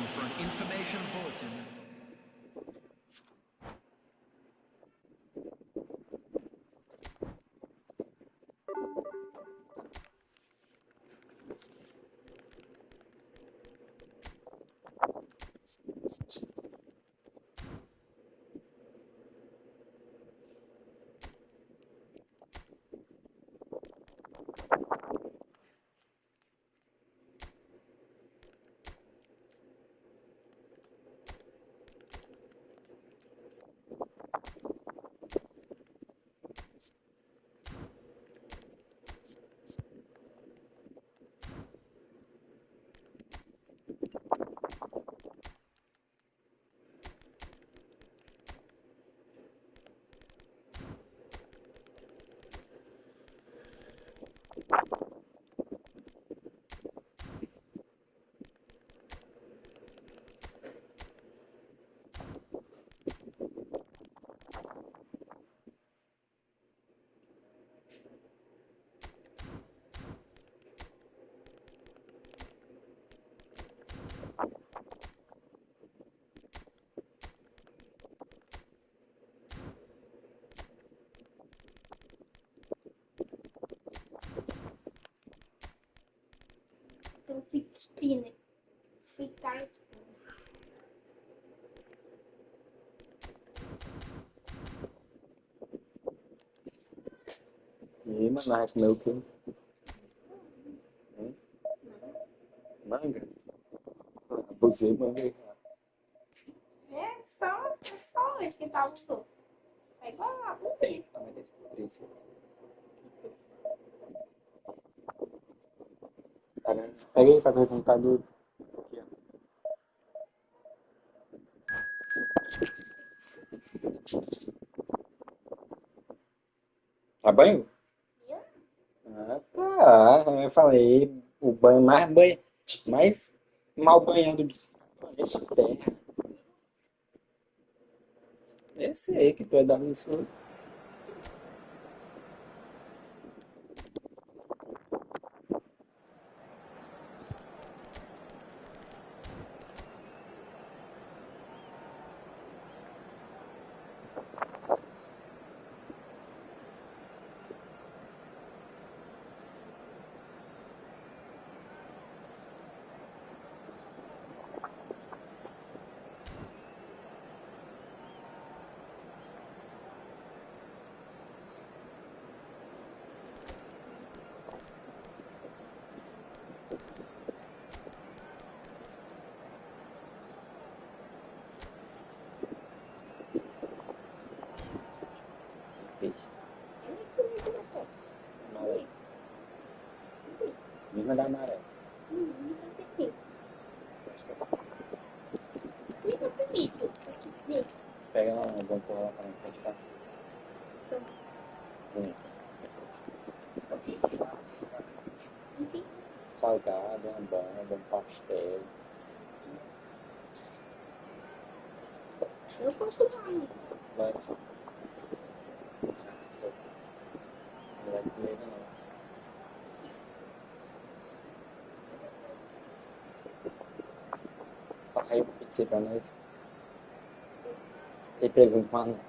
waiting for an information bulletin. Então fica spinning. Ficar spinning. E aí, mano, vai comer o quê? Manga? Abusei, manga. É só hoje que tá usando. É igual a você. Também tem esse triste. Tá vendo? Pega aí pra tu ver como tá duro. Aqui, ó. Tá banho? Ah, tá. Eu falei, o banho mais mal banhado do planeta Terra. Eu sei que tu é da isso. Amarelo. Lima da amarela. Fica bonito. Pega lá, vamos pôr lá pra frente, tá? Salgado, uma banda, um pastel. Eu posso mais. Vai. Não vai comer não. Fala aí, pizza pra nós. Tem presente mais não?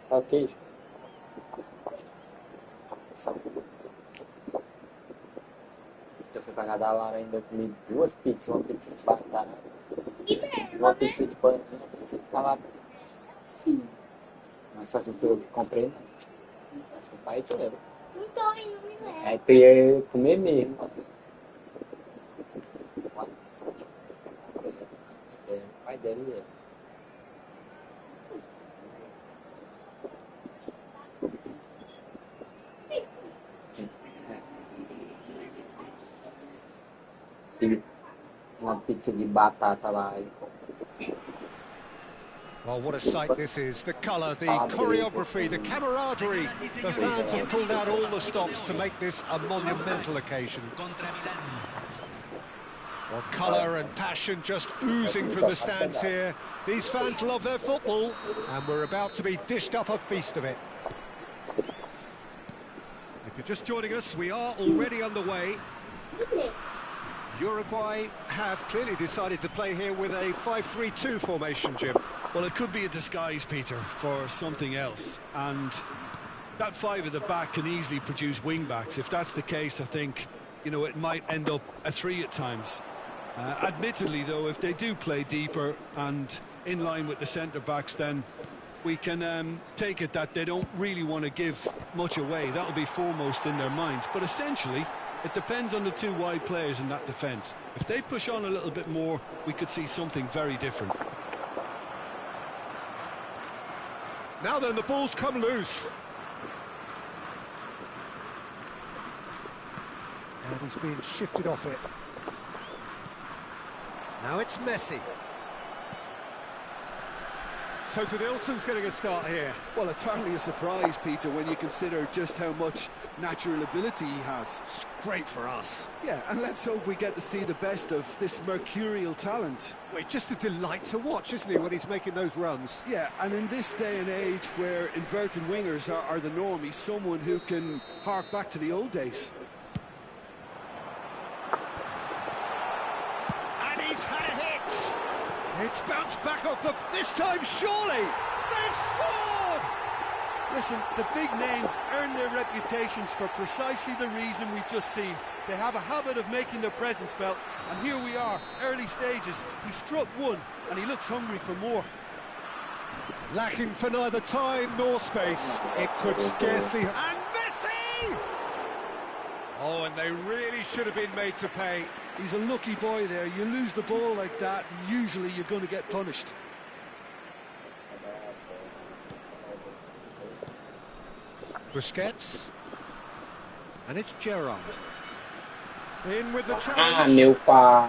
Só queijo? Só. Eu fui pra cada lar ainda, comi 2 pizzas, uma pizza de batata, uma pizza de banana, uma pizza de calabresa. Sim. Mas só que foi eu que comprei, não. O pai inteiro. Então, ele não me leva. Aí tu ia comer mesmo. O pai dele é. E uma pizza de batata lá. Well, what a sight this is. The colour, the choreography, the camaraderie. The fans have pulled out all the stops to make this a monumental occasion. Well, colour and passion just oozing from the stands here. These fans love their football, and we're about to be dished up a feast of it. If you're just joining us, we are already underway. Uruguay have clearly decided to play here with a 5-3-2 formation, Jim. Well, it could be a disguise, Peter, for something else. And that five at the back can easily produce wing-backs. If that's the case, I think, you know, it might end up a three at times. Admittedly, though, if they do play deeper and in line with the centre-backs, then we can take it that they don't really want to give much away. That'll be foremost in their minds. But essentially, it depends on the two wide players in that defence. If they push on a little bit more, we could see something very different. Now then, the ball's come loose. And he's being shifted off it. Now it's Messi. So Nilsson's getting a start here. Well, it's hardly a surprise, Peter, when you consider just how much natural ability he has. It's great for us. Yeah, and let's hope we get to see the best of this mercurial talent. Wait, just a delight to watch, isn't he, when he's making those runs? Yeah, and in this day and age where inverted wingers are the norm, he's someone who can hark back to the old days. And he's had a hit! It's bounced back off the... This time, surely! They've scored! Listen, the big names earn their reputations for precisely the reason we've just seen. They have a habit of making their presence felt, and here we are, early stages. He struck one, and he looks hungry for more. Lacking for neither time nor space. It could scarcely... And Messi! Oh, and they really should have been made to pay. He's a lucky boy there. You lose the ball like that, and usually you're going to get punished. Busquets. And it's Gerrard. In with the Ah, challenge. meu pau.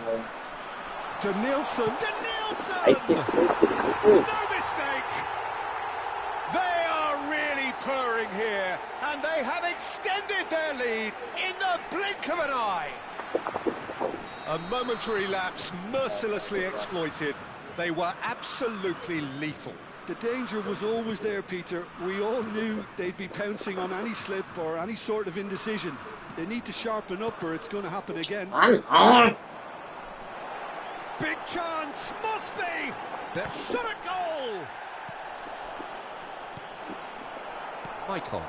To Nilsson. To Nilsson! Aí se foi. No mistake! They are really purring here, and they have extended their lead in the blink of an eye. A momentary lapse mercilessly exploited. They were absolutely lethal. The danger was always there, Peter. We all knew they'd be pouncing on any slip or any sort of indecision. They need to sharpen up or it's going to happen again. Big chance, must be! That shot a goal! Icon.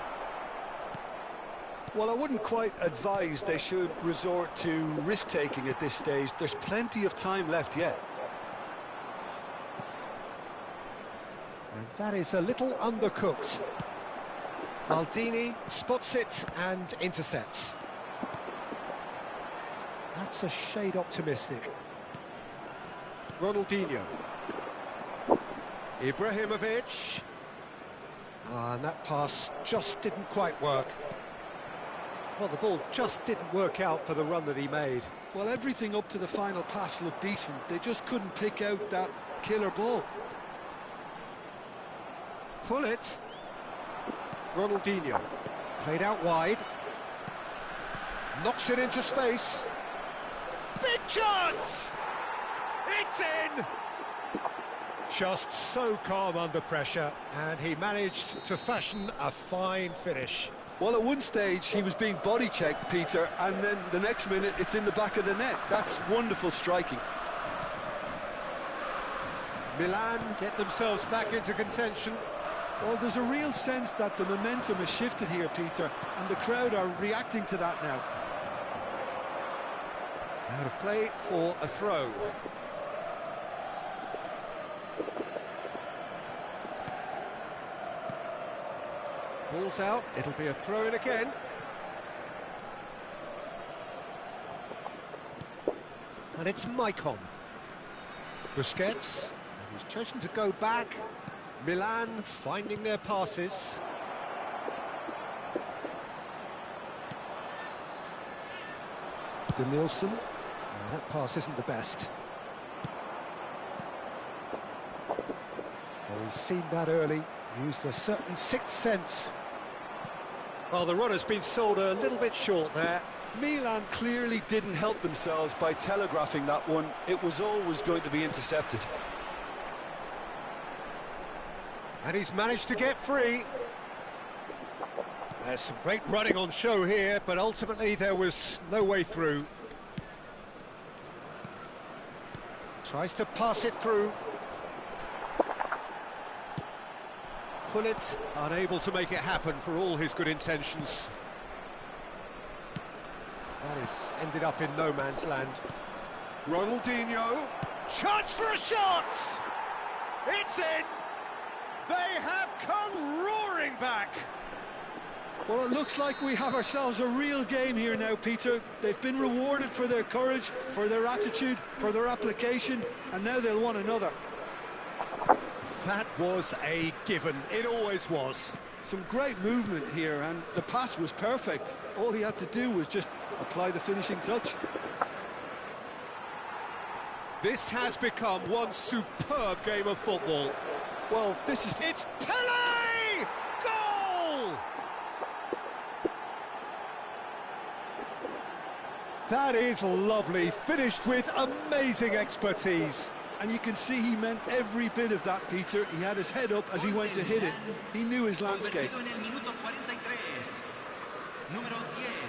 Well, I wouldn't quite advise they should resort to risk-taking at this stage. There's plenty of time left yet. And that is a little undercooked. Maldini spots it and intercepts. That's a shade optimistic. Ronaldinho. Ibrahimovic. And that pass just didn't quite work. Well, the ball just didn't work out for the run that he made. Well, everything up to the final pass looked decent. They just couldn't pick out that killer ball. Pull it. Ronaldinho. Played out wide. Knocks it into space. Big chance! It's in! Just so calm under pressure, and he managed to fashion a fine finish. Well, at one stage, he was being body-checked, Peter, and then the next minute, it's in the back of the net. That's wonderful striking. Milan get themselves back into contention. Well, there's a real sense that the momentum has shifted here, Peter, and the crowd are reacting to that now. Out of play for a throw. Ball's out, it'll be a throw-in again. And it's Maicon. Busquets, and he's chosen to go back. Milan finding their passes. Nilsson. Oh, that pass isn't the best. Oh, he's seen that early. Used a certain sixth sense. Well, the runner's been sold a little bit short there. Milan clearly didn't help themselves by telegraphing that one. It was always going to be intercepted. And he's managed to get free. There's some great running on show here, but ultimately there was no way through. Tries to pass it through. Pullet unable to make it happen for all his good intentions. That is ended up in no man's land. Ronaldinho, chance for a shot! It's in! They have come roaring back! Well, it looks like we have ourselves a real game here now, Peter. They've been rewarded for their courage, for their attitude, for their application, and now they'll want another. That was a given. It always was. Some great movement here, and the pass was perfect. All he had to do was just apply the finishing touch. This has become one superb game of football. Well, this is... It's Pele! Goal! That is lovely, finished with amazing expertise. And you can see he meant every bit of that, Peter. He had his head up as he went to hit it. He knew his landscape. Convertido en el minuto 43. Número 10.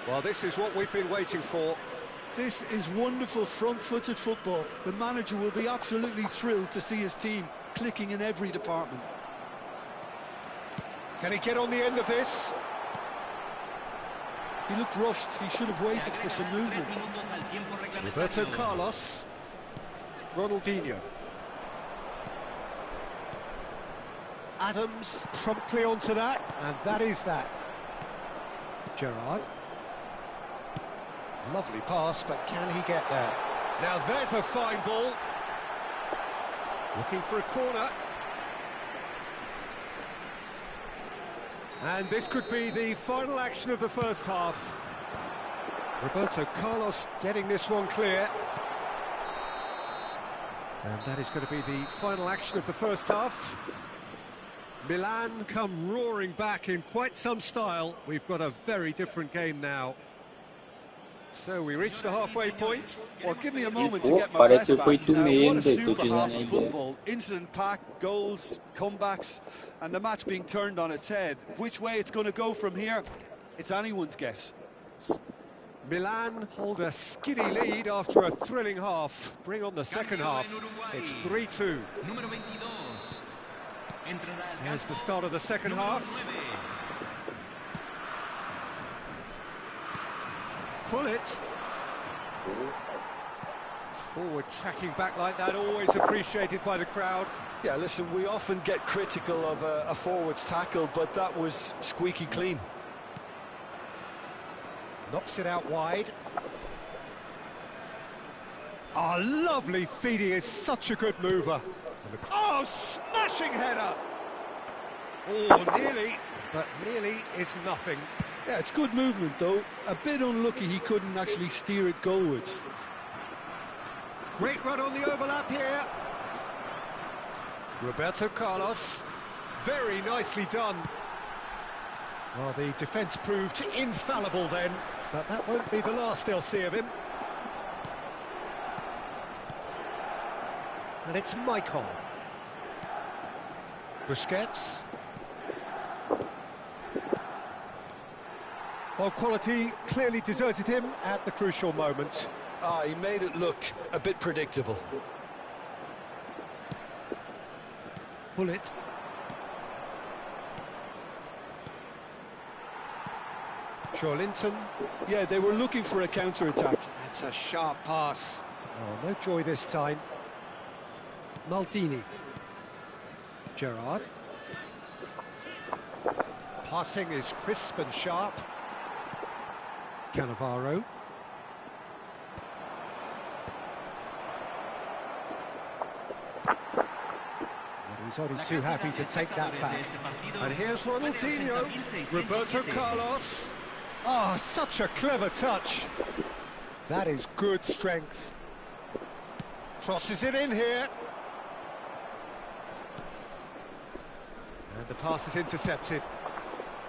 Well, this is what we've been waiting for. This is wonderful front-footed football. The manager will be absolutely thrilled to see his team clicking in every department. Can he get on the end of this? He looked rushed. He should have waited for some movement. Roberto Carlos. Ronaldinho. Adams promptly onto that, and that is that. Gerrard. Lovely pass, but can he get there? Now there's a fine ball. Looking for a corner. And this could be the final action of the first half. Roberto Carlos getting this one clear. And that is going to be the final action of the first half. Milan come roaring back in quite some style. We've got a very different game now. So we reach the halfway point. Well, give me a moment to Pô, get my breath parece que foi back. tu Now, what mesmo, a tô super te half dando a of ideia. football. Incident-packed, goals, comebacks, and the match being turned on its head. Which way it's going to go from here, it's anyone's guess. Milan hold a skinny lead after a thrilling half. Bring on the second half. It's 3-2. Número 22. Entrará al Here's the campo. start of the second Número half. 9. Pull it. Forward tracking back like that, always appreciated by the crowd. Yeah, listen, we often get critical of a forward's tackle, but that was squeaky clean. Knocks it out wide. Oh, lovely feed. He is such a good mover. Oh, smashing header! Oh, nearly, but nearly is nothing. Yeah, it's good movement, though. A bit unlucky he couldn't actually steer it goalwards. Great run on the overlap here. Roberto Carlos. Very nicely done. Well, the defence proved infallible then, but that won't be the last they'll see of him. And it's Maicon. Busquets. Well, quality clearly deserted him at the crucial moment. Ah, he made it look a bit predictable. Pull it. Linton. Yeah, they were looking for a counter-attack. That's a sharp pass. Oh, no joy this time. Maldini. Gerrard. Passing is crisp and sharp. Cannavaro. And he's only too happy to take that back. And here's Ronaldinho. Roberto Carlos. Oh, such a clever touch. That is good strength. Crosses it in here. And the pass is intercepted.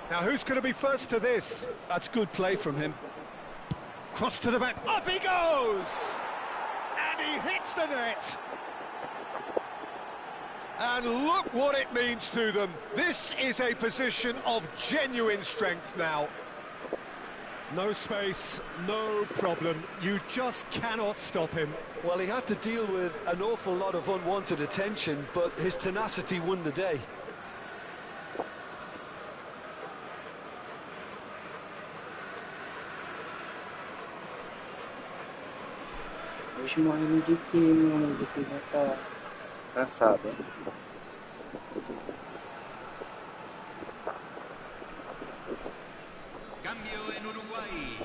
Now who's going to be first to this? That's good play from him. Cross to the back. Up he goes! And he hits the net. And look what it means to them. This is a position of genuine strength now. No space, no problem. You just cannot stop him. Well, he had to deal with an awful lot of unwanted attention, but his tenacity won the day. Hoje morrendo de que, meu amigo? Você já tá cansado, hein? Cambio en Uruguay.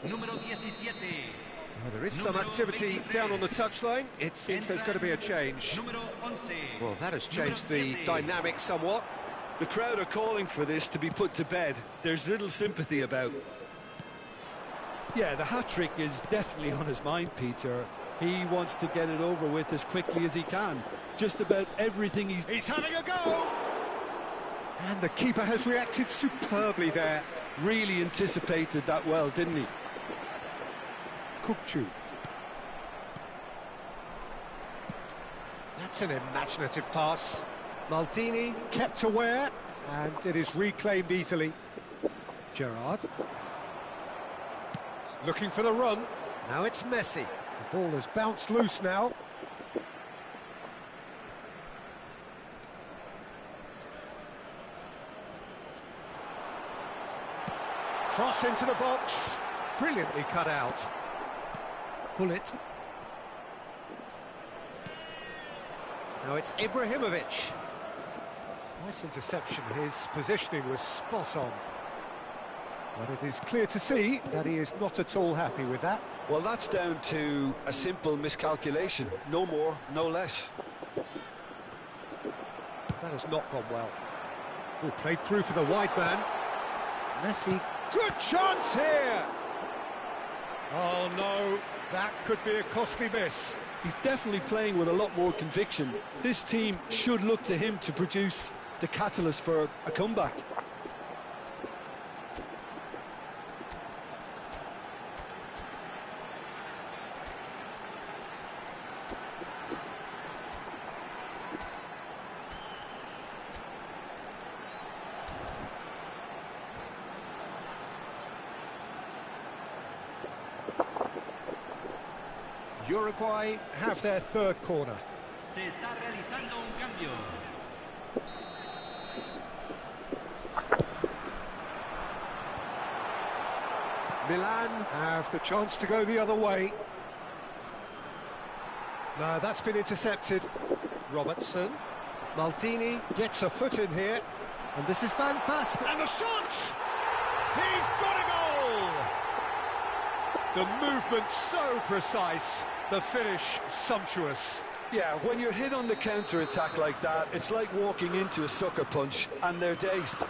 Número 17. Well, there is some activity down on the touchline. It seems there's going to be a change. Número 11. Well, that has changed the dynamic somewhat. The crowd are calling for this to be put to bed. There's little sympathy about. Yeah, the hat-trick is definitely on his mind, Peter. He wants to get it over with as quickly as he can. Just about everything He's having a go! And the keeper has reacted superbly there. really anticipated that well, didn't he? Kukcu. That's an imaginative pass. Maldini kept aware, and it is reclaimed easily. Gerrard. Looking for the run. Now it's Messi. The ball has bounced loose now. Cross into the box. Brilliantly cut out. Bullet. Now it's Ibrahimovic. Nice interception. His positioning was spot on. But it is clear to see that he is not at all happy with that. Well, that's down to a simple miscalculation. No more, no less. That has not gone well. Oh, played through for the wide man. Messi. Good chance here! Oh no, that could be a costly miss. He's definitely playing with a lot more conviction. This team should look to him to produce the catalyst for a comeback. Uruguay have their third corner. Se está realizando un cambio. Milan have the chance to go the other way. No, that's been intercepted. Robertson. Maldini gets a foot in here. And this is Van Basten. And the shot! He's got a goal! The movement so precise. The finish sumptuous. Yeah, when you're hit on the counter-attack like that, it's like walking into a sucker punch, and they're dazed.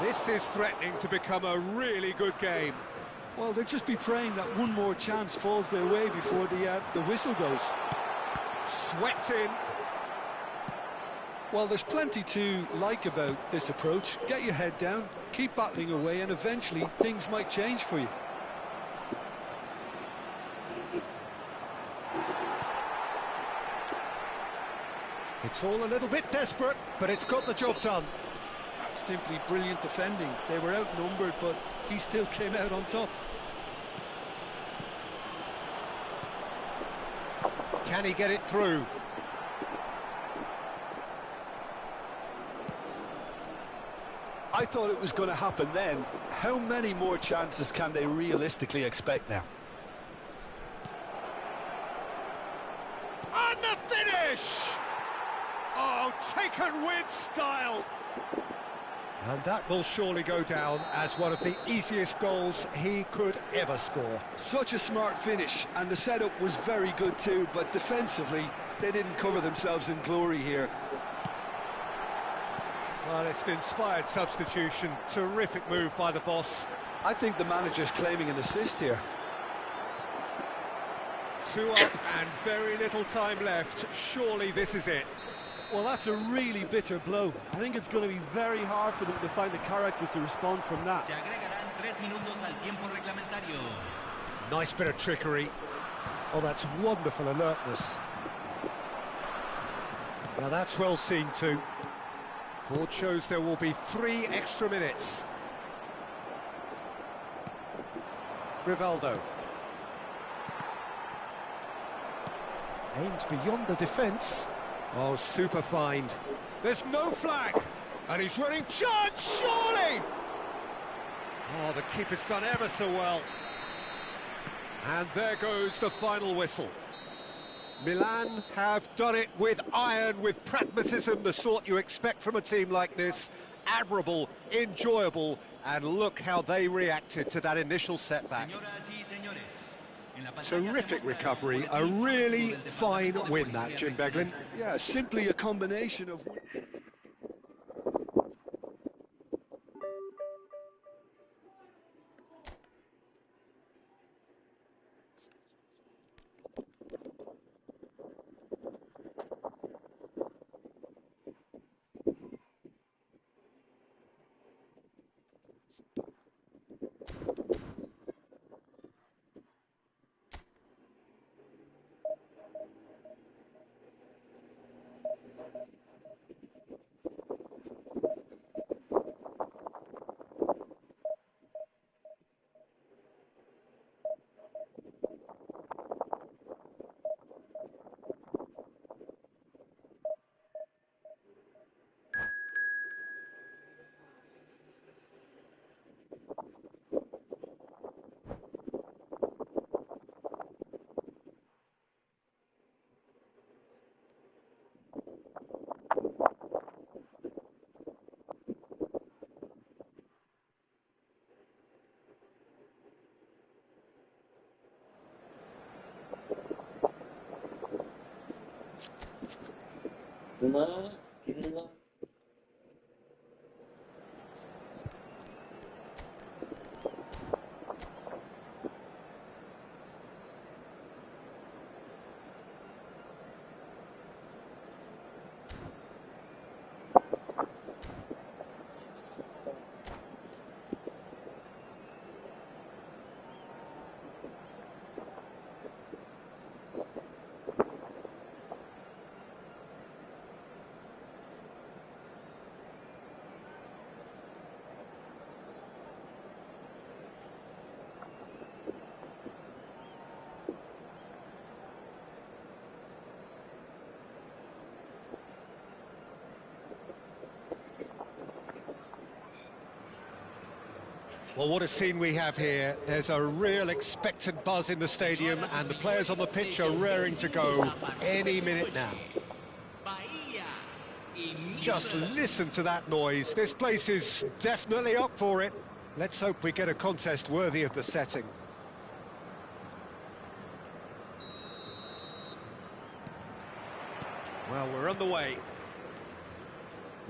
This is threatening to become a really good game. Well, they'll just be praying that one more chance falls their way before the whistle goes. Swept in. Well, there's plenty to like about this approach. Get your head down, keep battling away, and eventually things might change for you. It's all a little bit desperate, but it's got the job done. That's simply brilliant defending. They were outnumbered, but he still came out on top. Can he get it through? I thought it was going to happen then. How many more chances can they realistically expect now? And the finish! Oh, taken with style! And that will surely go down as one of the easiest goals he could ever score. Such a smart finish, and the setup was very good too, but defensively, they didn't cover themselves in glory here. Well, it's an inspired substitution. Terrific move by the boss. I think the manager's claiming an assist here. 2 up and very little time left. Surely this is it. Well, that's a really bitter blow. I think it's going to be very hard for them to find the character to respond from that. Se agregarán 3 minutos al tiempo reglamentario. Nice bit of trickery. Oh, that's wonderful alertness. Now that's well seen too. Board shows there will be 3 extra minutes. Rivaldo. Aimed beyond the defence. Oh, super find. There's no flag. And he's running. Chance, surely! Oh, the keeper's done ever so well. And there goes the final whistle. Milan have done it with iron, with pragmatism, the sort you expect from a team like this. Admirable, enjoyable, and look how they reacted to that initial setback. Terrific recovery, a really fine win that, Jim Beglin. Yeah, simply a combination of... Não. Well, what a scene we have here. There's a real expectant buzz in the stadium, and the players on the pitch are raring to go any minute now. Just listen to that noise. This place is definitely up for it. Let's hope we get a contest worthy of the setting. Well, we're on the way.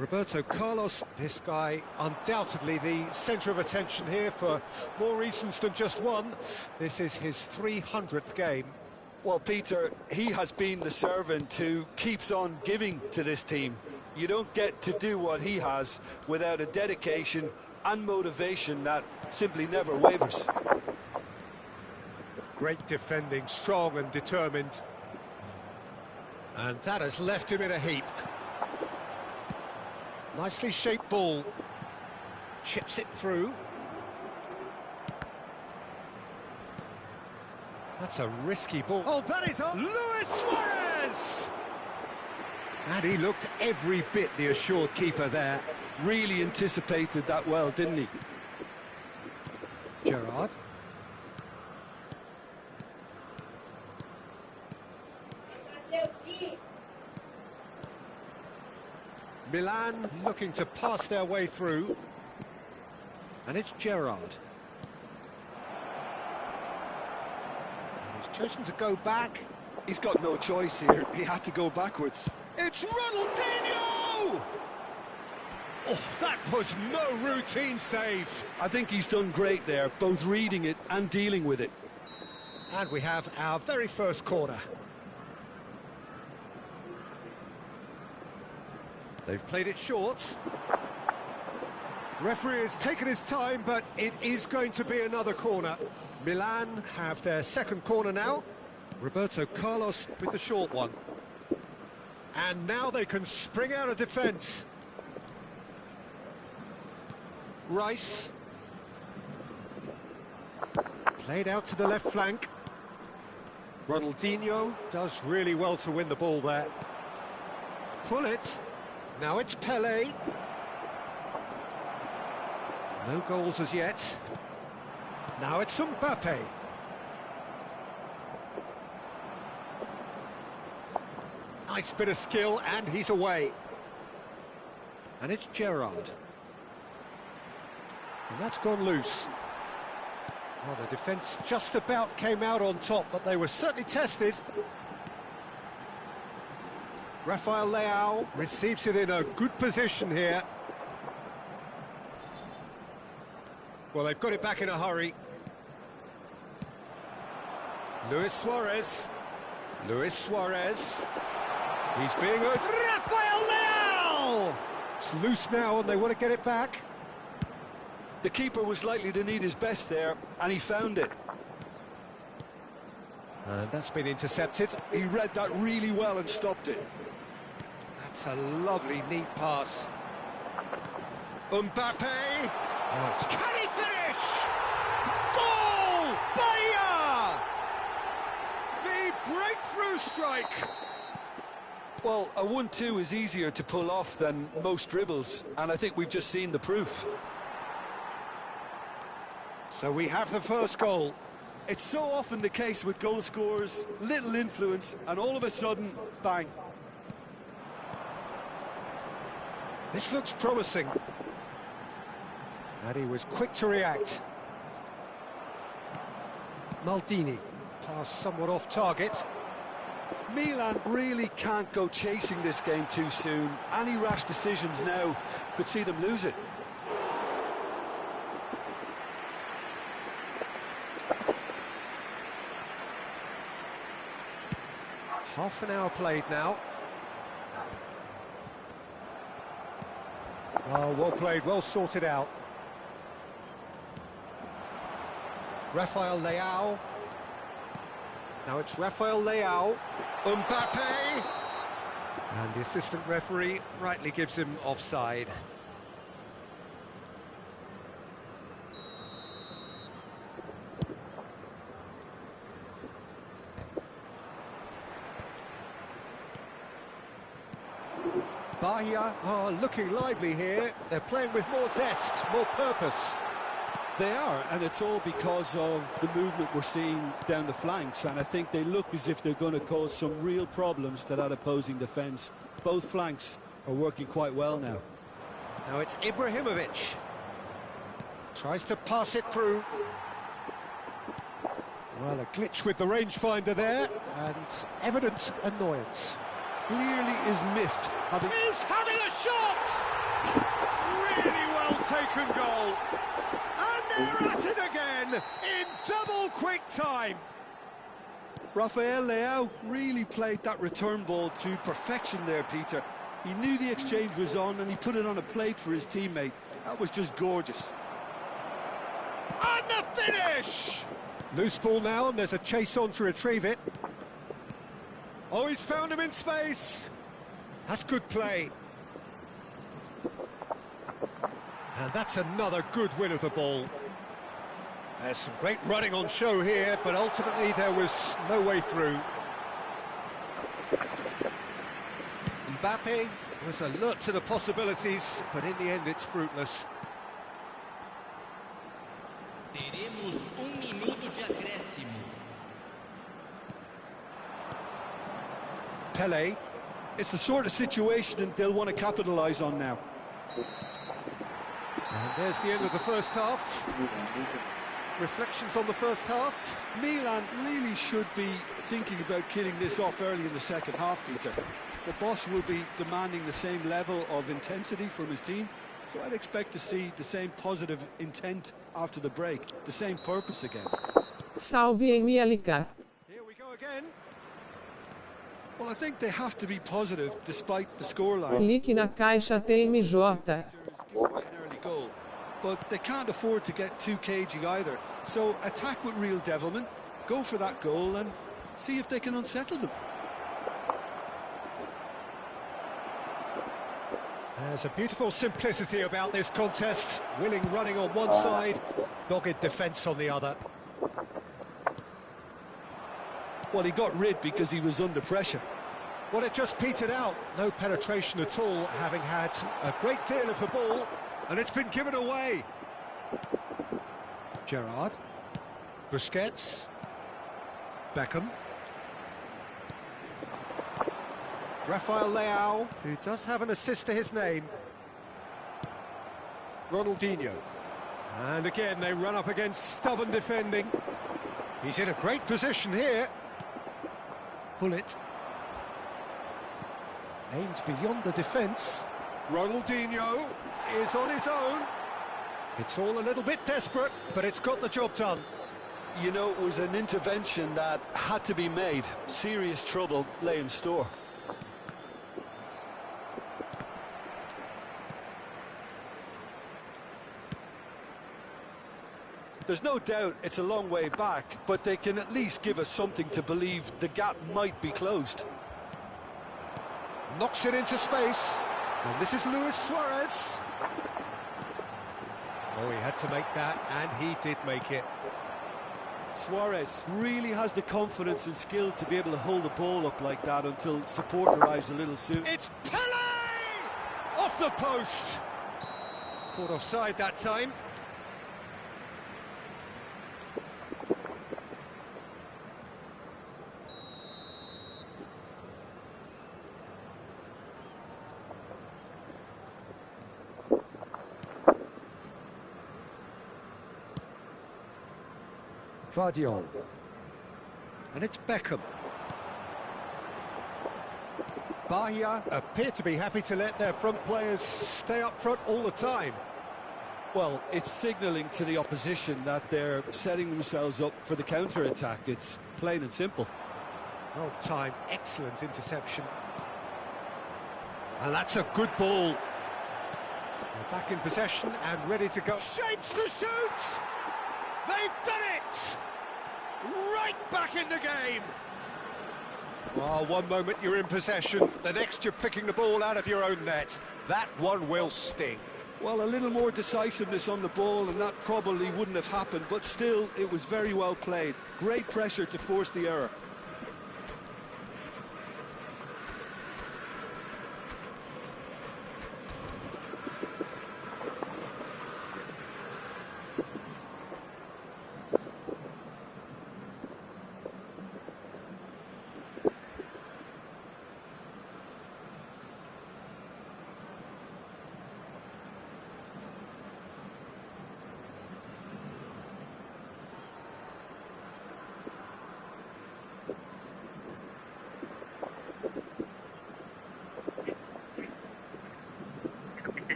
Roberto Carlos, this guy undoubtedly the centre of attention here for more reasons than just one. This is his 300th game. Well, Peter, he has been the servant who keeps on giving to this team. You don't get to do what he has without a dedication and motivation that simply never wavers. Great defending, strong and determined. And that has left him in a heap. Nicely shaped ball. Chips it through. That's a risky ball. Oh, that is up. Luis Suarez! And he looked every bit the assured keeper there. Really anticipated that well, didn't he? Gerrard. Milan looking to pass their way through. And it's Gerrard. And he's chosen to go back. He's got no choice here. He had to go backwards. It's Ronaldinho! Oh, that was no routine save. I think he's done great there, both reading it and dealing with it. And we have our very first corner. They've played it short. Referee has taken his time, but it is going to be another corner. Milan have their second corner now. Roberto Carlos with the short one. And now they can spring out of defence. Rice. Played out to the left flank. Ronaldinho does really well to win the ball there. Pull it. Now it's Pele. No goals as yet. Now it's Mbappe. Nice bit of skill, and he's away. And it's Gerrard. And that's gone loose. Well, the defence just about came out on top, but they were certainly tested. Rafael Leao receives it in a good position here. Well, they've got it back in a hurry. Luis Suarez. Luis Suarez. He's being urged. Rafael Leao! It's loose now and they want to get it back. The keeper was likely to need his best there, and he found it. And that's been intercepted. He read that really well and stopped it. That's a lovely, neat pass. Mbappe! Oh, can he finish? Goal! Bahia! The breakthrough strike! Well, a 1-2 is easier to pull off than most dribbles, and I think we've just seen the proof. So we have the first goal. It's so often the case with goal scorers, little influence, and all of a sudden, bang. This looks promising. And he was quick to react. Maldini, pass somewhat off target. Milan really can't go chasing this game too soon. Any rash decisions now could see them lose it. Half an hour played now. Oh, well played, well sorted out. Rafael Leao. Now it's Rafael Leao. Mbappe! And the assistant referee rightly gives him offside. Bahia are looking lively here. They're playing with more zest, more purpose. They are, and it's all because of the movement we're seeing down the flanks, and I think they look as if they're going to cause some real problems to that opposing defence. Both flanks are working quite well now. Now it's Ibrahimovic. Tries to pass it through. Well, a glitch with the rangefinder there, and evident annoyance. Clearly is miffed. He's having a shot! Really well taken goal. And they're at it again in double quick time. Rafael Leao really played that return ball to perfection there, Peter. He knew the exchange was on and he put it on a plate for his teammate. That was just gorgeous. And the finish! Loose ball now, and there's a chase on to retrieve it. Oh, he's found him in space. That's good play. And that's another good win of the ball. There's some great running on show here, but ultimately there was no way through. Mbappe was alert to the possibilities, but in the end it's fruitless. Teremos minuto de acréscimo. Pele. It's the sort of situation they'll want to capitalise on now. And there's the end of the first half. Reflections on the first half? Milan really should be thinking about killing this off early in the second half, Peter. The boss will be demanding the same level of intensity from his team, so I'd expect to see the same positive intent after the break, the same purpose again. Salve MLK. Here we go again. Well, I think they have to be positive despite the scoreline. Clique na caixa TMJ. An early goal, but they can't afford to get too cagey either. So attack with real devilment, go for that goal and see if they can unsettle them. There's a beautiful simplicity about this contest. Willing running on one side, dogged defence on the other. Well, he got rid because he was under pressure. Well, it just petered out. No penetration at all, having had a great deal of the ball, and it's been given away. Gerrard. Busquets. Beckham. Rafael Leao, who does have an assist to his name. Ronaldinho. And again, they run up against stubborn defending. He's in a great position here. Hullet. Aims beyond the defence. Ronaldinho is on his own. It's all a little bit desperate, but it's got the job done. You know, it was an intervention that had to be made. Serious trouble lay in store. There's no doubt it's a long way back, but they can at least give us something to believe the gap might be closed. Knocks it into space. And this is Luis Suarez. Oh, he had to make that, and he did make it. Suarez really has the confidence and skill to be able to hold the ball up like that until support arrives a little soon. It's Pele! Off the post. Caught offside that time. Vardiol. And it's Beckham. Bahia appear to be happy to let their front players stay up front all the time. Well, it's signalling to the opposition that they're setting themselves up for the counter-attack. It's plain and simple. Well timed, excellent interception. And that's a good ball. They're back in possession and ready to go. Shapes to shoot! They've done it! Right back in the game! Oh, one moment you're in possession, the next you're picking the ball out of your own net. That one will sting. Well, a little more decisiveness on the ball and that probably wouldn't have happened, but still, it was very well played. Great pressure to force the error.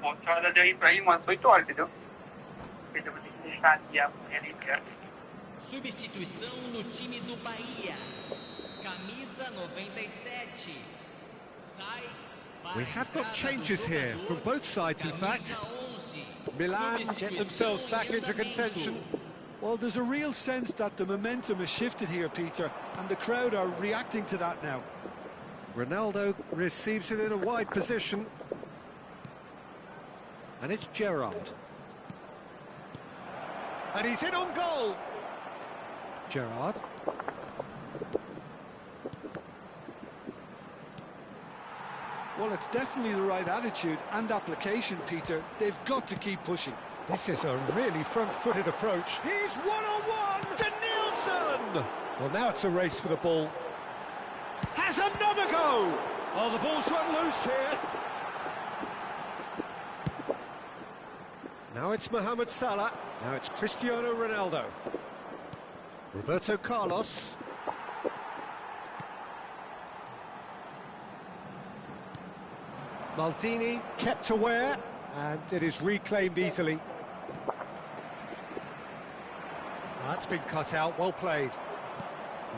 Pô, tinha hora de eu ir pra aí umas 8 horas, entendeu? Porque eu vou ter que deixar aqui a mulher ali perto. Substituição no time do Bahia. Camisa 97. Sai. We have got changes here from both sides, in fact. Milan get themselves back into contention. Well, there's a real sense that the momentum has shifted here, Peter, and the crowd are reacting to that now. Ronaldo receives it in a wide position. And it's Gerrard. And he's in on goal. Gerrard. Well, it's definitely the right attitude and application, Peter. They've got to keep pushing. This is a really front-footed approach. He's one-on-one to Nielsen! Well, now it's a race for the ball. Has another go! Oh, the ball's run loose here. Now it's Mohamed Salah. Now it's Cristiano Ronaldo. Roberto Carlos. Maldini kept aware, and it is reclaimed easily. That's been cut out, well played.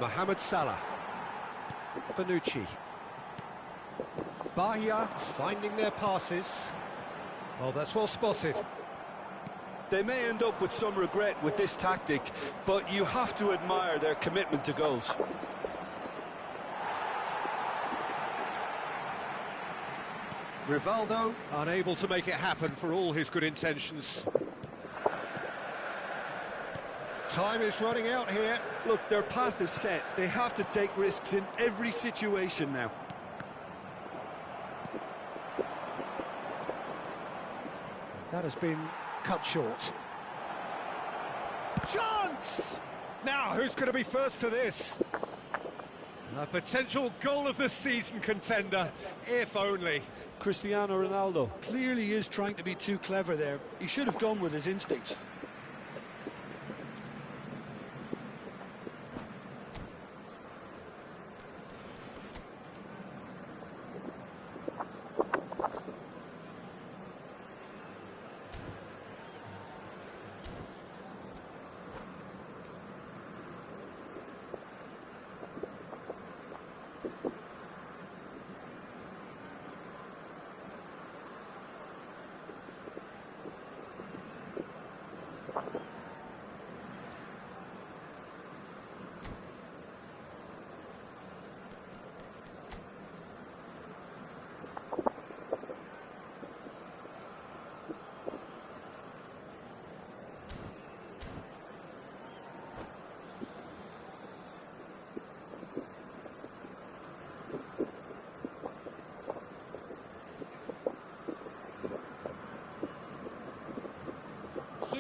Mohamed Salah. Bonucci. Bahia finding their passes. Oh, that's well spotted. They may end up with some regret with this tactic, but you have to admire their commitment to goals. Rivaldo unable to make it happen for all his good intentions. Time is running out here. Look, their path is set. They have to take risks in every situation now. That has been cut short. Chance! Now, who's going to be first to this? A potential goal of the season contender, if only. Cristiano Ronaldo clearly is trying to be too clever there. He should have gone with his instincts.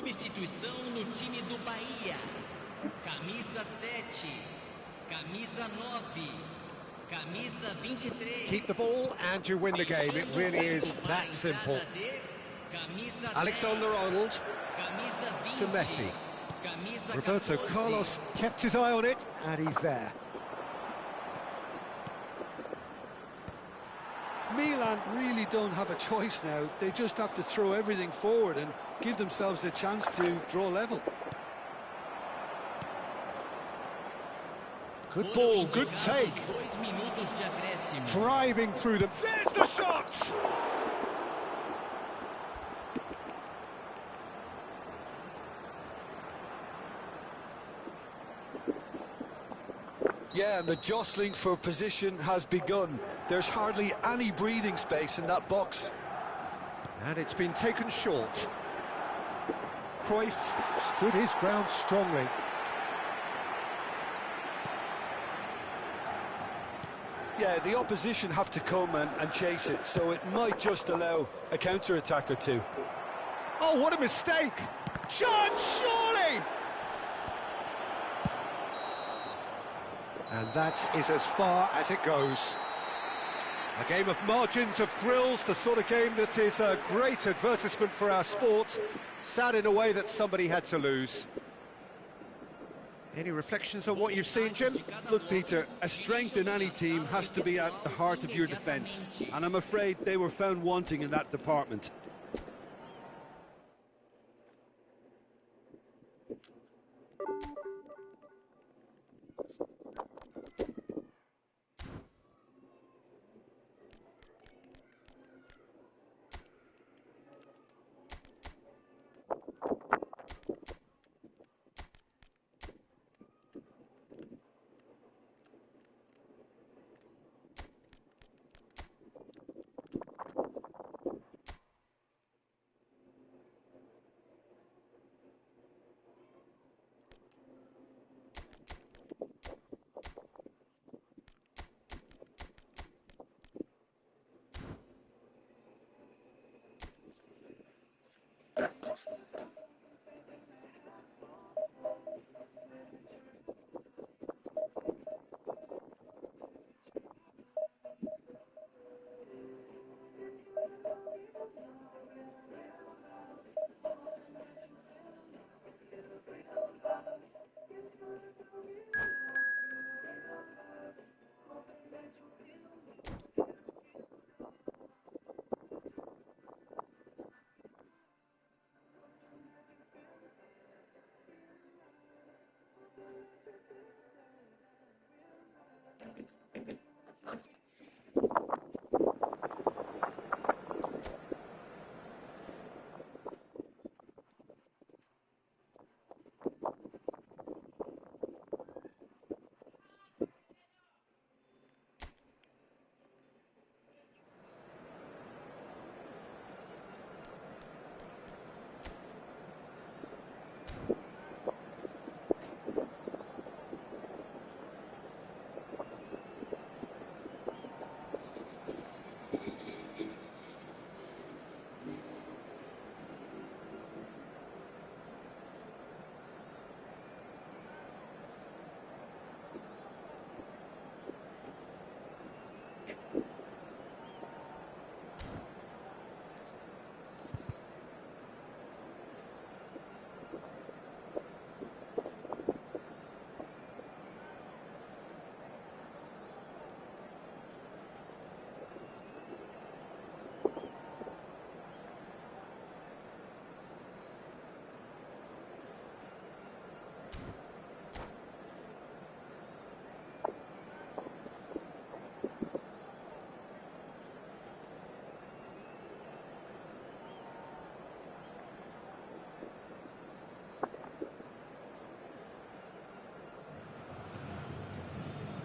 Substituição no time do Bahia. Camisa 7, camisa 9, camisa 23. Keep the ball and you win the game. It really is that simple. Alexander-Arnold to Messi. Roberto Carlos kept his eye on it, and he's there. Milan really don't have a choice now. They just have to throw everything forward and give themselves a chance to draw level. Good ball, good take. Driving through them. There's the shot! Yeah, and the jostling for position has begun. There's hardly any breathing space in that box. And it's been taken short. Cruyff stood his ground strongly. Yeah, the opposition have to come and chase it, so it might just allow a counter-attack or two. Oh, what a mistake! Chance, surely! And that is as far as it goes. A game of margins, of thrills, the sort of game that is a great advertisement for our sport. Sad in a way that somebody had to lose. Any reflections on what you've seen, Jim? Look, Peter, a strength in any team has to be at the heart of your defence, and I'm afraid they were found wanting in that department.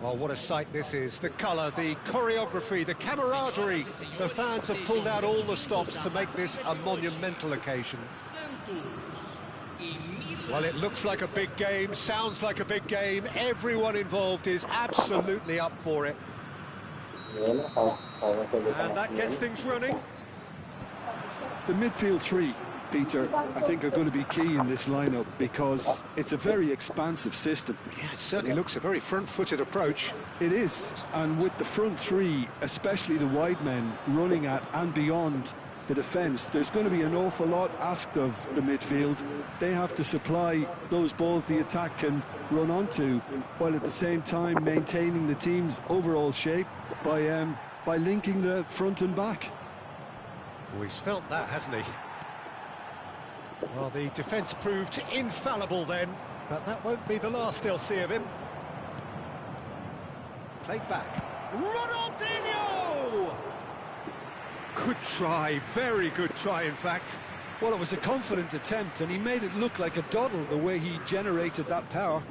Well, what a sight this is. The colour, the choreography, the camaraderie. The fans have pulled out all the stops to make this a monumental occasion. Well, it looks like a big game, sounds like a big game. Everyone involved is absolutely up for it. And that gets things running. The midfield three, Peter, I think are going to be key in this lineup because it's a very expansive system. Yeah, it certainly looks a very front-footed approach. It is, and with the front three, especially the wide men, running at and beyond the defence, there's going to be an awful lot asked of the midfield. They have to supply those balls the attack can run onto, while at the same time maintaining the team's overall shape by linking the front and back. Oh, he's felt that, hasn't he? Well, the defence proved infallible then, but that won't be the last they'll see of him. Played back. Ronaldinho! Good try, very good try, in fact. Well, it was a confident attempt, and he made it look like a doddle the way he generated that power.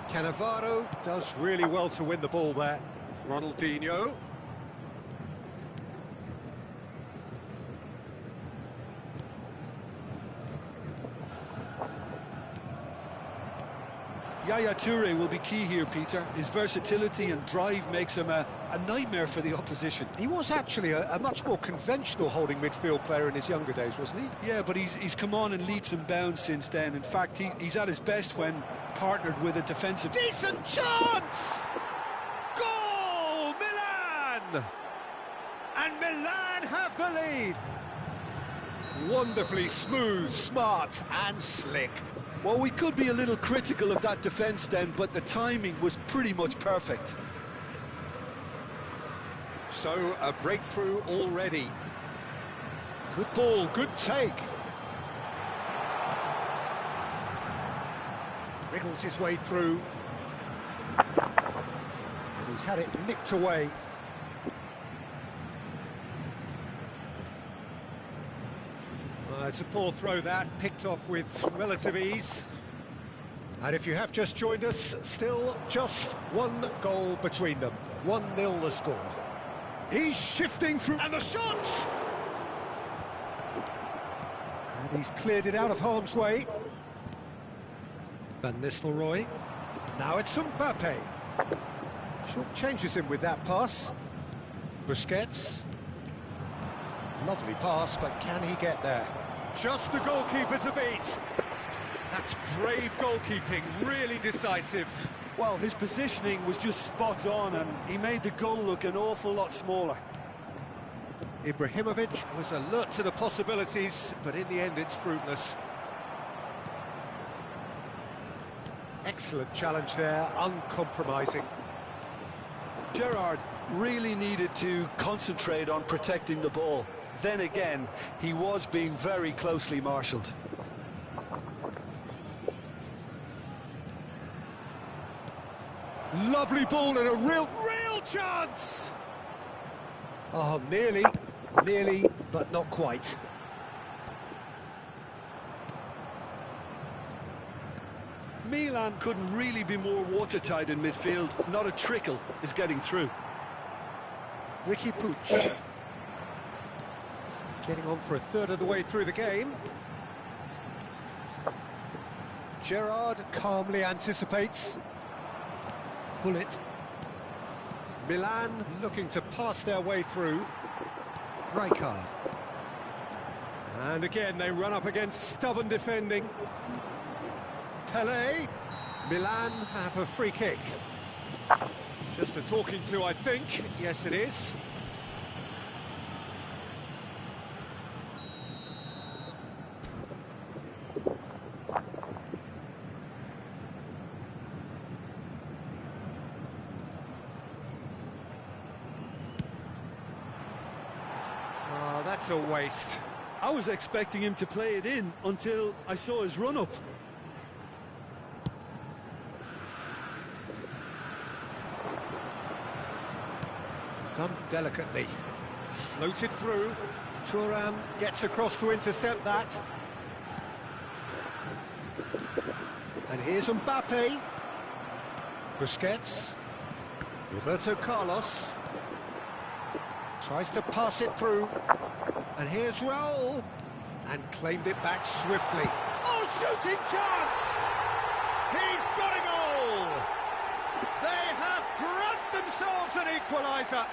Cannavaro does really well to win the ball there. Ronaldinho. Yaya Toure will be key here, Peter. His versatility and drive makes him a nightmare for the opposition. He was actually a much more conventional holding midfield player in his younger days, wasn't he? Yeah, but he's come on in leaps and bounds since then. In fact, he's at his best when partnered with a defensive... Decent chance! Goal! Milan! And Milan have the lead. Wonderfully smooth, smart and slick. Well, we could be a little critical of that defence then, but the timing was pretty much perfect. So, a breakthrough already. Good ball, good take. Wriggles his way through. And he's had it nicked away. It's a poor throw that, picked off with relative ease. And if you have just joined us, still just one goal between them. 1-0 the score. He's shifting through, and the shot! And he's cleared it out of harm's way. Van Nistelrooy. Now it's Mbappe. Short changes him with that pass. Busquets. Lovely pass, but can he get there? Just the goalkeeper to beat. That's brave goalkeeping, really decisive. Well, his positioning was just spot on, and he made the goal look an awful lot smaller. Ibrahimovic was alert to the possibilities, but in the end it's fruitless. Excellent challenge there, uncompromising. Gerrard really needed to concentrate on protecting the ball. Then again, he was being very closely marshalled. Lovely ball and a real chance! Oh, nearly, but not quite. Milan couldn't really be more watertight in midfield. Not a trickle is getting through. Ricky Puig. Getting on for a third of the way through the game. Gerrard calmly anticipates. Bullet. Milan looking to pass their way through. Rijkaard. And again they run up against stubborn defending. Pelé. Milan have a free kick. Just a talking to, I think. Yes, it is. that's a waste. I was expecting him to play it in until I saw his run-up. Done delicately. Floated through. Thuram gets across to intercept that. And here's Mbappe. Busquets. Roberto Carlos. Tries to pass it through. And here's Raul. And claimed it back swiftly. Oh, shooting chance! He's got a goal! They have grabbed themselves an equaliser.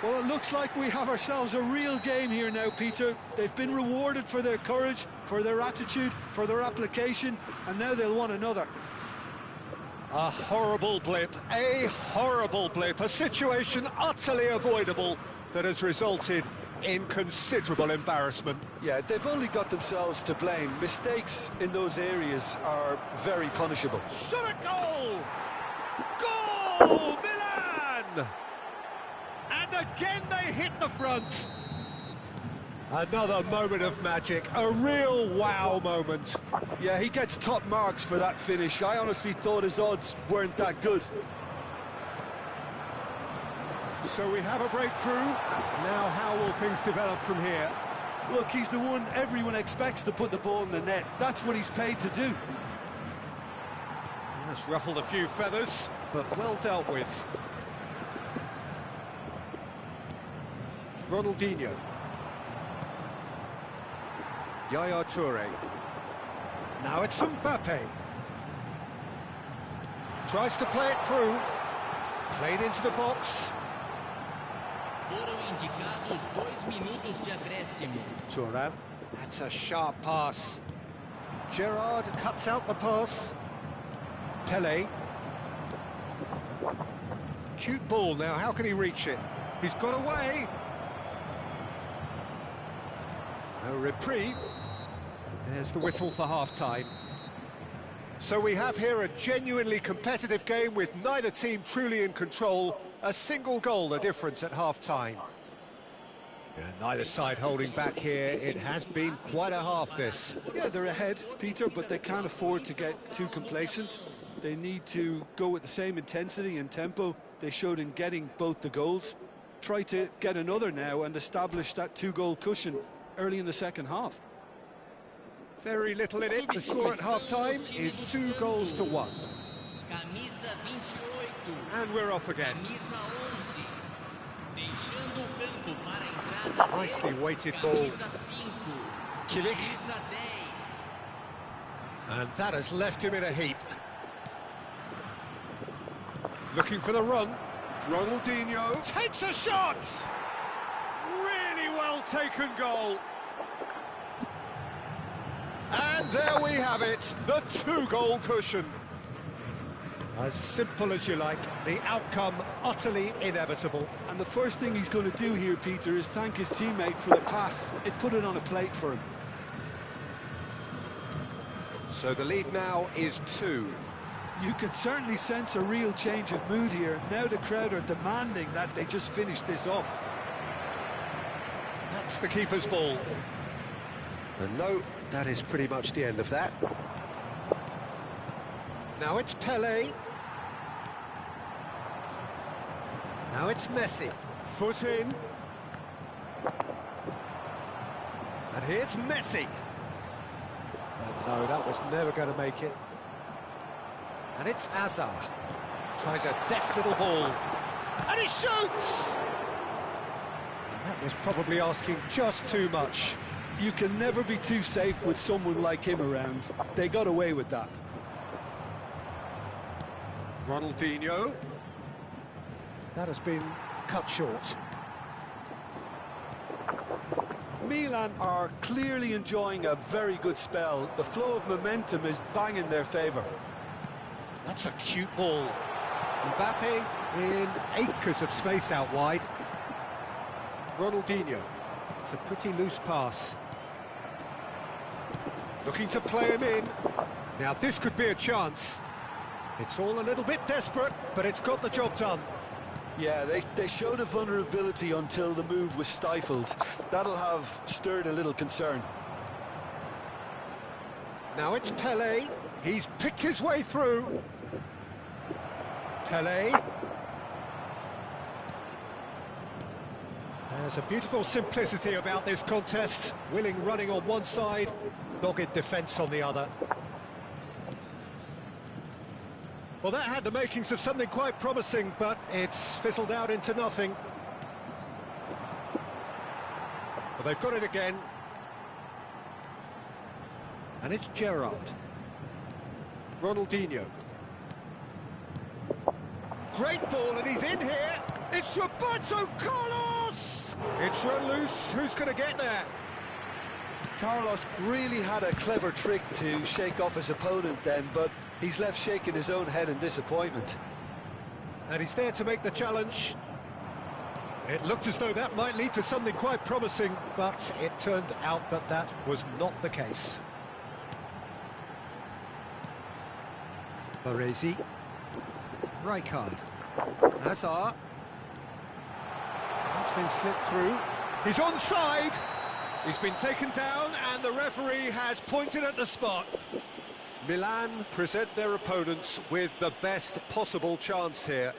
Well, it looks like we have ourselves a real game here now, Peter. They've been rewarded for their courage, for their attitude, for their application, and now they'll want another. A horrible blip, a situation utterly avoidable that has resulted in considerable embarrassment. Yeah, they've only got themselves to blame. Mistakes in those areas are very punishable. Shot a goal! Goal, Milan! And again they hit the front. Another moment of magic, a real wow moment. Yeah, he gets top marks for that finish. I honestly thought his odds weren't that good. So we have a breakthrough. Now how will things develop from here? Look, he's the one everyone expects to put the ball in the net. That's what he's paid to do. That's ruffled a few feathers, but well dealt with. Ronaldinho. Yaya Toure. Now it's Mbappe. Tries to play it through. Played into the box. Foram indicados 2 minutos de acréscimo. Thuram. That's a sharp pass. Gerrard cuts out the pass. Pele. Cute ball now, how can he reach it? He's got away. A reprieve. There's the whistle for half-time. So we have here a genuinely competitive game with neither team truly in control. A single goal the difference at half-time. Neither side holding back here. It has been quite a half, this. Yeah, they're ahead, Peter, but they can't afford to get too complacent. They need to go with the same intensity and tempo they showed in getting both the goals. Try to get another now and establish that 2-goal cushion early in the second half. Very little in it. The score at half-time is 2-1. Camisa 28. And we're off again. Camisa 11. Deixando o campo para a entrada. Nicely weighted ball. Camisa 5. Kimmich. Camisa 10. And that has left him in a heap. Looking for the run. Ronaldinho takes a shot! Really well taken goal. And there we have it, the 2-goal cushion. As simple as you like, the outcome utterly inevitable. And the first thing he's going to do here, Peter, is thank his teammate for the pass. It put it on a plate for him. So the lead now is 2. You can certainly sense a real change of mood here. Now the crowd are demanding that they just finish this off. That's the keeper's ball. And no, that is pretty much the end of that. Now it's Pele. Now it's Messi. Foot in. And here's Messi. And no, that was never going to make it. And it's Hazard. Tries a deft little ball. And he shoots! And that was probably asking just too much. You can never be too safe with someone like him around. They got away with that. Ronaldinho. That has been cut short. Milan are clearly enjoying a very good spell. The flow of momentum is bang in their favour. That's a cute ball. Mbappe in acres of space out wide. Ronaldinho. It's a pretty loose pass. Looking to play him in. Now this could be a chance. It's all a little bit desperate, but it's got the job done. Yeah, they showed a vulnerability until the move was stifled. That'll have stirred a little concern. Now it's Pele. He's picked his way through. Pele. There's a beautiful simplicity about this contest. Willing running on one side, dogged defence on the other. Well, that had the makings of something quite promising, but it's fizzled out into nothing. Well, they've got it again. And it's Gerrard. Ronaldinho. Great ball, and he's in here. It's Roberto Carlos! It's run loose. Who's going to get there? Carlos really had a clever trick to shake off his opponent then, but he's left shaking his own head in disappointment. And he's there to make the challenge. It looked as though that might lead to something quite promising, but it turned out that that was not the case. Baresi. Rijkaard. Hazard. That's been slipped through. He's onside. He's been taken down and the referee has pointed at the spot. Milan present their opponents with the best possible chance here.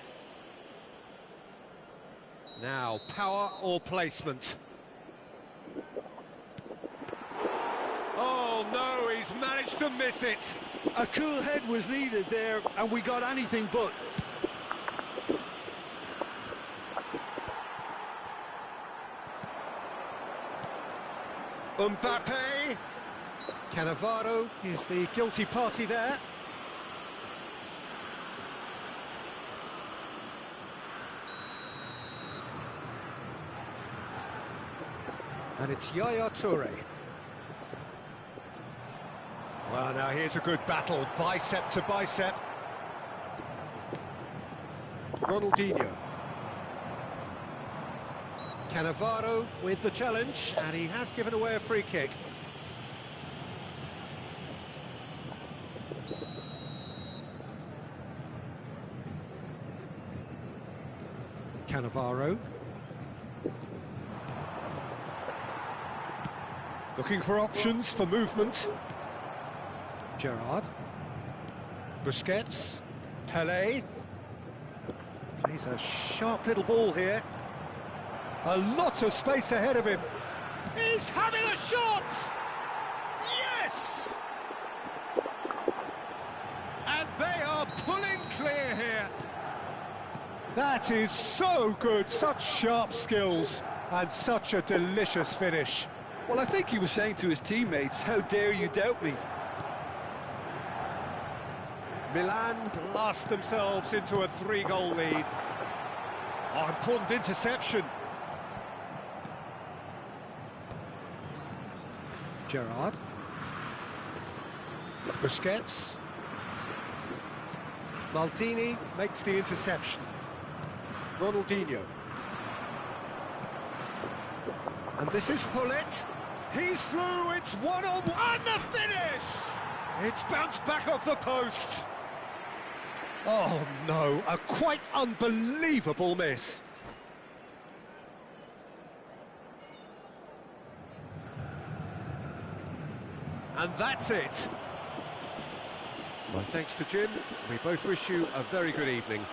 Now, power or placement? Oh no, he's managed to miss it. A cool head was needed there, and we got anything but. Mbappe. Cannavaro is the guilty party there. And it's Yaya Toure. Well, now here's a good battle, bicep to bicep. Ronaldinho. Cannavaro with the challenge, and he has given away a free kick. Cannavaro. Looking for options for movement. Gerrard. Busquets. Pele. Plays a sharp little ball here. A lot of space ahead of him. He's having a shot! Yes! And they are pulling clear here. That is so good, such sharp skills, and such a delicious finish. Well, I think he was saying to his teammates, how dare you doubt me? Milan blast themselves into a 3-goal lead. Oh, important interception. Gerrard. Busquets. Maldini makes the interception. Ronaldinho. And this is Hullet. He's through, it's one-on-one. And the finish! It's bounced back off the post. Oh no, a quite unbelievable miss. And that's it. My thanks to Jim. We both wish you a very good evening.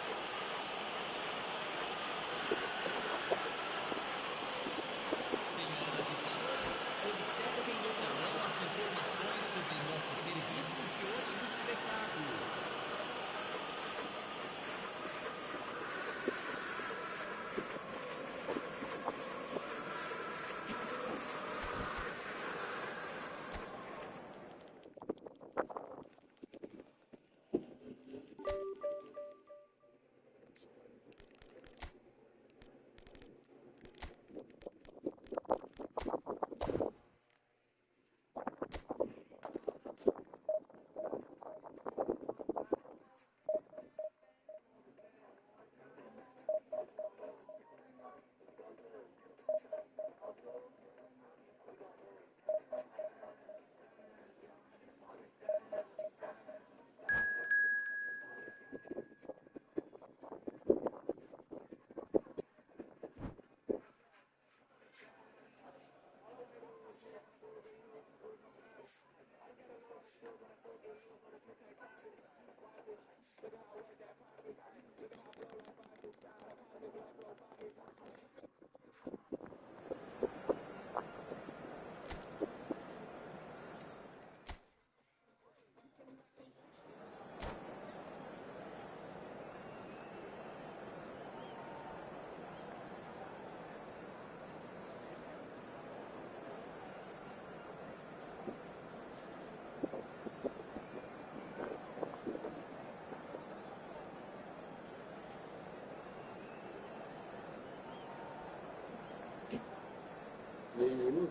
Menino,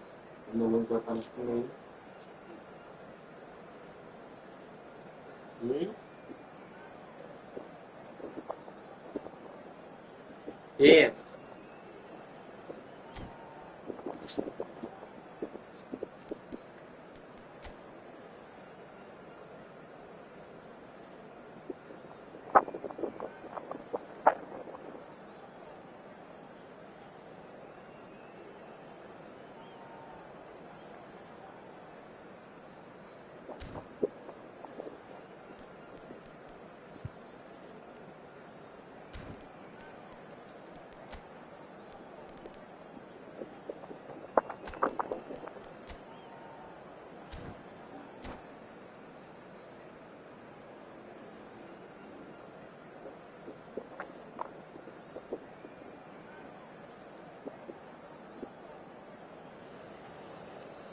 não vou botar no meio. Yes.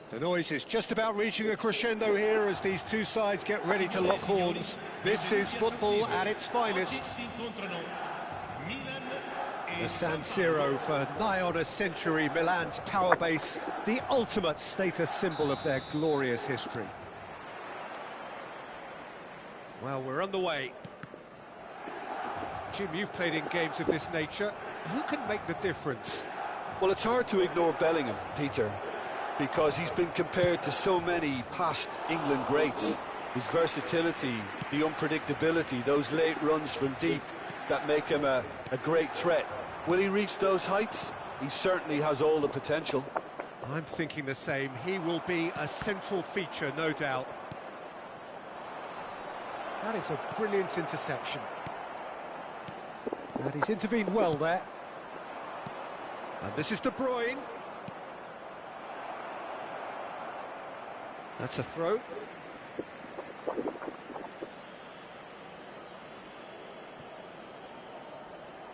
The noise is just about reaching a crescendo here as these two sides get ready to lock horns. This is football at its finest. The San Siro for nigh on a century, Milan's power base, the ultimate status symbol of their glorious history. Well, we're underway. Jim, you've played in games of this nature. Who can make the difference? Well, it's hard to ignore Bellingham, Peter, because he's been compared to so many past England greats. His versatility, the unpredictability, those late runs from deep that make him a great threat. Will he reach those heights? He certainly has all the potential. I'm thinking the same. He will be a central feature, no doubt. That is a brilliant interception. And he's intervened well there. And this is De Bruyne. That's a throw.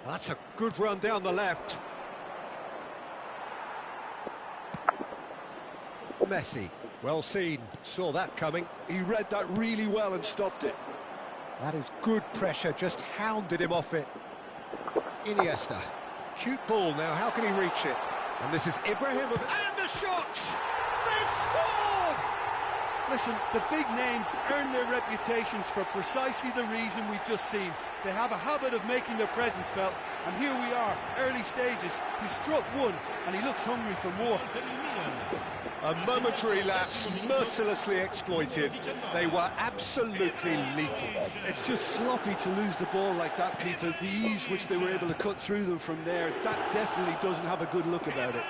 That's a good run down the left. Messi, well seen, saw that coming. He read that really well and stopped it. That is good pressure, just hounded him off it. Iniesta, cute ball now, how can he reach it? And this is Ibrahimovic, and the shot! They've scored! Listen, the big names earn their reputations for precisely the reason we've just seen. They have a habit of making their presence felt, and here we are, early stages. He struck one, and he looks hungry for more. A momentary lapse, mercilessly exploited. They were absolutely lethal. It's just sloppy to lose the ball like that, Peter. The ease which they were able to cut through them from there, that definitely doesn't have a good look about it.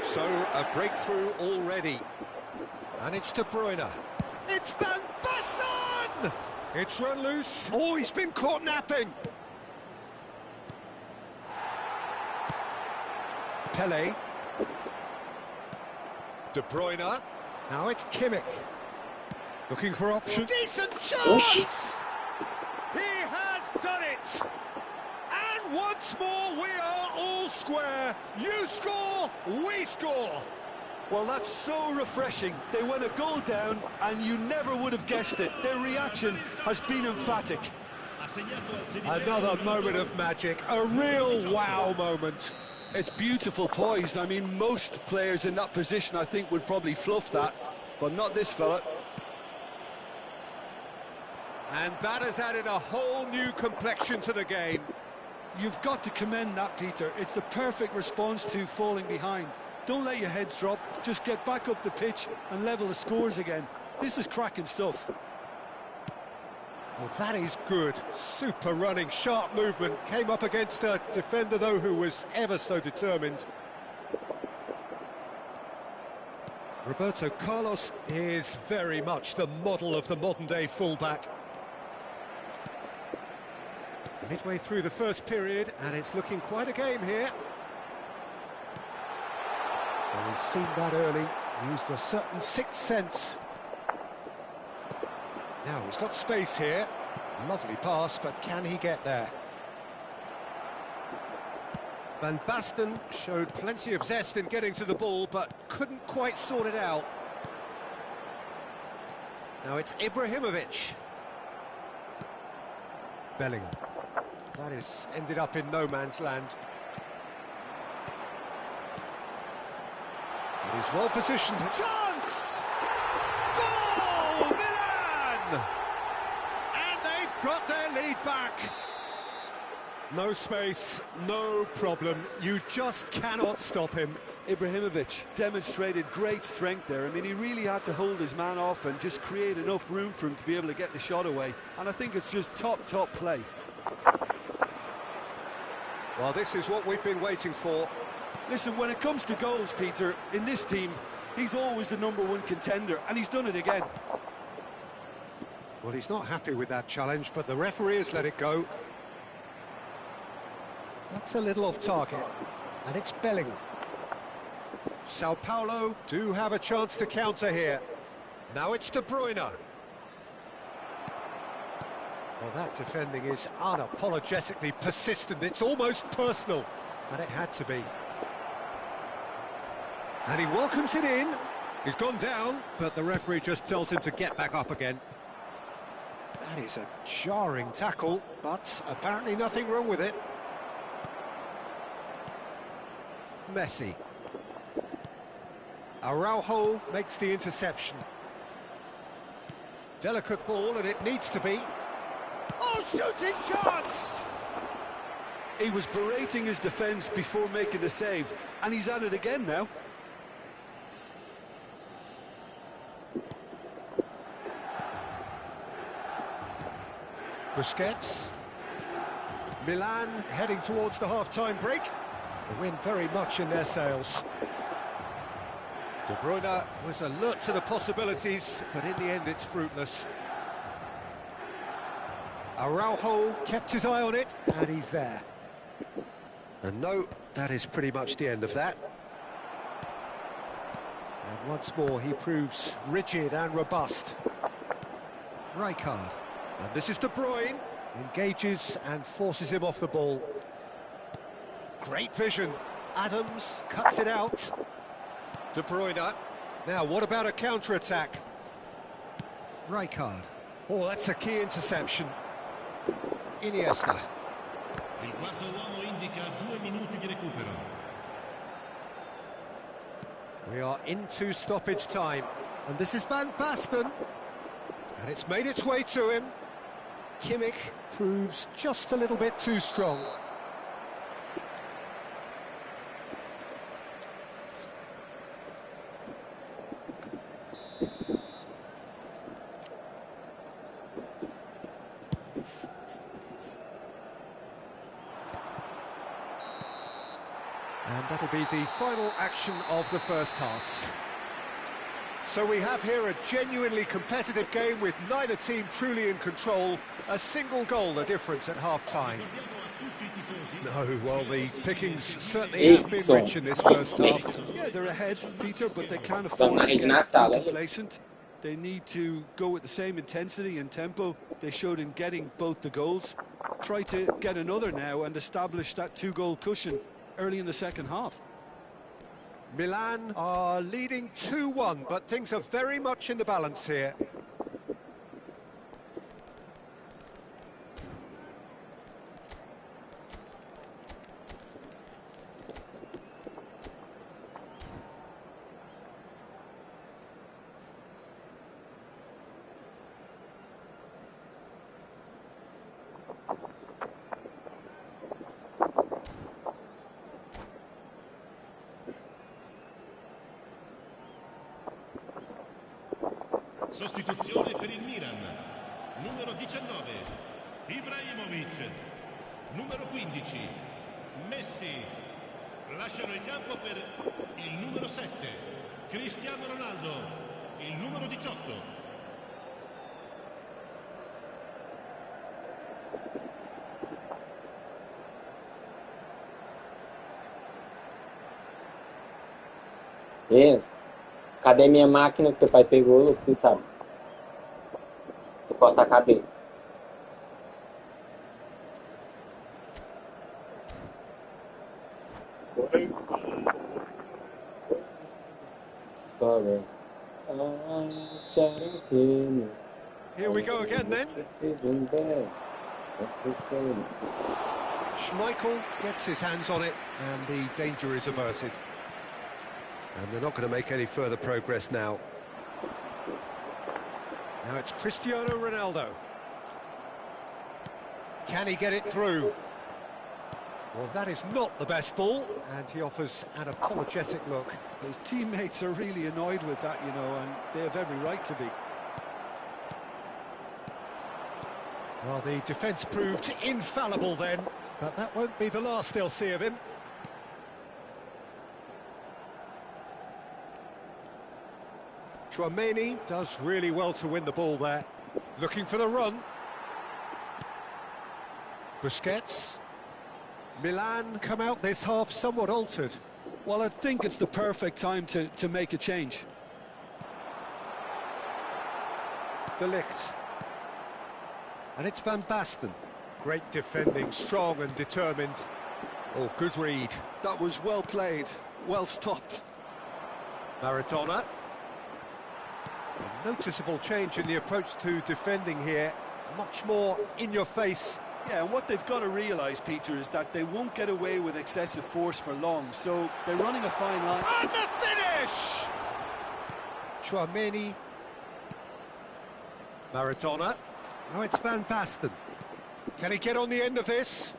So, a breakthrough already. And it's De Bruyne. It's Van Basten! It's run loose. Oh, he's been caught napping. Pele. De Bruyne. Now it's Kimmich. Looking for options. Decent chance! He has done it! And once more we are all square. You score, we score. Well, that's so refreshing. They went a goal down, and you never would have guessed it. Their reaction has been emphatic. Another moment of magic, a real wow moment. It's beautiful poise. I mean, most players in that position, I think, would probably fluff that, but not this fella. And that has added a whole new complexion to the game. You've got to commend that, Peter. It's the perfect response to falling behind. Don't let your heads drop, just get back up the pitch and level the scores again. This is cracking stuff. Well, that is good. Super running, sharp movement. Came up against a defender, though, who was ever so determined. Roberto Carlos is very much the model of the modern-day fullback. Midway through the first period, and it's looking quite a game here. Well, he's seen that early, used a certain sixth sense. Now he's got space here. Lovely pass, but can he get there? Van Basten showed plenty of zest in getting to the ball, but couldn't quite sort it out. Now it's Ibrahimovic. Bellingham. That is ended up in no man's land. He's well positioned. Chance! Goal! Milan! And they've got their lead back. No space, no problem. You just cannot stop him. Ibrahimovic demonstrated great strength there. I mean, he really had to hold his man off and just create enough room for him to be able to get the shot away. And I think it's just top play. Well, this is what we've been waiting for. Listen, when it comes to goals, Peter, in this team, he's always the #1 contender, and he's done it again. Well, he's not happy with that challenge, but the referee has let it go. That's a little off target, and it's Bellingham. Sao Paulo do have a chance to counter here. Now it's De Bruyne. Well, that defending is unapologetically persistent. It's almost personal, and it had to be. And he welcomes it in. He's gone down, but the referee just tells him to get back up again. That is a jarring tackle, but apparently nothing wrong with it. Messi. Araujo makes the interception. Delicate ball, and it needs to be. Oh, shooting chance! He was berating his defence before making the save, and he's at it again now. Busquets. Milan heading towards the half-time break. The wind very much in their sails. De Bruyne was alert to the possibilities, but in the end it's fruitless. Araujo kept his eye on it, and he's there. And no, that is pretty much the end of that. And once more he proves rigid and robust. Rijkaard. And this is De Bruyne. Engages and forces him off the ball. Great vision. Adams cuts it out. De Bruyne. Now, what about a counter-attack? Rijkaard. Oh, that's a key interception. Iniesta. Il quarto uomo indica 2 minuti di recupero. We are into stoppage time. And this is Van Basten. And it's made its way to him. Kimmich proves just a little bit too strong. And that'll be the final action of the first half. So we have here a genuinely competitive game with neither team truly in control. A single goal the difference at half-time. No, well, the pickings certainly have been rich in this first half. Yeah, they're ahead, Peter, but they can't afford to get too complacent. They need to go with the same intensity and tempo they showed in getting both the goals. Try to get another now and establish that 2-goal cushion early in the second half. Milan are leading 2-1, but things are very much in the balance here. Sostituzione per il Milan. Numero 19, Ibrahimovic. Numero 15, Messi. Lasciano il campo per il numero 7, Cristiano Ronaldo. Il numero 18. Enzo, cadê minha máquina que teu pai pegou, tu sabe? Tu corta cabelo. Here we go again then. Schmeichel gets his hands on it and the danger is averted. And they're not going to make any further progress now. Now it's Cristiano Ronaldo. Can he get it through? Well, that is not the best ball, and he offers an apologetic look. His teammates are really annoyed with that, you know, and they have every right to be. Well, the defence proved infallible then, but that won't be the last they'll see of him. Tchouaméni does really well to win the ball there. Looking for the run. Busquets. Milan come out this half somewhat altered. Well, I think it's the perfect time to make a change. De Ligt. And it's Van Basten. Great defending, strong and determined. Oh, good read. That was well played, well stopped. Maradona. A noticeable change in the approach to defending here. Much more in your face. Yeah, and what they've got to realise, Peter, is that they won't get away with excessive force for long, so they're running a fine line. And the finish! Tchouaméni. Maradona. Now it's Van Basten. Can he get on the end of this?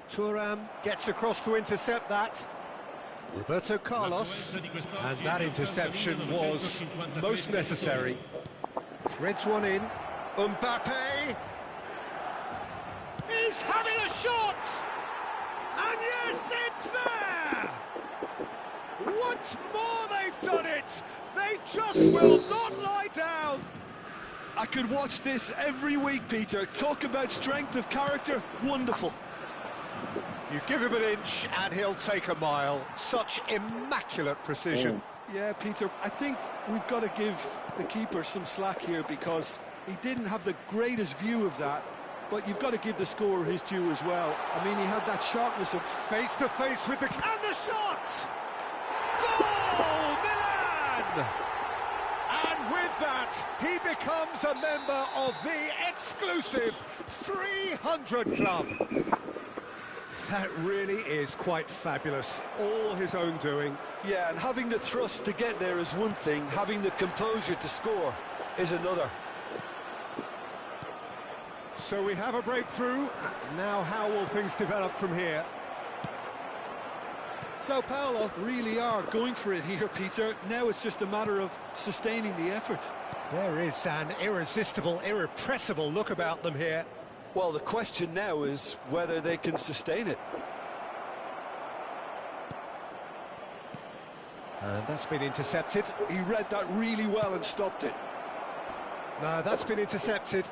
Thuram gets across to intercept that. Roberto Carlos. And that interception was most necessary. Threads one in. Mbappe. He's having a shot! And yes, it's there! Once more they've done it! They just will not lie down! I could watch this every week, Peter. Talk about strength of character, wonderful. You give him an inch and he'll take a mile. Such immaculate precision. Yeah, Peter, I think we've got to give the keeper some slack here because he didn't have the greatest view of that. But you've got to give the scorer his due as well. I mean, he had that sharpness of... Face-to-face with the... And the shot! Goal! Milan! And with that, he becomes a member of the exclusive 300 Club. That really is quite fabulous. All his own doing. Yeah, and having the thrust to get there is one thing. Having the composure to score is another. So we have a breakthrough. Now how will things develop from here? Sao Paulo really are going for it here, Peter. Now it's just a matter of sustaining the effort. There is an irresistible, irrepressible look about them here. Well, the question now is whether they can sustain it. And that's been intercepted. He read that really well and stopped it. No, that's been intercepted.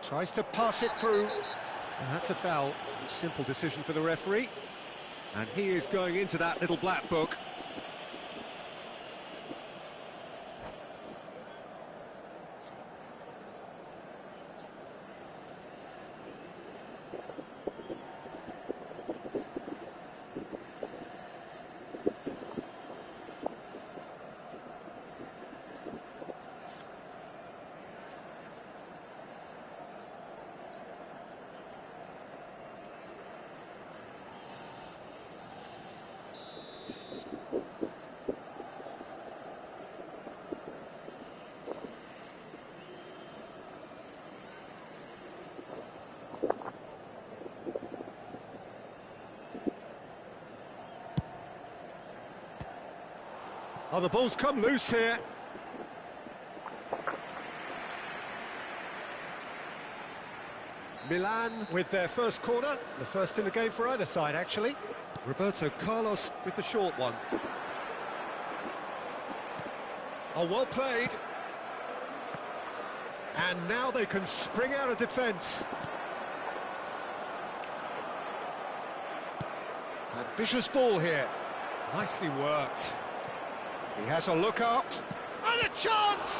Tries to pass it through. And that's a foul. Simple decision for the referee. And he is going into that little black book. Oh, the ball's come loose here. Milan with their first corner, the first in the game for either side, actually. Roberto Carlos with the short one. Oh, well played. And now they can spring out of defence. Ambitious ball here. Nicely worked. He has a look up and a chance!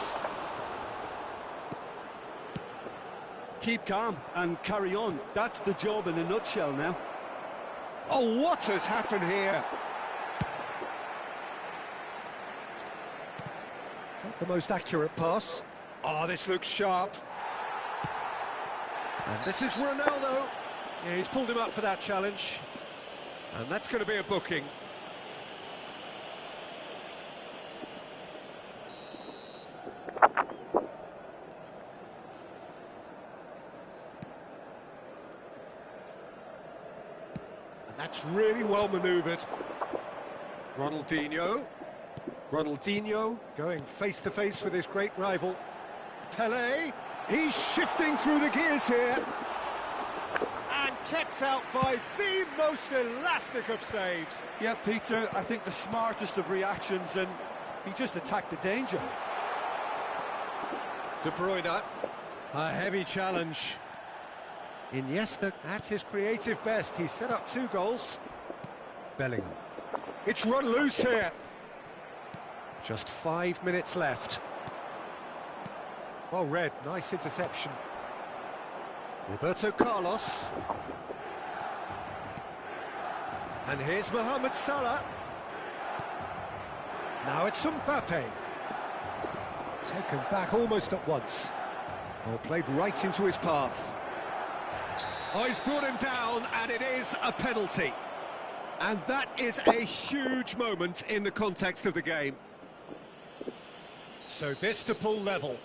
Keep calm and carry on. That's the job in a nutshell now. Oh, what has happened here? Not the most accurate pass. Oh, this looks sharp. And this is Ronaldo. Yeah, he's pulled him up for that challenge. And that's going to be a booking. And that's really well manoeuvred. Ronaldinho. Ronaldinho going face-to-face with his great rival. Pelé. He's shifting through the gears here. And kept out by the most elastic of saves. Yeah, Peter, I think the smartest of reactions, and he just attacked the danger. De Bruyne. A heavy challenge. Iniesta at his creative best. He set up 2 goals. Bellingham. It's run loose here. Just 5 minutes left. Well read, nice interception. Roberto Carlos. And here's Mohamed Salah. Now it's Mbappe. Taken back almost at once. Oh, played right into his path. Oh, he's brought him down, and it is a penalty. And that is a huge moment in the context of the game. So this to pull level.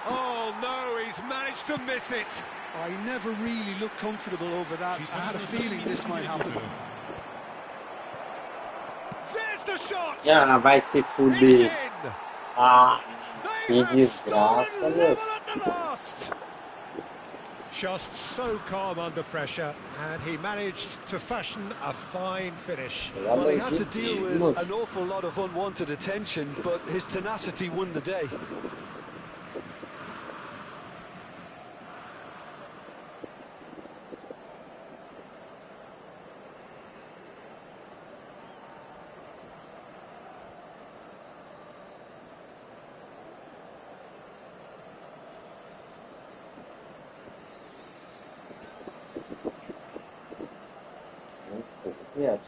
Oh no, he's managed to miss it. I never really looked comfortable over that. I had a feeling this might happen. There's the shot. Ah, vai se It's fuder. in. Ah, They que have stolen desgraça, level meu. at the last. Just so calm under pressure, and he managed to fashion a fine finish. Pelo Well, he amor had de to deal Deus, with moço. an awful lot of unwanted attention, but his tenacity won the day. Viado.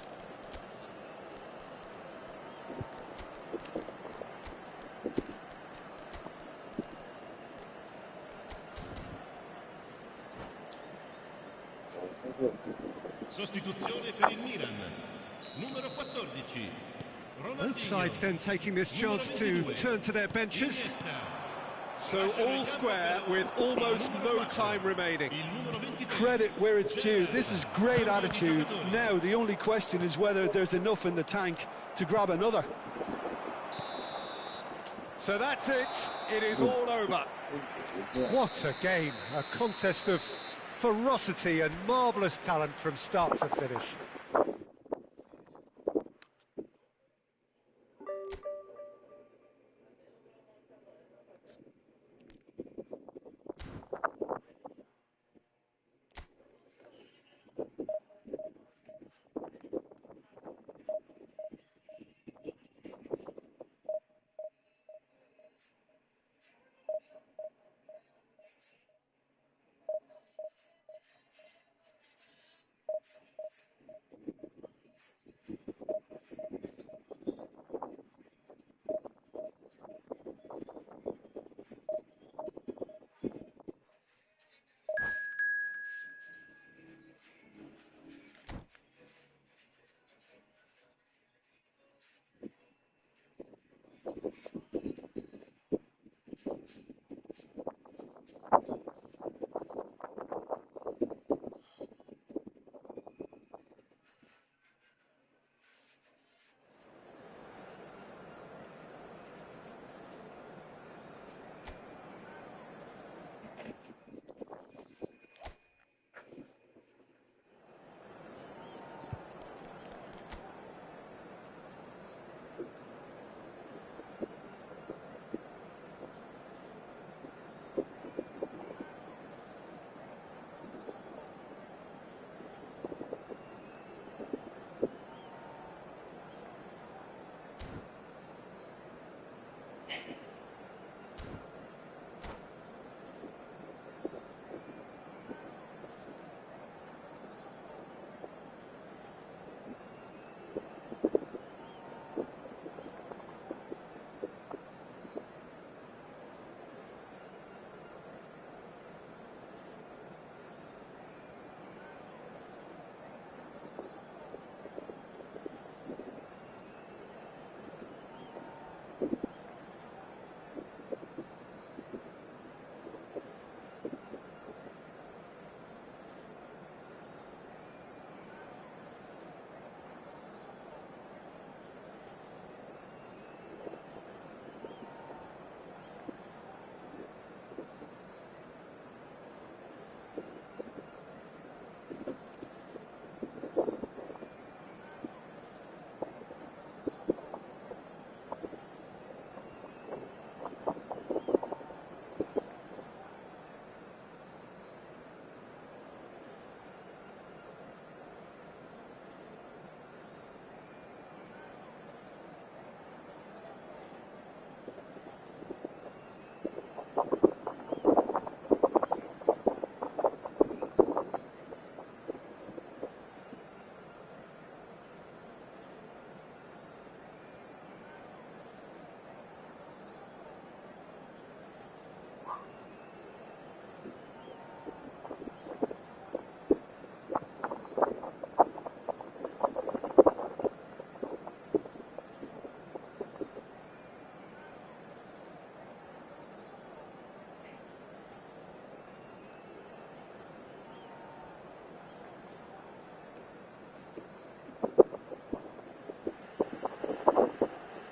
Sostituzione per il Milan. Numero 14. Both sides then taking this chance to turn to their benches. So all square with almost no time remaining. Credit where it's due. This is great attitude. Now, the only question is whether there's enough in the tank to grab another. So that's it. It is all over. What a game. A contest of ferocity and marvellous talent from start to finish.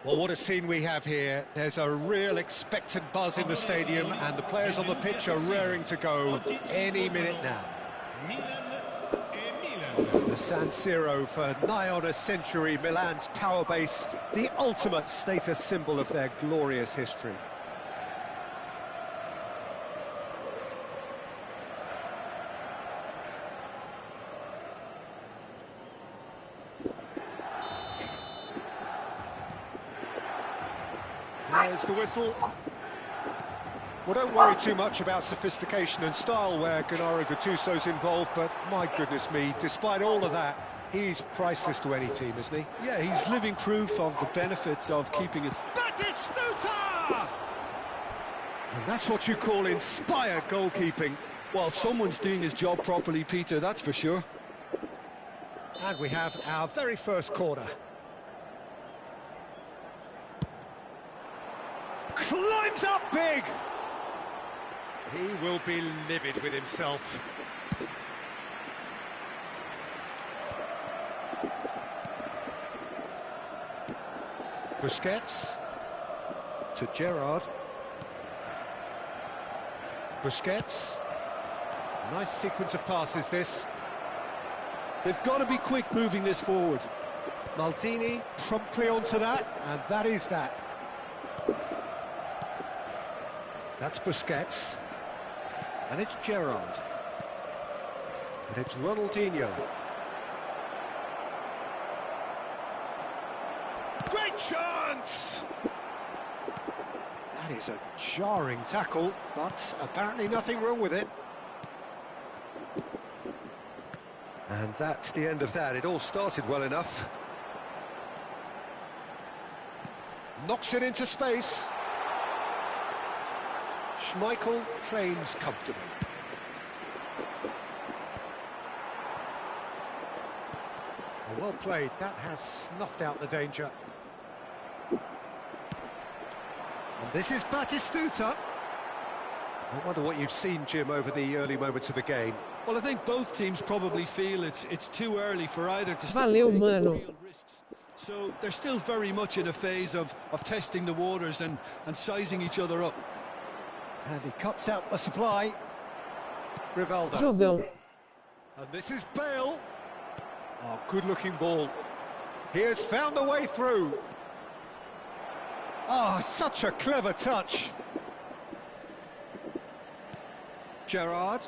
Well, what a scene we have here. There's a real expectant buzz in the stadium, and the players on the pitch are raring to go any minute now. The San Siro, for nigh on a century, Milan's power base, the ultimate status symbol of their glorious history. There's the whistle. Well, don't worry too much about sophistication and style where Gennaro Gattuso's involved, but my goodness me, despite all of that, he's priceless to any team, isn't he? Yeah, he's living proof of the benefits of keeping it. Batistuta! And that's what you call inspired goalkeeping. Well, someone's doing his job properly, Peter, that's for sure. And we have our very first corner. Climbs up big! He will be livid with himself. Busquets to Gerrard. Busquets. Nice sequence of passes, this. They've got to be quick moving this forward. Maldini promptly onto that, and that is that. That's Busquets. And it's Gerrard. And it's Ronaldinho. Great chance! That is a jarring tackle, but apparently nothing wrong with it. And that's the end of that. It all started well enough. Knocks it into space. Schmeichel claims comfortably. Well played, that has snuffed out the danger. And this is Batistuta. I wonder what you've seen, Jim, over the early moments of the game. Well, I think both teams probably feel it's too early for either to start Valeu, taking mano. real risks. So they're still very much in a phase of testing the waters and sizing each other up. And he cuts out the supply. Rivaldo. Jogão. And this is Bale. Oh, good-looking ball. He has found the way through. Oh, such a clever touch. Gerrard.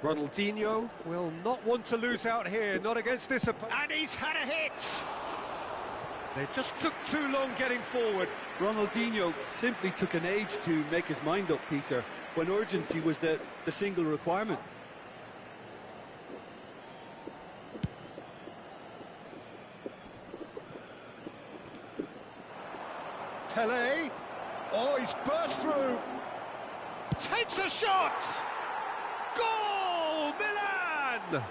Ronaldinho will not want to lose out here, not against this opponent. And he's had a hit! They just took too long getting forward. Ronaldinho simply took an age to make his mind up, Peter, when urgency was the single requirement. Pele. Oh, he's burst through. Takes a shot! Goal! Milan!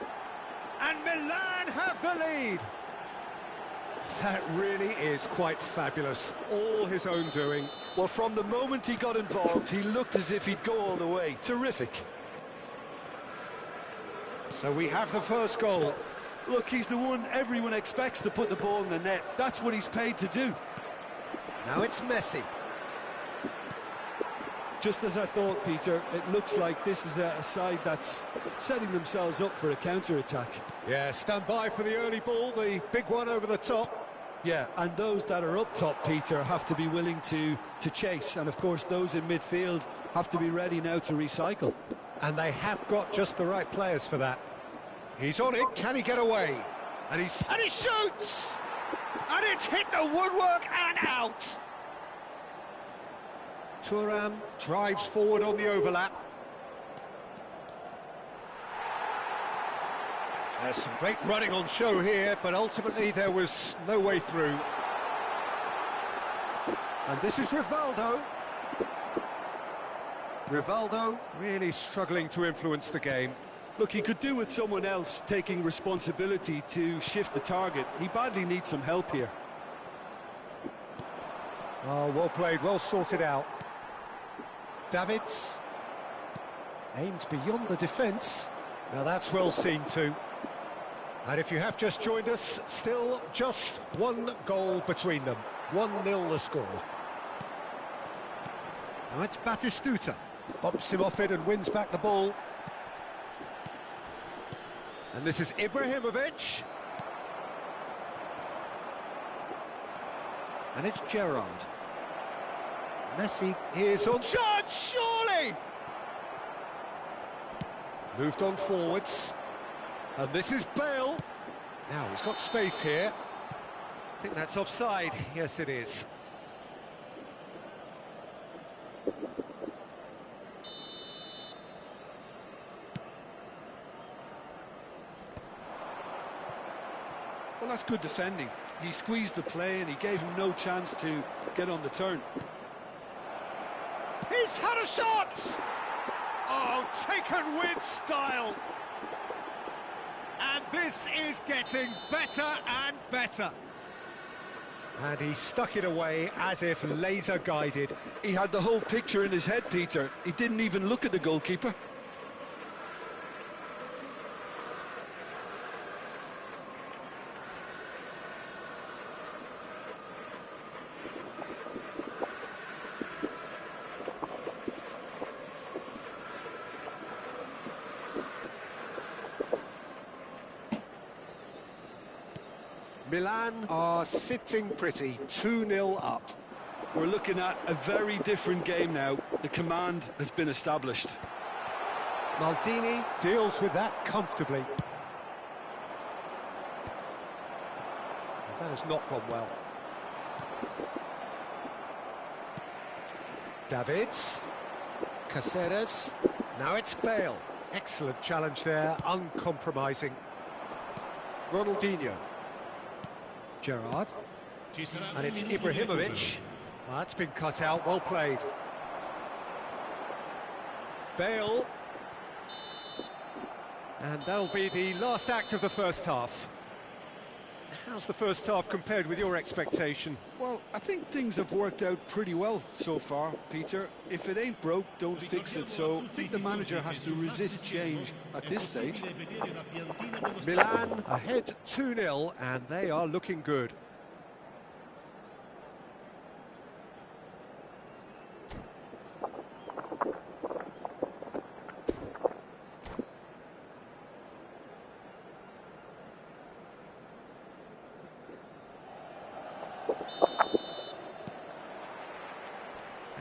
And Milan have the lead. That really is quite fabulous. All his own doing. Well, from the moment he got involved, he looked as if he'd go all the way. Terrific. So we have the first goal. Look, he's the one everyone expects to put the ball in the net. That's what he's paid to do. Now it's Messi. Just as I thought, Peter, it looks like this is a side that's setting themselves up for a counter-attack. Yeah, stand by for the early ball, the big one over the top. Yeah, and those that are up top, Peter, have to be willing to chase. And, of course, those in midfield have to be ready now to recycle. And they have got just the right players for that. He's on it, can he get away? And he shoots! And it's hit the woodwork and out! Thuram drives forward on the overlap. There's some great running on show here, but ultimately there was no way through. And this is Rivaldo. Rivaldo really struggling to influence the game. Look, he could do with someone else taking responsibility to shift the target. He badly needs some help here. Oh, well played, well sorted out. Davids aimed beyond the defence. Now that's well seen too. And if you have just joined us, still just one goal between them. 1-0 the score. Now it's Batistuta. Bumps him off it and wins back the ball. And this is Ibrahimovic. And it's Gerrard. Messi is on chance, surely! Moved on forwards. And this is Bale. Now he's got space here. I think that's offside. Yes, it is. Well, that's good defending. He squeezed the play and he gave him no chance to get on the turn. He's had a shot! Oh, taken with style. And this is getting better and better. And he stuck it away as if laser guided. He had the whole picture in his head, Peter. He didn't even look at the goalkeeper. Milan are sitting pretty, 2-0 up. We're looking at a very different game now. The command has been established. Maldini deals with that comfortably. That has not gone well. Davids. Caceres. Now it's Bale. Excellent challenge there, uncompromising. Ronaldinho. Gerrard. And it's Ibrahimovic. Well, that's been cut out, well played. Bale. And that'll be the last act of the first half. How's the first half compared with your expectation? Well, I think things have worked out pretty well so far, Peter. If it ain't broke, don't fix it. So I think the manager has to resist change at this stage. Milan ahead 2-0 and they are looking good.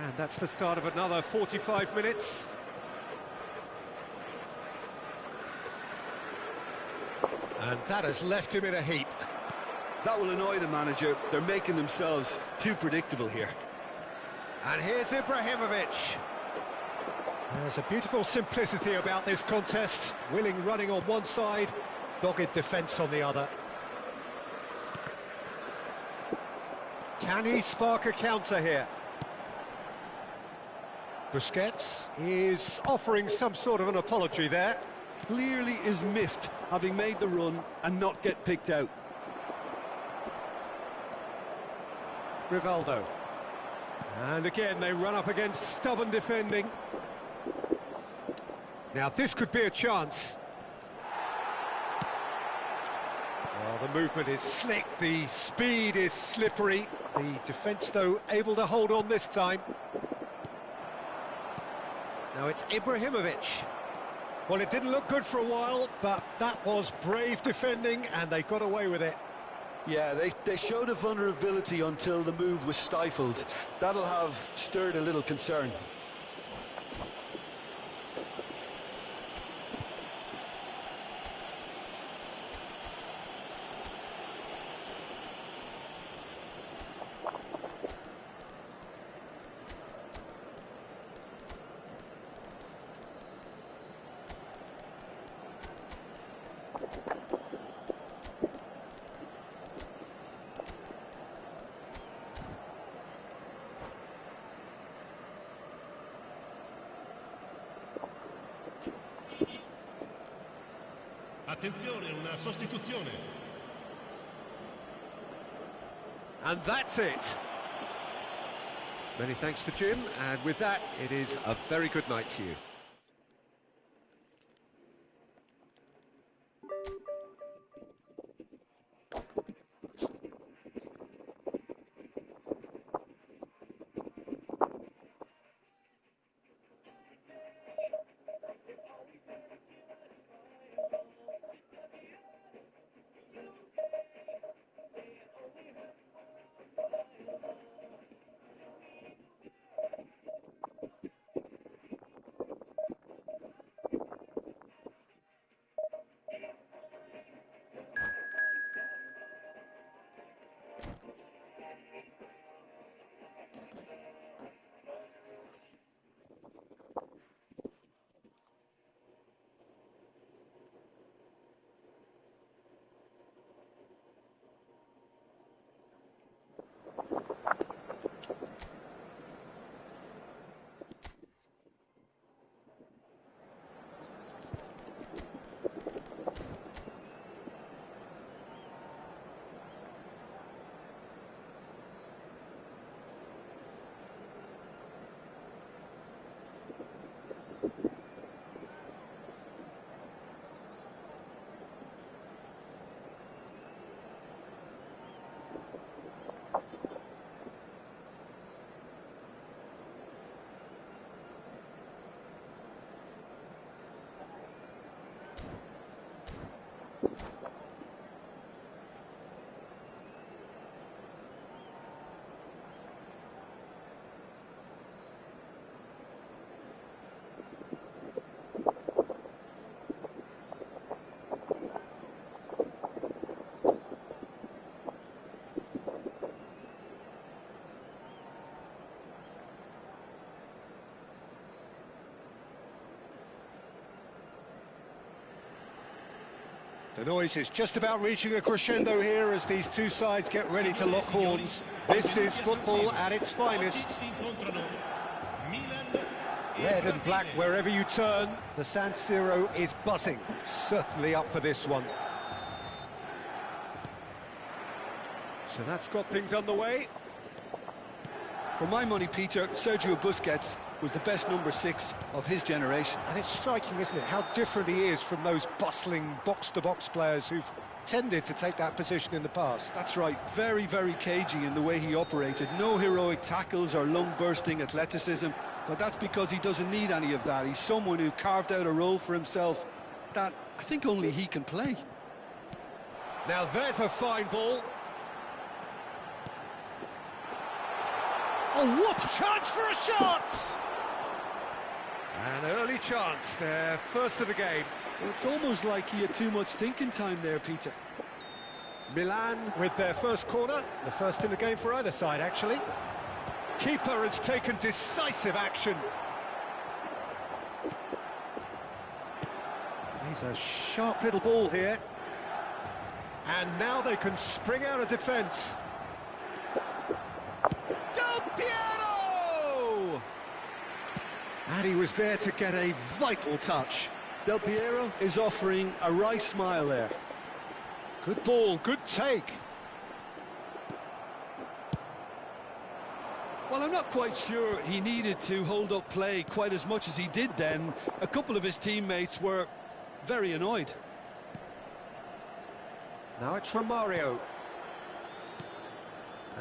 And that's the start of another 45 minutes. And that has left him in a heap. That will annoy the manager. They're making themselves too predictable here. And here's Ibrahimovic. There's a beautiful simplicity about this contest. Willing running on one side, dogged defence on the other. Can he spark a counter here? Busquets is offering some sort of an apology there. Clearly is miffed, having made the run and not get picked out. Rivaldo. And again, they run up against stubborn defending. Now, this could be a chance. Well, the movement is slick, the speed is slippery. The defence, though, able to hold on this time. Now it's Ibrahimovic. Well, it didn't look good for a while, but that was brave defending, and they got away with it. Yeah, they showed a vulnerability until the move was stifled. That'll have stirred a little concern. Attenzione, una sostituzione. And that's it. Many thanks to Jim, and with that, it is a very good night to you. The noise is just about reaching a crescendo here as these two sides get ready to lock horns. This is football at its finest. Red and black wherever you turn, the San Siro is buzzing. Certainly up for this one. So that's got things underway. For my money, Peter, Sergio Busquets was the best number 6 of his generation. And it's striking, isn't it, how different he is from those bustling box-to-box players who've tended to take that position in the past. That's right, very, very cagey in the way he operated. No heroic tackles or lung-bursting athleticism, but that's because he doesn't need any of that. He's someone who carved out a role for himself that I think only he can play. Now there's a fine ball. Oh, what a chance for a shot! An early chance there, first of the game. Well, it's almost like he had too much thinking time there, Peter. Milan with their first corner, the first in the game for either side, actually. Keeper has taken decisive action. He's a sharp little ball here. And now they can spring out of defence. Del Piero! And he was there to get a vital touch. Del Piero is offering a wry smile there. Good ball, good take. Well, I'm not quite sure he needed to hold up play quite as much as he did then. A couple of his teammates were very annoyed. Now it's Romario.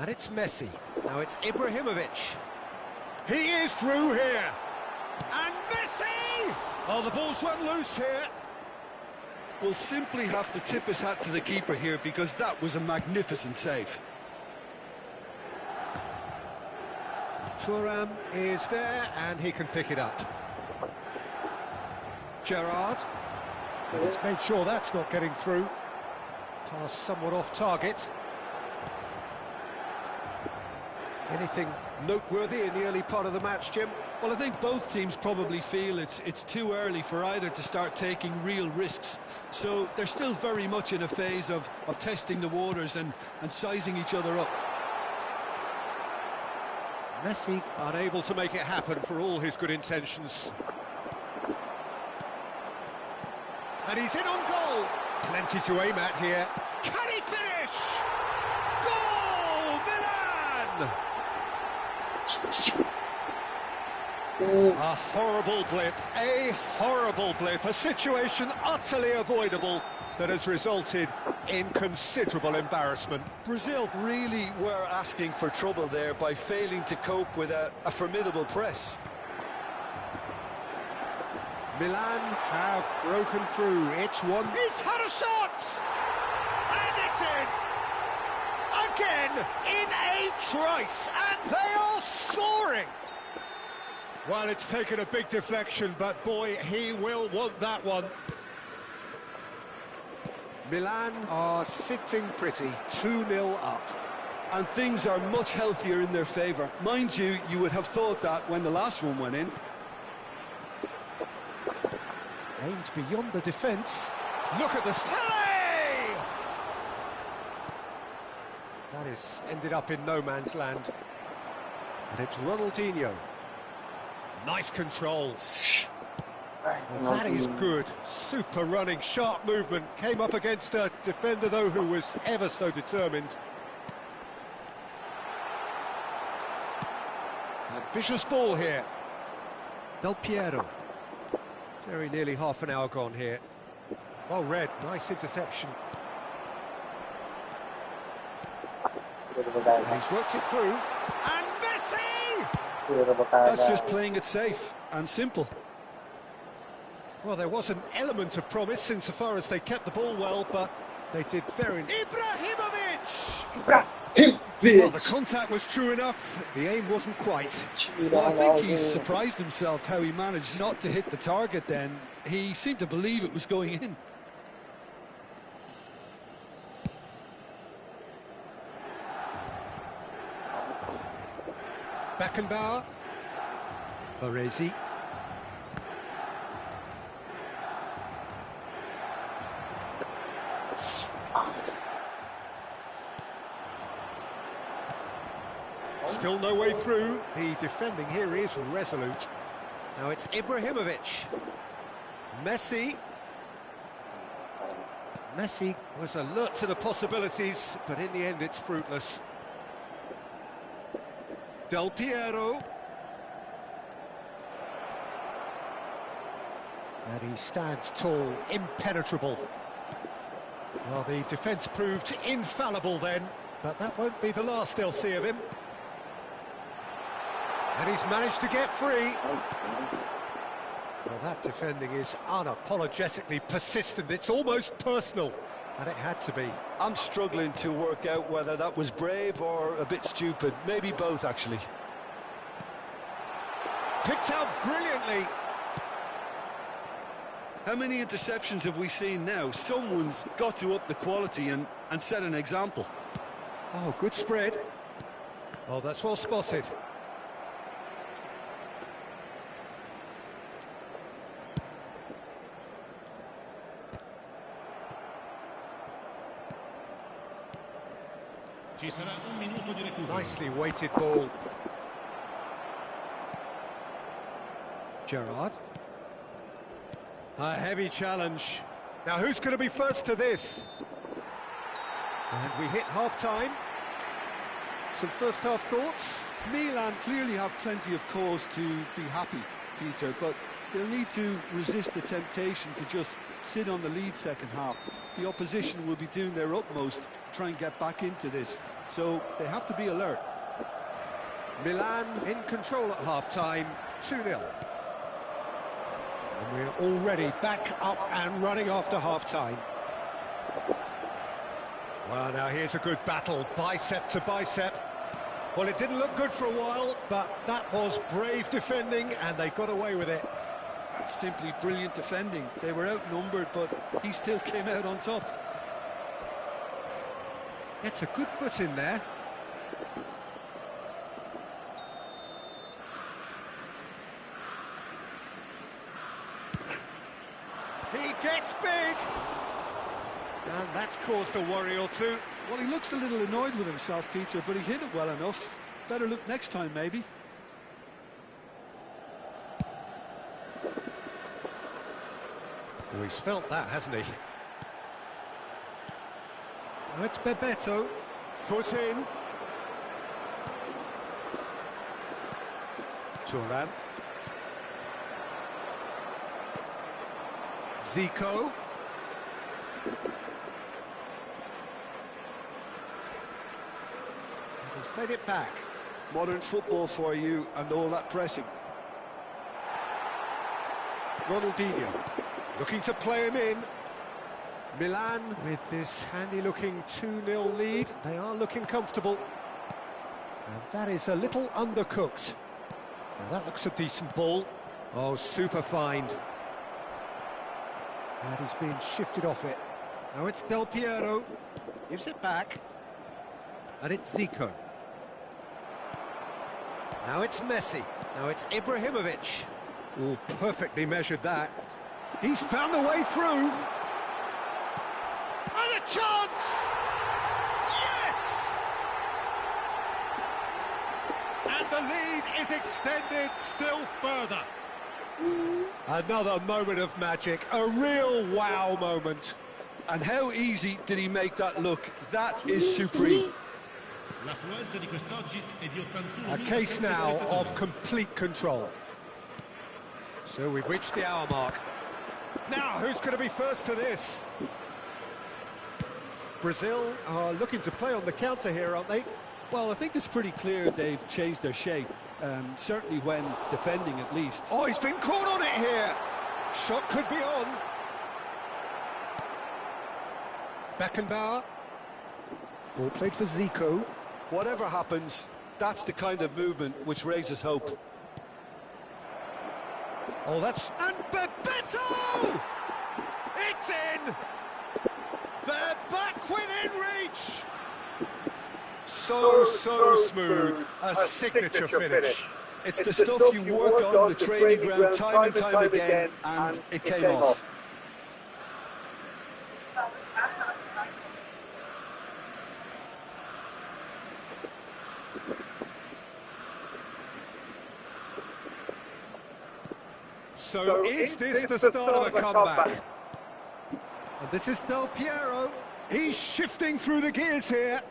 And it's Messi. Now it's Ibrahimovic. He is through here. And Messi! Oh, the ball's run loose here. Will simply have to tip his hat to the keeper here because that was a magnificent save. Thuram is there and he can pick it up. Gerrard. And he's made sure that's not getting through. Pass somewhat off target. Anything noteworthy in the early part of the match, Jim? Well, I think both teams probably feel it's too early for either to start taking real risks. So they're still very much in a phase of testing the waters and sizing each other up. Messi unable to make it happen for all his good intentions. And he's in on goal. Plenty to aim at here. Can he finish? Goal, Milan! A horrible blip, a situation utterly avoidable that has resulted in considerable embarrassment. Brazil really were asking for trouble there by failing to cope with a formidable press. Milan have broken through. It's one. He's had a shot! And it's in! Again, in a trice, and they are soaring! Well, it's taken a big deflection, but boy, he will want that one. Milan are sitting pretty, 2-0 up. And things are much healthier in their favour. Mind you, you would have thought that when the last one went in. Aimed beyond the defence. Look at the Stele! That is ended up in no man's land. And it's Ronaldinho. Nice control. Well, that is good. Super running, sharp movement. Came up against a defender, though, who was ever so determined. Ambitious ball here. Del Piero. Very nearly half an hour gone here. Well read, nice interception. And he's worked it through. And Messi! That's just playing it safe and simple. Well, there was an element of promise insofar as they kept the ball well, but they did very... Ibrahimovic! Well, the contact was true enough, the aim wasn't quite. Well, I think he's surprised himself how he managed not to hit the target then. He seemed to believe it was going in. Beckenbauer. Baresi. Still no way through. The defending here is resolute. Now it's Ibrahimovic. Messi. Messi was alert to the possibilities, but in the end it's fruitless. Del Piero. And he stands tall, impenetrable. Well, the defence proved infallible then, but that won't be the last they'll see of him. And he's managed to get free. Well, that defending is unapologetically persistent. It's almost personal, and it had to be. I'm struggling to work out whether that was brave or a bit stupid. Maybe both, actually. Picked out brilliantly. How many interceptions have we seen now? Someone's got to up the quality and set an example. Oh, good spread. Oh, that's well spotted. Ci sarà un minuto di recupero. Nicely weighted ball. Gerrard. A heavy challenge. Now who's going to be first to this? And we hit half-time. Some first-half thoughts? Milan clearly have plenty of cause to be happy, Peter, but they'll need to resist the temptation to just sit on the lead second half. The opposition will be doing their utmost to try and get back into this, so they have to be alert. Milan in control at half-time, 2-0. And we're already back up and running after half-time. Well, now here's a good battle, bicep to bicep. Well, it didn't look good for a while, but that was brave defending, and they got away with it. That's simply brilliant defending. They were outnumbered, but he still came out on top. It's a good foot in there. He gets big! And that's caused a worry or two. Well, he looks a little annoyed with himself, Peter, but he hit it well enough. Better look next time, maybe. Oh, he's felt that, hasn't he? Now it's Bebeto. Foot in. Turan. Zico. He's played it back. Modern football for you and all that pressing. Ronaldinho looking to play him in. Milan with this handy-looking 2-0 lead. They are looking comfortable. And that is a little undercooked. Now that looks a decent ball. Oh, super find. And he's been shifted off it. Now it's Del Piero. Gives it back. And it's Zico. Now it's Messi. Now it's Ibrahimovic. Oh, perfectly measured that. He's found a way through. And a chance! Yes! And the lead is extended still further. Another moment of magic, a real wow moment. And how easy did he make that look? That is supreme. A case now of complete control. So we've reached the hour mark. Now, who's going to be first to this? Brazil are looking to play on the counter here, aren't they? Well, I think it's pretty clear they've changed their shape, certainly when defending at least. Oh, he's been caught on it here! Shot could be on. Beckenbauer. Ball played for Zico. Whatever happens, that's the kind of movement which raises hope. Oh, that's... And Bebeto! It's in! They're back within reach! So smooth. A signature finish. It's the stuff you work on the training ground time and time again, and it came off. So is this the start of a comeback? And this is Del Piero. He's shifting through the gears here.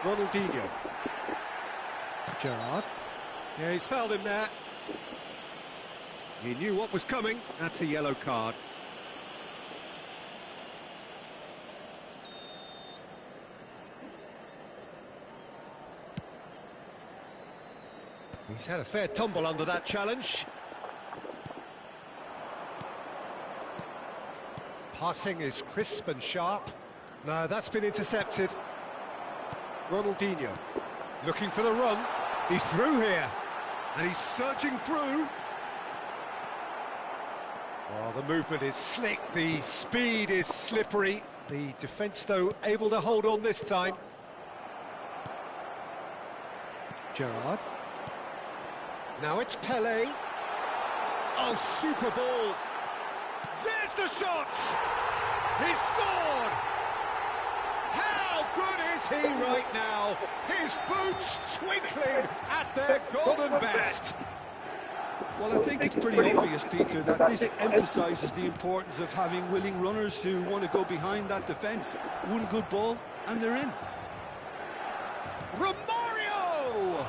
Ronaldinho. Gerrard. Yeah, he's fouled him there. He knew what was coming. That's a yellow card. He's had a fair tumble under that challenge. Passing is crisp and sharp. No, that's been intercepted. Ronaldinho looking for the run. He's through here, and he's surging through. Oh, the movement is slick, the speed is slippery. The defence, though, able to hold on this time. Gerrard. Now it's Pele. Oh, super ball. There's the shot! He scored! How good is he right now? His boots twinkling at their golden best. Well, I think it's pretty obvious, Peter, that this emphasises the importance of having willing runners who want to go behind that defence. One good ball, and they're in. Romario!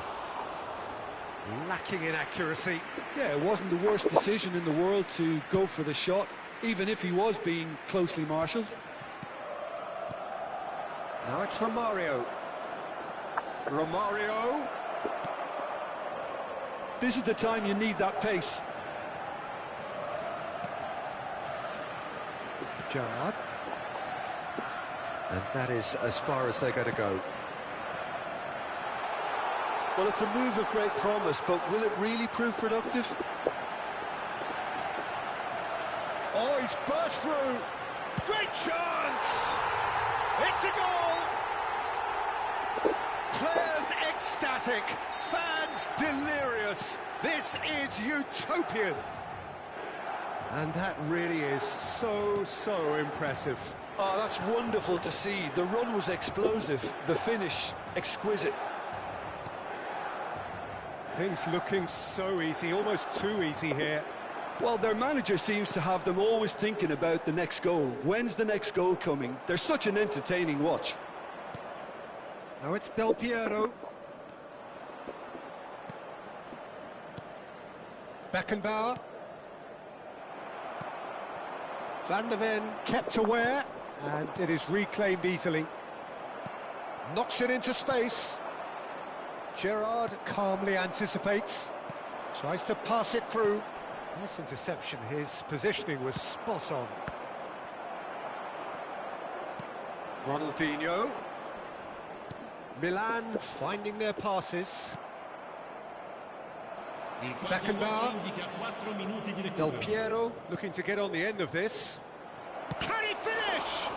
Lacking in accuracy. Yeah, it wasn't the worst decision in the world to go for the shot, even if he was being closely marshalled. Now it's Romario. Romario. This is the time you need that pace. Gerrard. And that is as far as they're going to go. Well, it's a move of great promise, but will it really prove productive? Oh, he's burst through. Great chance! It's a goal! Players ecstatic, fans delirious. This is utopian. And that really is so impressive. Oh, that's wonderful to see. The run was explosive, the finish exquisite. Things looking so easy, almost too easy here. Well, their manager seems to have them always thinking about the next goal. When's the next goal coming? They're such an entertaining watch. Now it's Del Piero. Beckenbauer. Van der Ven kept aware, and it is reclaimed easily. Knocks it into space. Gerrard calmly anticipates. Tries to pass it through. Nice interception. His positioning was spot on. Ronaldinho. Milan finding their passes. Beckenbauer. Del Piero looking to get on the end of this. Can he finish?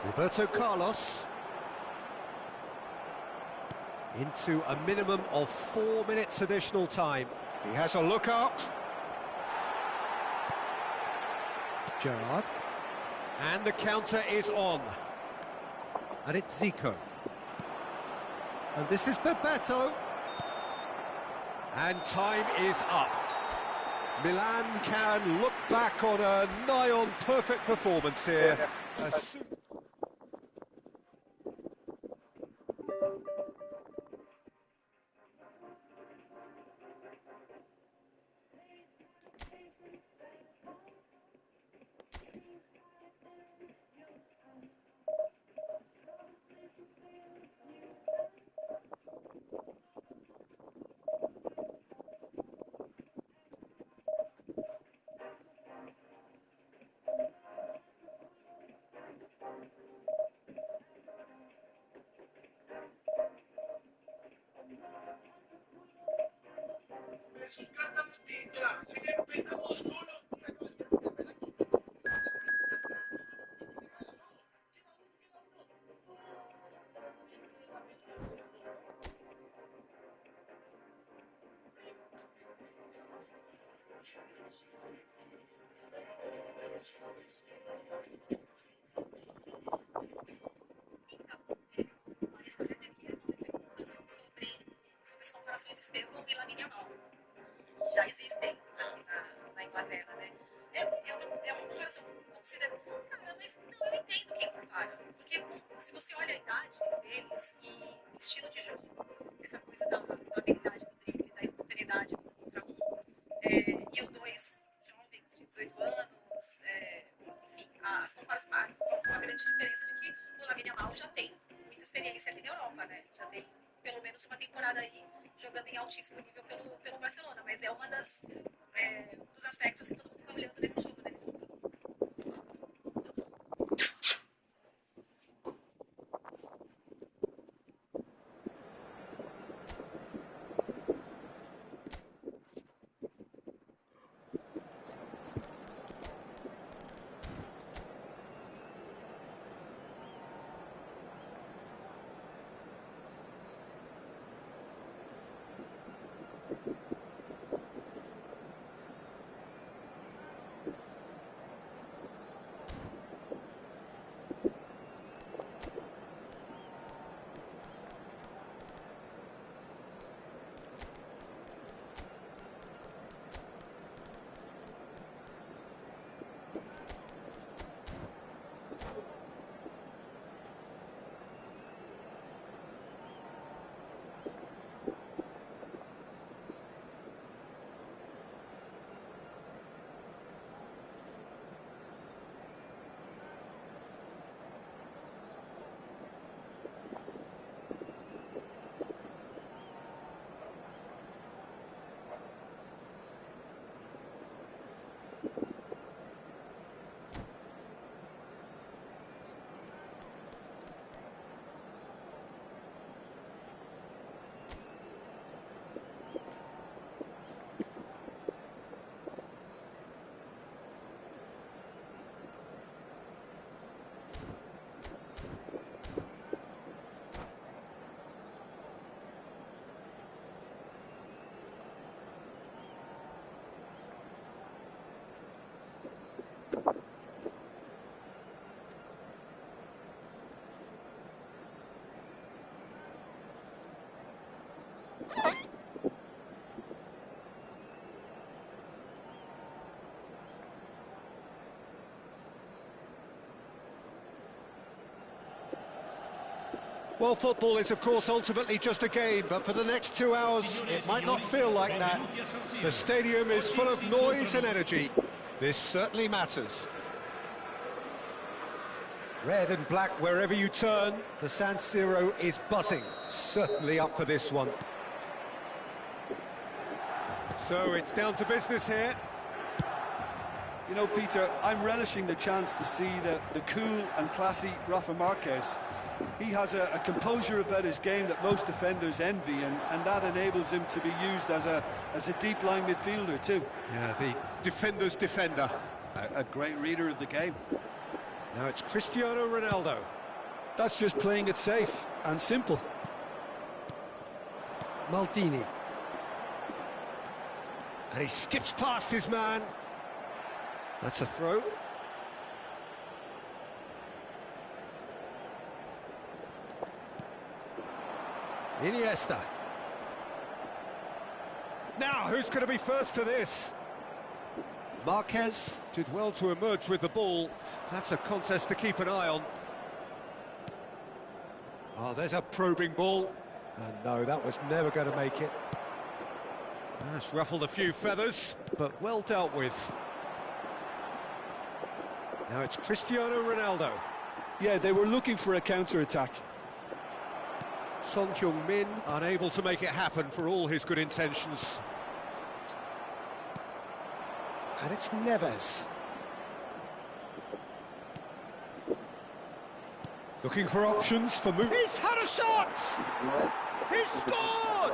Roberto Carlos. Into a minimum of 4 minutes additional time. He has a look up. Gerrard. And the counter is on. And it's Zico. And this is Bebeto. And time is up. Milan can look back on a nigh-on perfect performance here. Sobre as comparações Estevão e Lamine Yamal, que já existem na Inglaterra, né? É uma comparação considerável. Cara, mas não, eu entendo quem compara. Porque se você olha a idade deles e o estilo de jogo, essa coisa da habilidade do drible, da espontaneidade do contra um, e os dois jovens de 18 anos, enfim, as comparações, uma grande diferença de que o Lamine Yamal já tem muita experiência aqui na Europa, né? Já tem pelo menos uma temporada aí jogando em altíssimo nível pelo Barcelona, mas é uma dos aspectos que todo mundo está olhando nesse jogo, né? Well, football is, of course, ultimately just a game, but for the next 2 hours, it might not feel like that. The stadium is full of noise and energy. This certainly matters. Red and black wherever you turn, the San Siro is buzzing. Certainly up for this one. So it's down to business here. You know, Peter, I'm relishing the chance to see the cool and classy Rafa Marquez. He has a composure about his game that most defenders envy, and that enables him to be used as a deep line midfielder too. Yeah, the defender's defender. A great reader of the game. Now it's Cristiano Ronaldo. That's just playing it safe and simple. Maldini. And he skips past his man. That's a throw. Iniesta. Now, who's going to be first to this? Marquez did well to emerge with the ball. That's a contest to keep an eye on. Oh, there's a probing ball. And no, that was never going to make it. That's ruffled a few feathers, but well dealt with. Now it's Cristiano Ronaldo. Yeah, they were looking for a counter-attack. Son Heung-min unable to make it happen for all his good intentions. And it's Neves. Looking for options for move. He's had a shot! He's scored!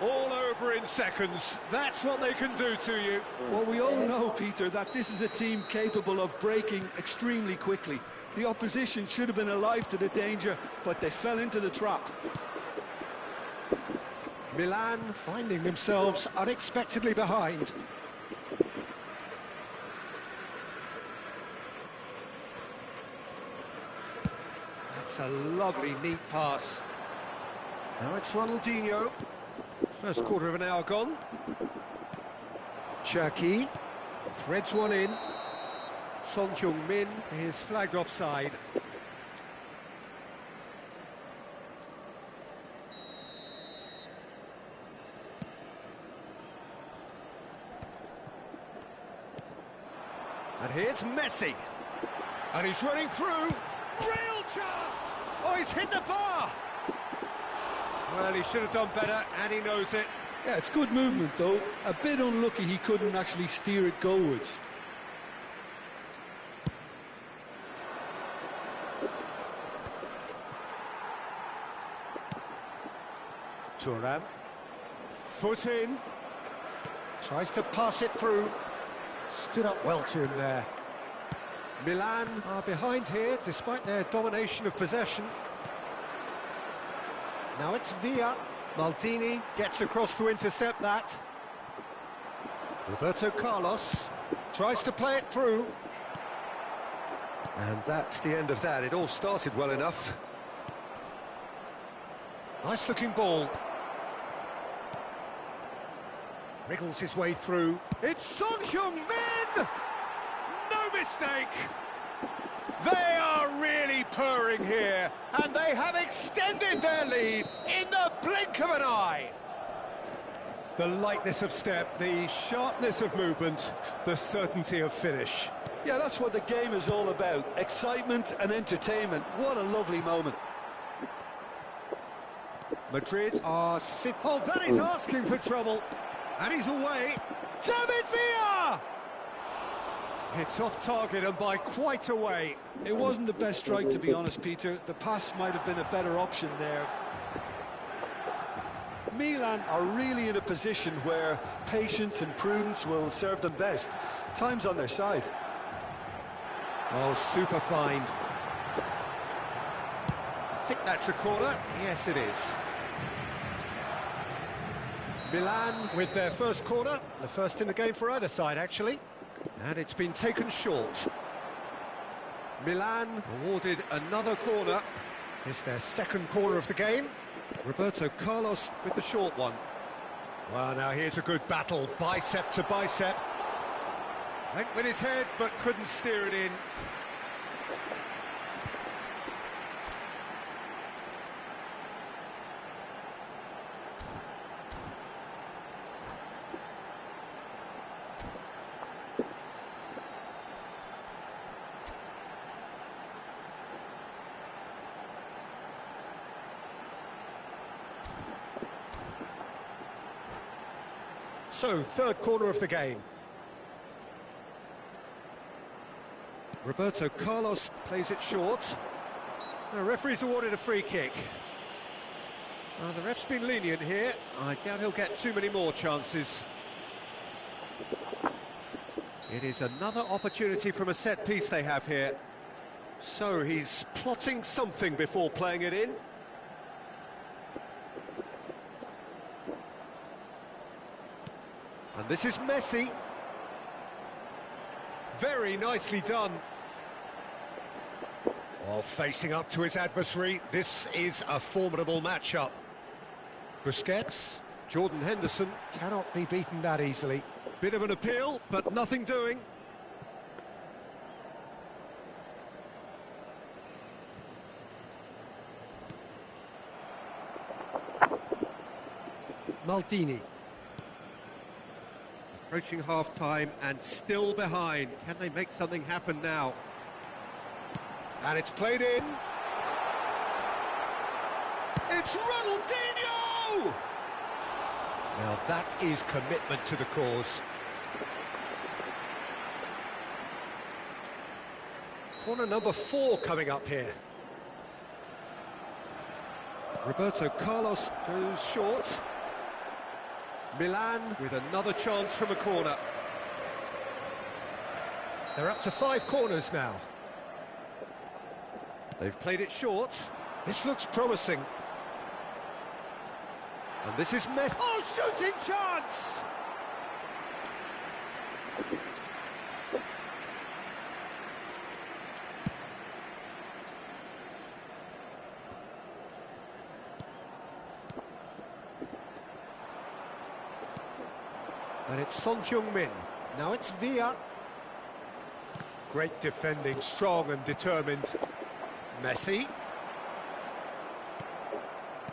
All over in seconds. That's what they can do to you. Well, we all know, Peter, that this is a team capable of breaking extremely quickly. The opposition should have been alive to the danger, but they fell into the trap. Milan finding themselves unexpectedly behind. That's a lovely, neat pass. Now it's Ronaldinho. First quarter of an hour gone. Cherki threads one in. Son Heung-min is flagged offside. And here's Messi. And he's running through. Real chance! Oh, he's hit the bar! Well, he should have done better, and he knows it. Yeah, it's good movement, though. A bit unlucky he couldn't actually steer it goalwards. Thuram. Foot in. Tries to pass it through. Stood up well to him there. Milan are behind here, despite their domination of possession. Now it's Villa. Maldini gets across to intercept that. Roberto Carlos tries to play it through. And that's the end of that. It all started well enough. Nice looking ball. Wriggles his way through. It's Son Heung-min! No mistake! They are really purring here, and they have extended their lead in the blink of an eye. The lightness of step, the sharpness of movement, the certainty of finish. Yeah, that's what the game is all about. Excitement and entertainment. What a lovely moment. Madrid are sit. Oh, that is asking for trouble. And he's away. David Villa! It's off target and by quite a way. It wasn't the best strike, to be honest, Peter. The pass might have been a better option there. Milan are really in a position where patience and prudence will serve them best. Time's on their side. Oh, super find. I think that's a corner. Yes, it is. Milan with their first corner, the first in the game for either side, actually. And it's been taken short. Milan awarded another corner. It's their second corner of the game. Roberto Carlos with the short one. Well, now here's a good battle, bicep to bicep. Went with his head, but couldn't steer it in. So, third corner of the game. Roberto Carlos plays it short. The referee's awarded a free kick. The ref's been lenient here. I doubt he'll get too many more chances. It is another opportunity from a set piece they have here. So he's plotting something before playing it in. And this is Messi. Very nicely done. While facing up to his adversary, this is a formidable matchup. Busquets, Jordan Henderson cannot be beaten that easily. Bit of an appeal, but nothing doing. Maldini. Approaching half-time and still behind. Can they make something happen now? And it's played in. It's Ronaldinho! Now that is commitment to the cause. Corner number 4 coming up here. Roberto Carlos goes short. Milan with another chance from a corner. They're up to 5 corners now. They've played it short. This looks promising. And this is Messi. Oh, shooting chance! And it's Son Heung-min. Now it's Villa. Great defending, strong and determined. Messi.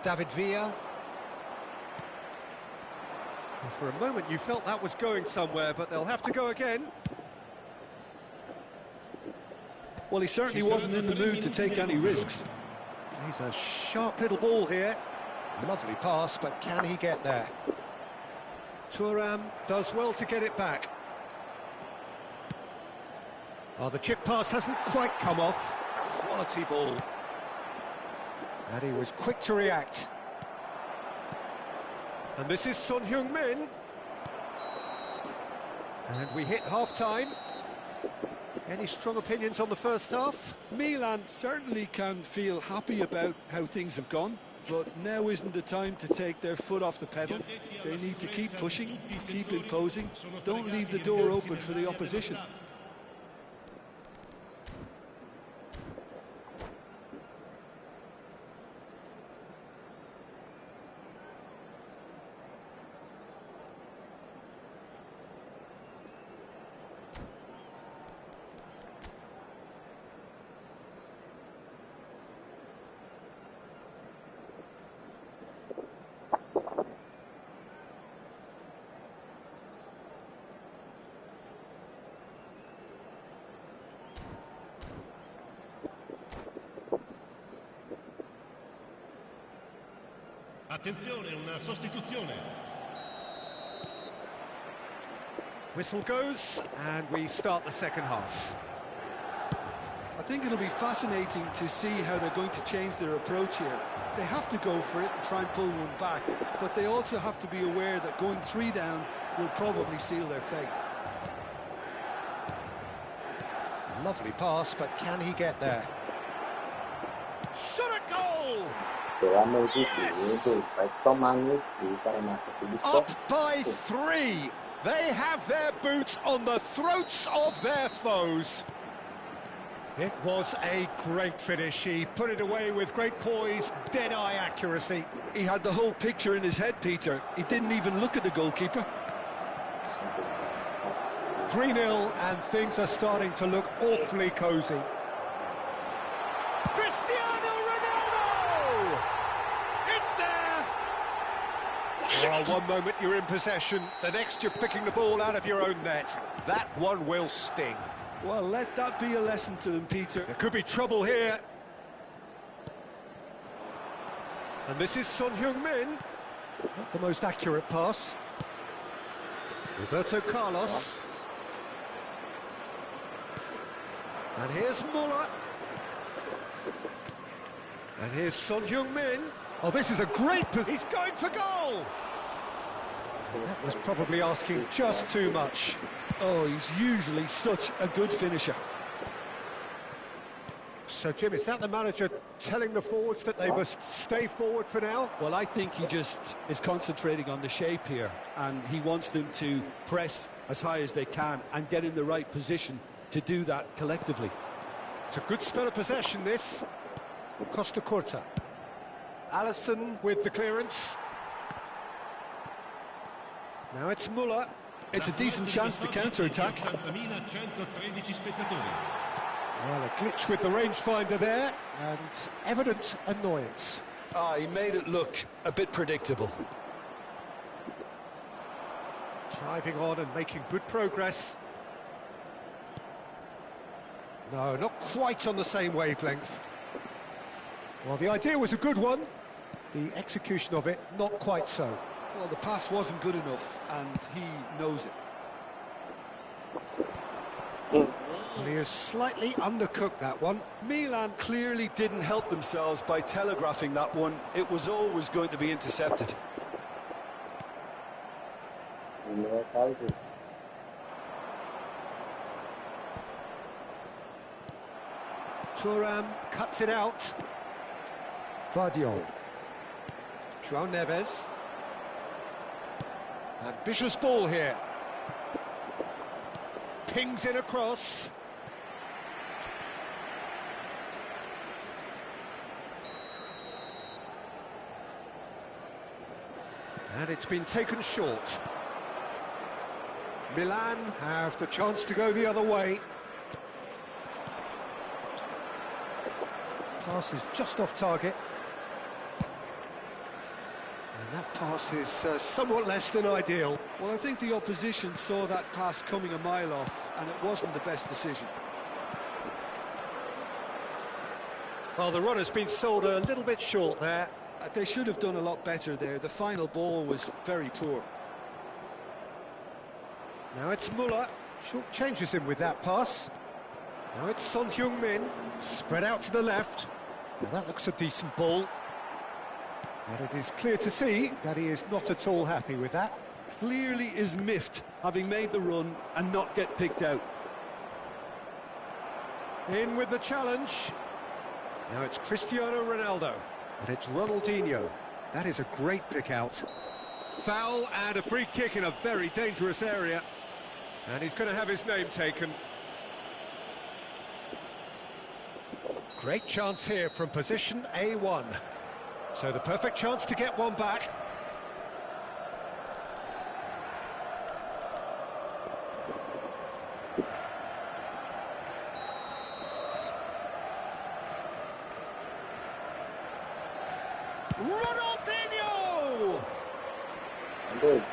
David Villa. And for a moment you felt that was going somewhere, but they'll have to go again. Well, he certainly wasn't in the mood to take any risks. He's a sharp little ball here. Lovely pass, but can he get there? Thuram does well to get it back. Oh, the chip pass hasn't quite come off. Quality ball. And he was quick to react. And this is Son Heung-min. And we hit half-time. Any strong opinions on the first half? Milan certainly can feel happy about how things have gone, but now isn't the time to take their foot off the pedal. They need to keep pushing, keep imposing. Don't leave the door open for the opposition. Attenzione, una sostituzione. Whistle goes, and we start the second half. I think it'll be fascinating to see how they're going to change their approach here. They have to go for it and try and pull one back, but they also have to be aware that going 3 down will probably seal their fate. Lovely pass, but can he get there? Shot a goal! Pelo amor de Deus, vai tomar no cu, o cara marca tudo Up certo. by 3! They have their boots on the throats of their foes. It was a great finish. He put it away with great poise, dead-eye accuracy. He had the whole picture in his head, Peter. He didn't even look at the goalkeeper. 3-0, and things are starting to look awfully cosy. Cristiano Ronaldo! It's there! Oh, one moment you're in possession, the next you're picking the ball out of your own net. That one will sting. Well, let that be a lesson to them, Peter. There could be trouble here. And this is Son Heung-min. Not the most accurate pass. Roberto Carlos. And here's Muller. And here's Son Heung-min. Oh, this is a great position. He's going for goal. That was probably asking just too much. Oh, he's usually such a good finisher. So, Jim, is that the manager telling the forwards that they must stay forward for now? Well, I think he just is concentrating on the shape here, and he wants them to press as high as they can and get in the right position to do that collectively. It's a good spell of possession, this. Costa Curta. Allison with the clearance. Now it's Muller. It's a decent chance to counter-attack. Well, a glitch with the rangefinder there, and evident annoyance. Ah, he made it look a bit predictable. Driving on and making good progress. No, not quite on the same wavelength. Well, the idea was a good one. The execution of it, not quite so. Well, the pass wasn't good enough, and he knows it. Well, he has slightly undercooked that one. Milan clearly didn't help themselves by telegraphing that one. It was always going to be intercepted. Ele vai estar junto. Thuram cuts it out. Vardiol. João Neves. Ambitious ball here. Pings it across. And it's been taken short. Milan have the chance to go the other way. Pass is just off target. And that pass is somewhat less than ideal. Well, I think the opposition saw that pass coming a mile off, and it wasn't the best decision. Well, the run has been sold a little bit short there. They should have done a lot better there. The final ball was very poor. Now it's Muller. Short changes him with that pass. Now it's Son Heung-min. Spread out to the left. Now that looks a decent ball. And it is clear to see that he is not at all happy with that. Clearly is miffed, having made the run and not get picked out. In with the challenge. Now it's Cristiano Ronaldo. And it's Ronaldinho. That is a great pick out. Foul and a free kick in a very dangerous area. And he's going to have his name taken. Great chance here from position A1. So the perfect chance to get one back. Ronaldinho! Doido.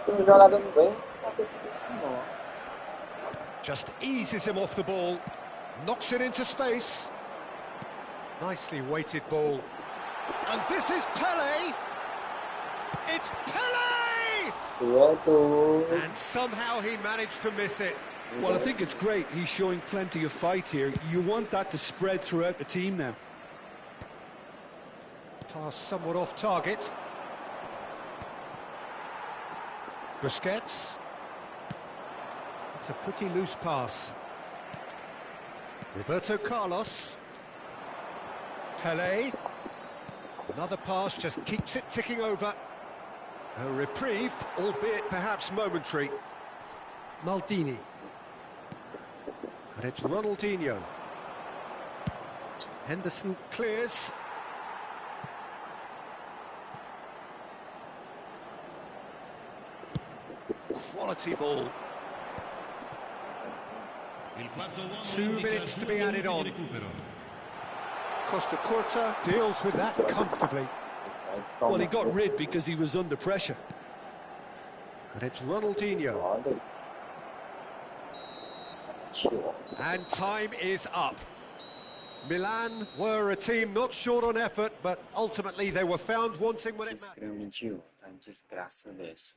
Um jogador no banho, tá pensando assim, não. Just eases him off the ball. Knocks it into space. Nicely weighted ball. And this is Pele! It's Pele! And somehow he managed to miss it. Well, I think it's great. He's showing plenty of fight here. You want that to spread throughout the team now. Pass somewhat off target. Busquets. It's a pretty loose pass. Roberto Carlos. Pele. Another pass just keeps it ticking over. A reprieve, albeit perhaps momentary. Maldini. And it's Ronaldinho. Henderson clears. Quality ball. 2 minutes to be added on. Costa Curta deals with that comfortably. Well, he got rid because he was under pressure. And it's Ronaldinho. And time is up. Milan were a team not short on effort, but ultimately they were found wanting when it mattered. Desgraça dessa.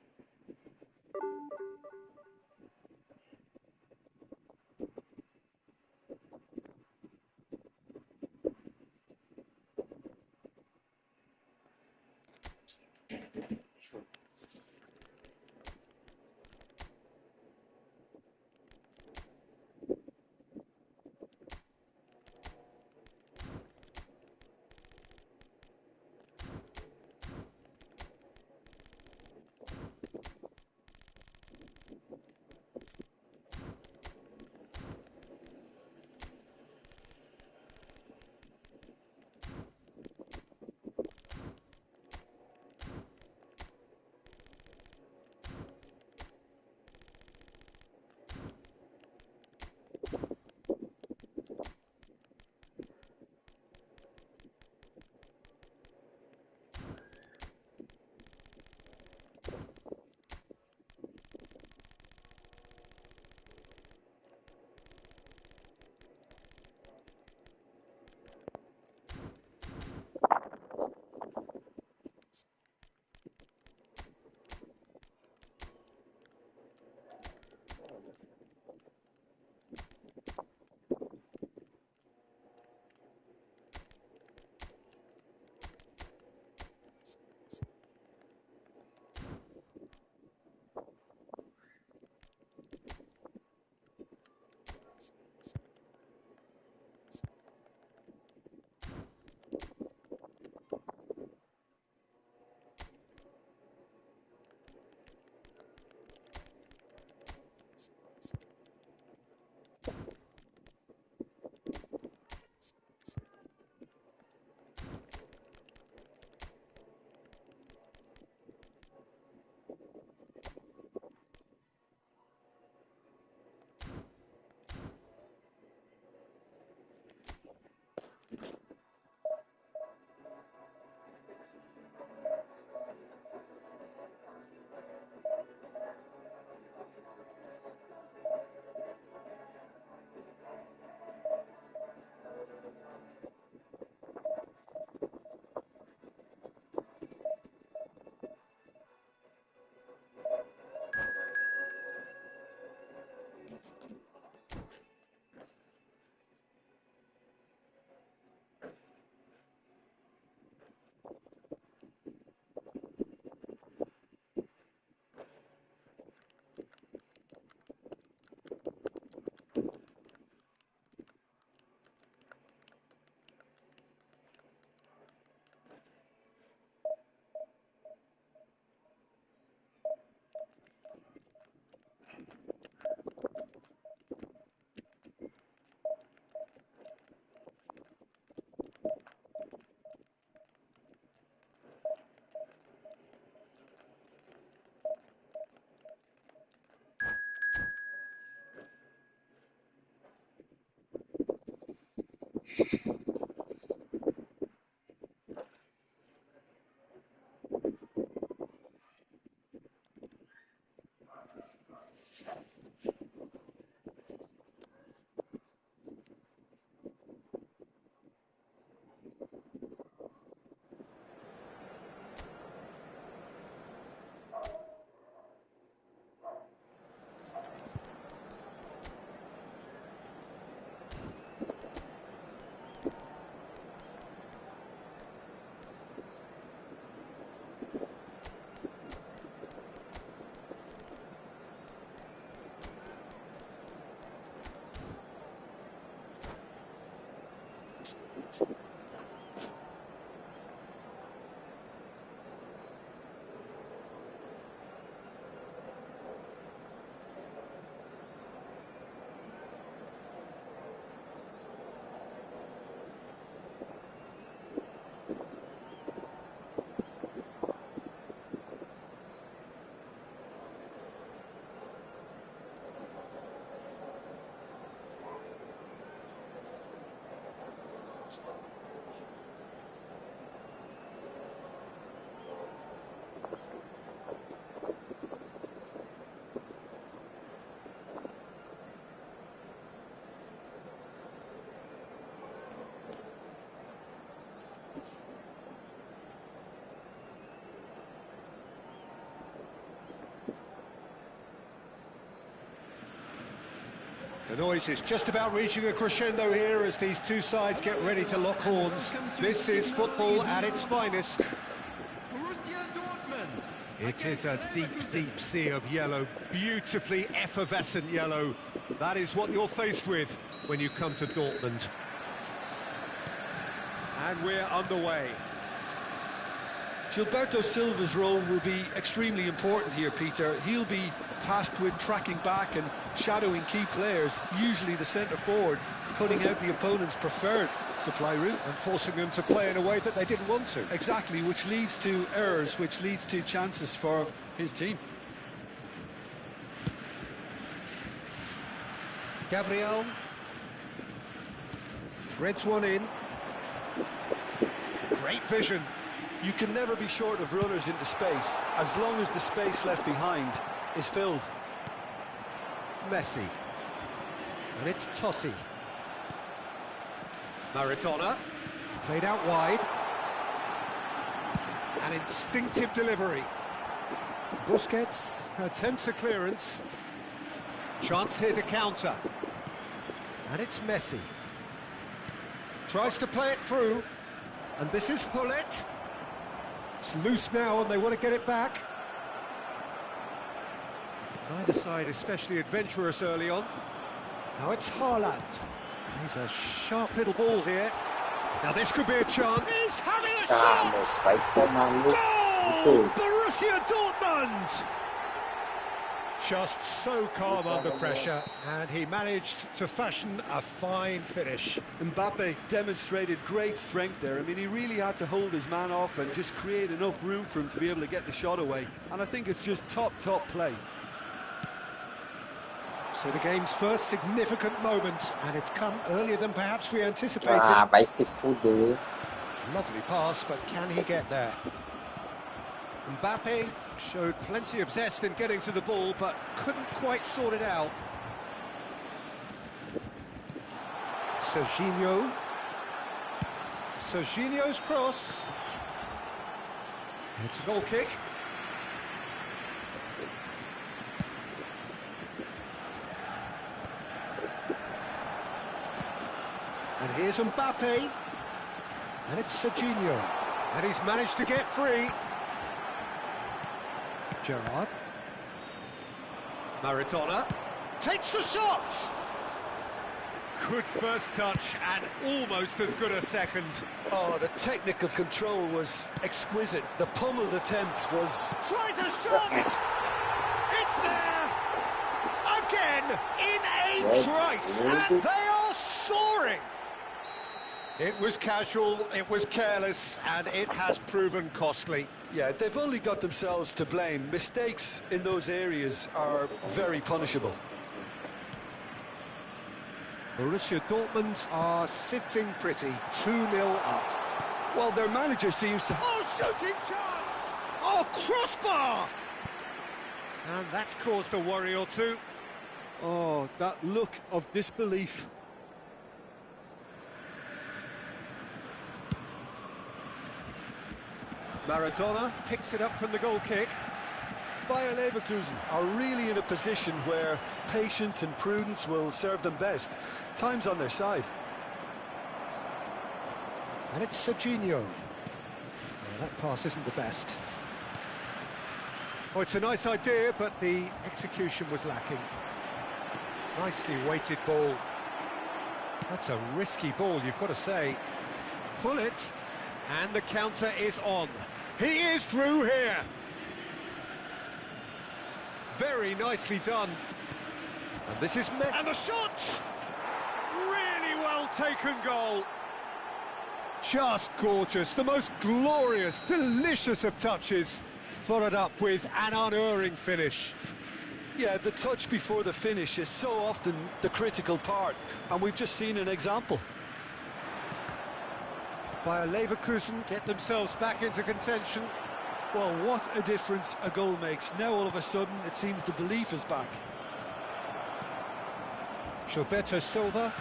The noise is just about reaching a crescendo here as these two sides get ready to lock horns. This is football at its finest. Borussia Dortmund. It is a deep, deep sea of yellow, beautifully effervescent yellow. That is what you're faced with when you come to Dortmund. And we're underway. Gilberto Silva's role will be extremely important here, Peter. He'll be tasked with tracking back and shadowing key players, usually the centre forward, cutting out the opponent's preferred supply route. And forcing them to play in a way that they didn't want to. Exactly, which leads to errors, which leads to chances for his team. Gabriel threads one in. Great vision. You can never be short of runners into space, as long as the space left behind is filled. Messi. And it's Totti. Maradona. Played out wide. An instinctive delivery. Busquets attempts a clearance. Chance here to counter. And it's Messi. Tries to play it through. And this is Hullet. It's loose now and they want to get it back. Neither side especially adventurous early on. Now it's Haaland. He's a sharp little ball here. Now this could be a chance. He's having a shot! Vai tomar no Goal! Borussia Dortmund! Just so calm under pressure, and he managed to fashion a fine finish. Mbappe demonstrated great strength there. I mean, he really had to hold his man off and just create enough room for him to be able to get the shot away. And I think it's just top play. So the game's first significant moment, and it's come earlier than perhaps we anticipated. Ah, vai se fuder. Lovely pass, but can he get there? Mbappe showed plenty of zest in getting to the ball, but couldn't quite sort it out. Serginho. Serginho's cross. It's a goal kick. And here's Mbappe. And it's Serginho. And he's managed to get free. Gerrard. Maradona. Takes the shot! Good first touch and almost as good a second. Oh, the technical control was exquisite. The pummeled attempt was... Tries a shot! It's there! Again, in a trice! And they are soaring! It was casual, it was careless, and it has proven costly. Yeah, they've only got themselves to blame. Mistakes in those areas are very punishable. Borussia Dortmund are sitting pretty, 2-0 up. Well, their manager seems to... Oh, shooting chance! Oh, crossbar! And that's caused a worry or two. Oh, that look of disbelief. Maradona picks it up from the goal kick. Bayer Leverkusen are really in a position where patience and prudence will serve them best. Time's on their side. And it's Serginho. Well, that pass isn't the best. Oh, it's a nice idea, but the execution was lacking. Nicely weighted ball. That's a risky ball, you've got to say. Pull it, and the counter is on. He is through here. Very nicely done. And this is Messi. And the shot! Really well taken goal. Just gorgeous, the most glorious, delicious of touches. Followed up with an unerring finish. Yeah, the touch before the finish is so often the critical part, and we've just seen an example. Bayer Leverkusen get themselves back into contention. Well, what a difference a goal makes. Now all of a sudden it seems the belief is back. Gilberto Silva.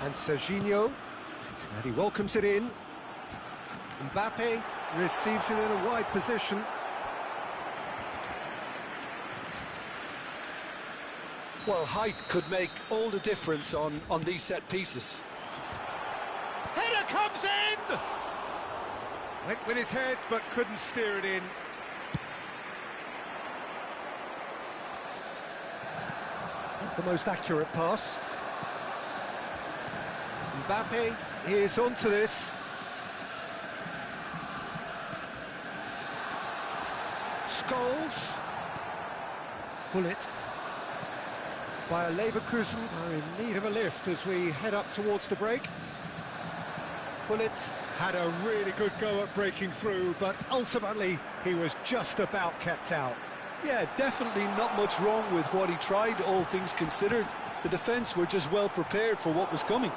And Serginho. And he welcomes it in. Mbappe receives it in a wide position. Well, height could make all the difference on these set pieces. Header comes in! Went with his head, but couldn't steer it in. Not the most accurate pass. Mbappe is onto this. Scholes. Pull it. Bayer Leverkusen are in need of a lift as we head up towards the break. Pullet had a really good go at breaking through, but ultimately he was just about kept out. Yeah, definitely not much wrong with what he tried, all things considered. The defence were just well prepared for what was coming.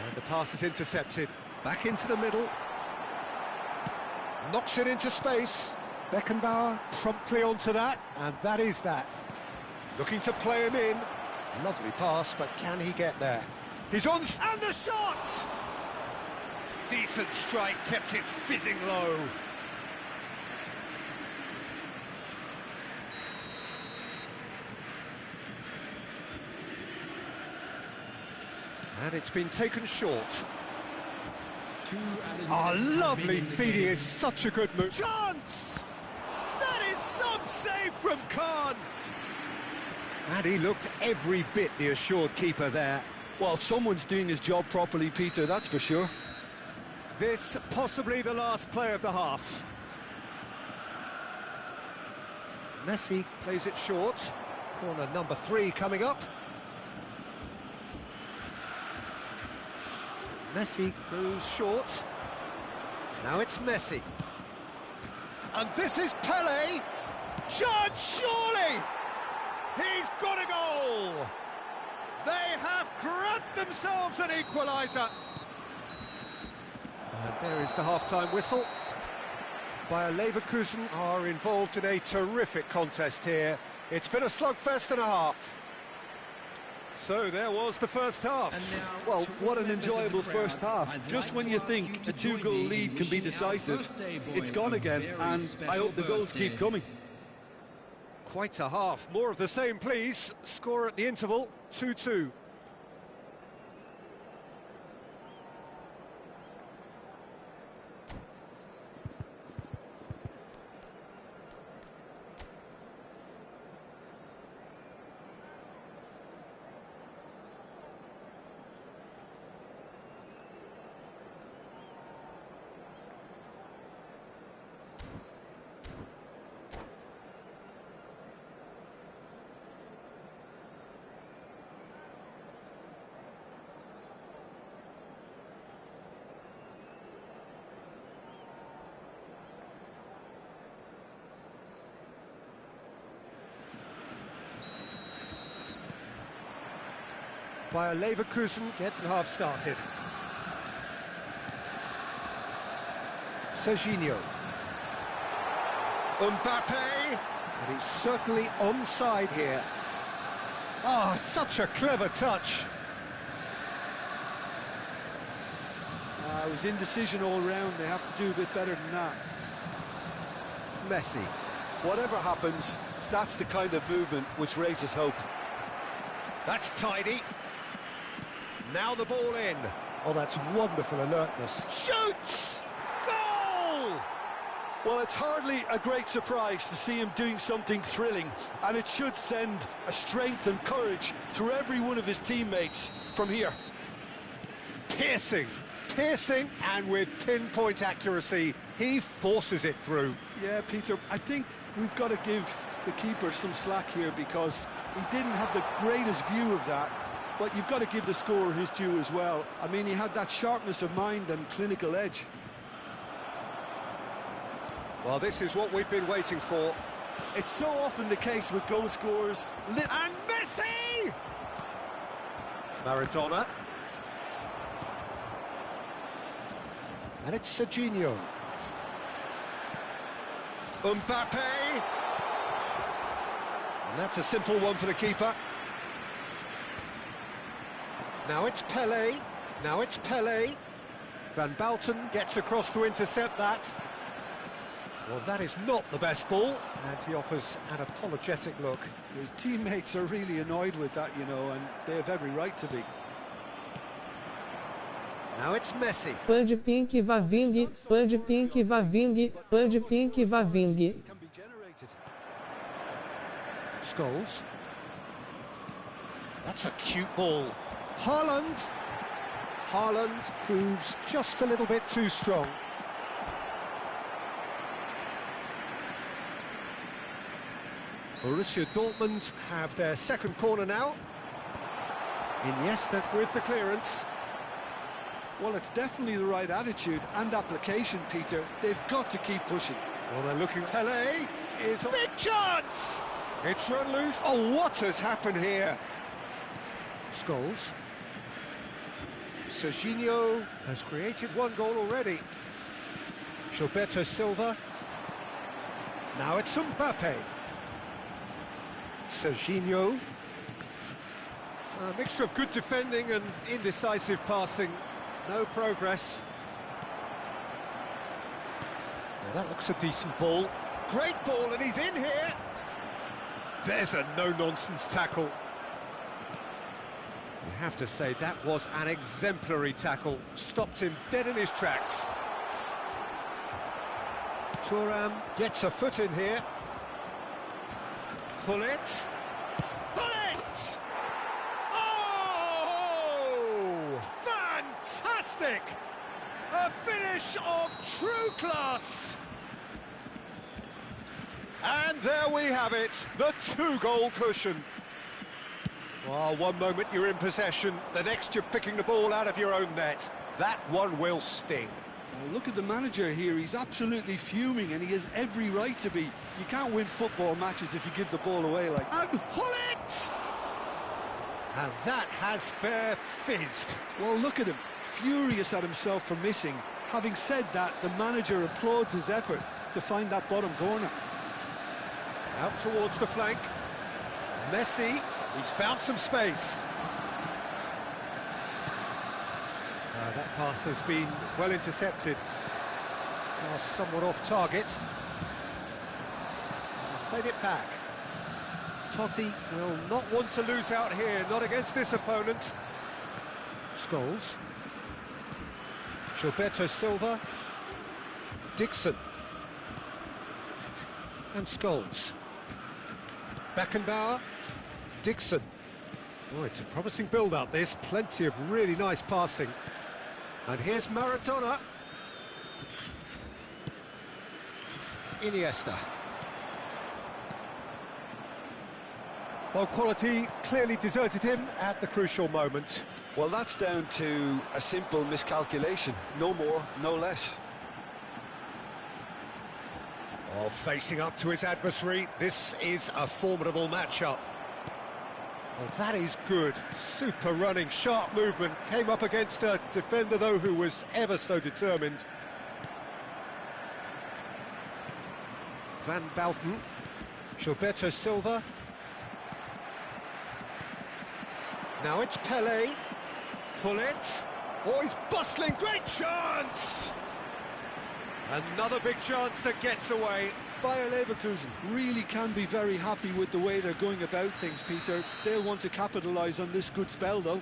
And the pass is intercepted. Back into the middle. Knocks it into space. Beckenbauer promptly onto that, and that is that. Looking to play him in. Lovely pass, but can he get there? He's on, and the shot! Decent strike, kept it fizzing low. And it's been taken short. Oh, lovely feed, he is such a good move. Chance! That is some save from Khan! And he looked every bit the assured keeper there. Well, someone's doing his job properly, Peter, that's for sure. This possibly the last play of the half. Messi plays it short. Corner number 3 coming up. Messi goes short. Now it's Messi. And this is Pele. Chance, surely! He's got a goal! They have grabbed themselves an equaliser. And there is the half-time whistle. Bayer Leverkusen are involved in a terrific contest here. It's been a slugfest and a half. So there was the first half. Well, what an enjoyable first half. Just when you think a 2-goal lead can be decisive, it's gone again, and I hope the goals keep coming. Quite a half. More of the same, please. Score at the interval, 2-2. Bayer Leverkusen getting half started. Serginho. Mbappe! And he's certainly onside here. Ah, such a clever touch. It was indecision all round. They have to do a bit better than that. Messi. Whatever happens, that's the kind of movement which raises hope. That's tidy. Now the ball in. Oh, that's wonderful alertness. Shoots! Goal! Well, it's hardly a great surprise to see him doing something thrilling, and it should send a strength and courage through every one of his teammates from here. Piercing, and with pinpoint accuracy, he forces it through. Yeah, Peter, I think we've got to give the keeper some slack here because he didn't have the greatest view of that, but you've got to give the scorer his due as well. I mean, he had that sharpness of mind and clinical edge. Well, this is what we've been waiting for. It's so often the case with goal scorers. And Messi! Maradona. And it's Serginho. Mbappe. And that's a simple one for the keeper. Now it's Pelé. Van Balten gets across to intercept that. Well, that is not the best ball, and he offers an apologetic look. His teammates are really annoyed with that, you know, and they have every right to be. Now it's Messi. Pande pink va ving, pande pink va ving, pande pink va ving. Can be generated. Scholes. That's a cute ball. Haaland proves just a little bit too strong. Borussia Dortmund have their second corner now. Iniesta with the clearance. Well, it's definitely the right attitude and application, Peter. They've got to keep pushing. Well, they're looking. Pelé is a big chance! It's run loose. Oh, what has happened here? Scholes. Serginho has created one goal already. Gilberto Silva. Now it's Mbappe. Serginho. A mixture of good defending and indecisive passing. No progress. Now that looks a decent ball. Great ball, and he's in here. There's a no-nonsense tackle. You have to say that was an exemplary tackle. Stopped him dead in his tracks. Thuram gets a foot in here. Gullit. Oh! Fantastic! A finish of true class! And there we have it, the two-goal cushion. Well, one moment you're in possession, the next you're picking the ball out of your own net. That one will sting. Well, look at the manager here. He's absolutely fuming, and he has every right to be. You can't win football matches if you give the ball away like that. And Gullit! And that has fair fizzed. Well, look at him, furious at himself for missing. Having said that, the manager applauds his effort to find that bottom corner. Out towards the flank. Messi, he's found some space. That pass has been well intercepted. Somewhat off target. He's played it back. Totti will not want to lose out here, not against this opponent. Scholes. Gilberto Silva. Dixon. And Scholes. Beckenbauer. Dixon. Oh, it's a promising build-up, this. Plenty of really nice passing. And here's Maradona. Iniesta. Well, quality clearly deserted him at the crucial moment. Well, that's down to a simple miscalculation. No more, no less. Oh, facing up to his adversary, this is a formidable matchup. Well, that is good. Super running, sharp movement. Came up against a defender, though, who was ever so determined. Van Balten. Gilberto Silva. Now it's Pelé. Gullit. Oh, he's bustling. Great chance! Another big chance that gets away. Bayer Leverkusen really can be very happy with the way they're going about things, Peter. They'll want to capitalise on this good spell, though.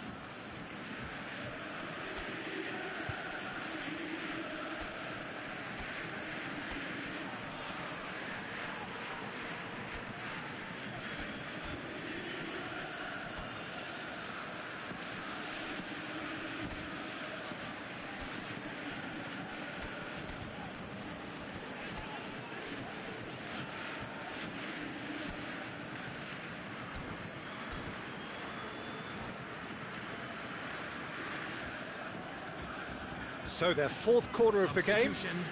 So their fourth corner of the game. Substitution.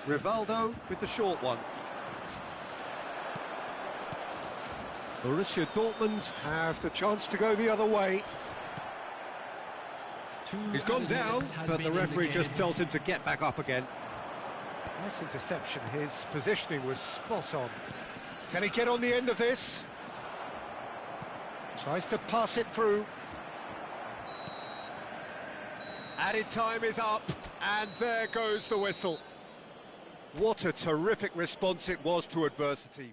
Rivaldo with the short one. Borussia Dortmund have the chance to go the other way. He's gone down, but the referee just tells him to get back up again. Nice interception. His positioning was spot on. Can he get on the end of this? Tries to pass it through. Added time is up, and there goes the whistle. What a terrific response it was to adversity.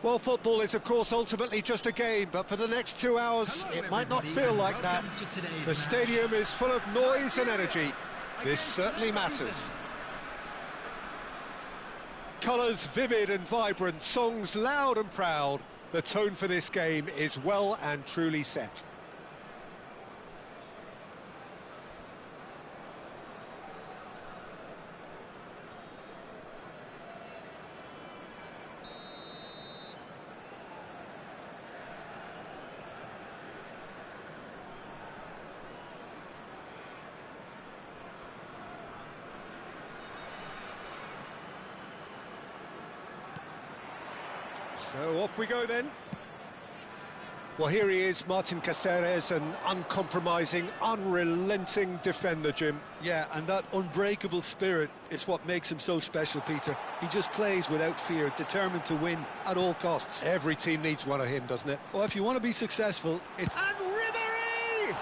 Well, football is, of course, ultimately just a game, but for the next 2 hours, it might not feel like that. The stadium is full of noise and energy. This certainly matters. Colours vivid and vibrant, songs loud and proud. The tone for this game is well and truly set. So off we go then. Well, here he is, Martin Caceres, an uncompromising, unrelenting defender, Jim. Yeah, and that unbreakable spirit is what makes him so special, Peter. He just plays without fear, determined to win at all costs. Every team needs one of him, doesn't it? Well, if you want to be successful, it's... And Ribéry!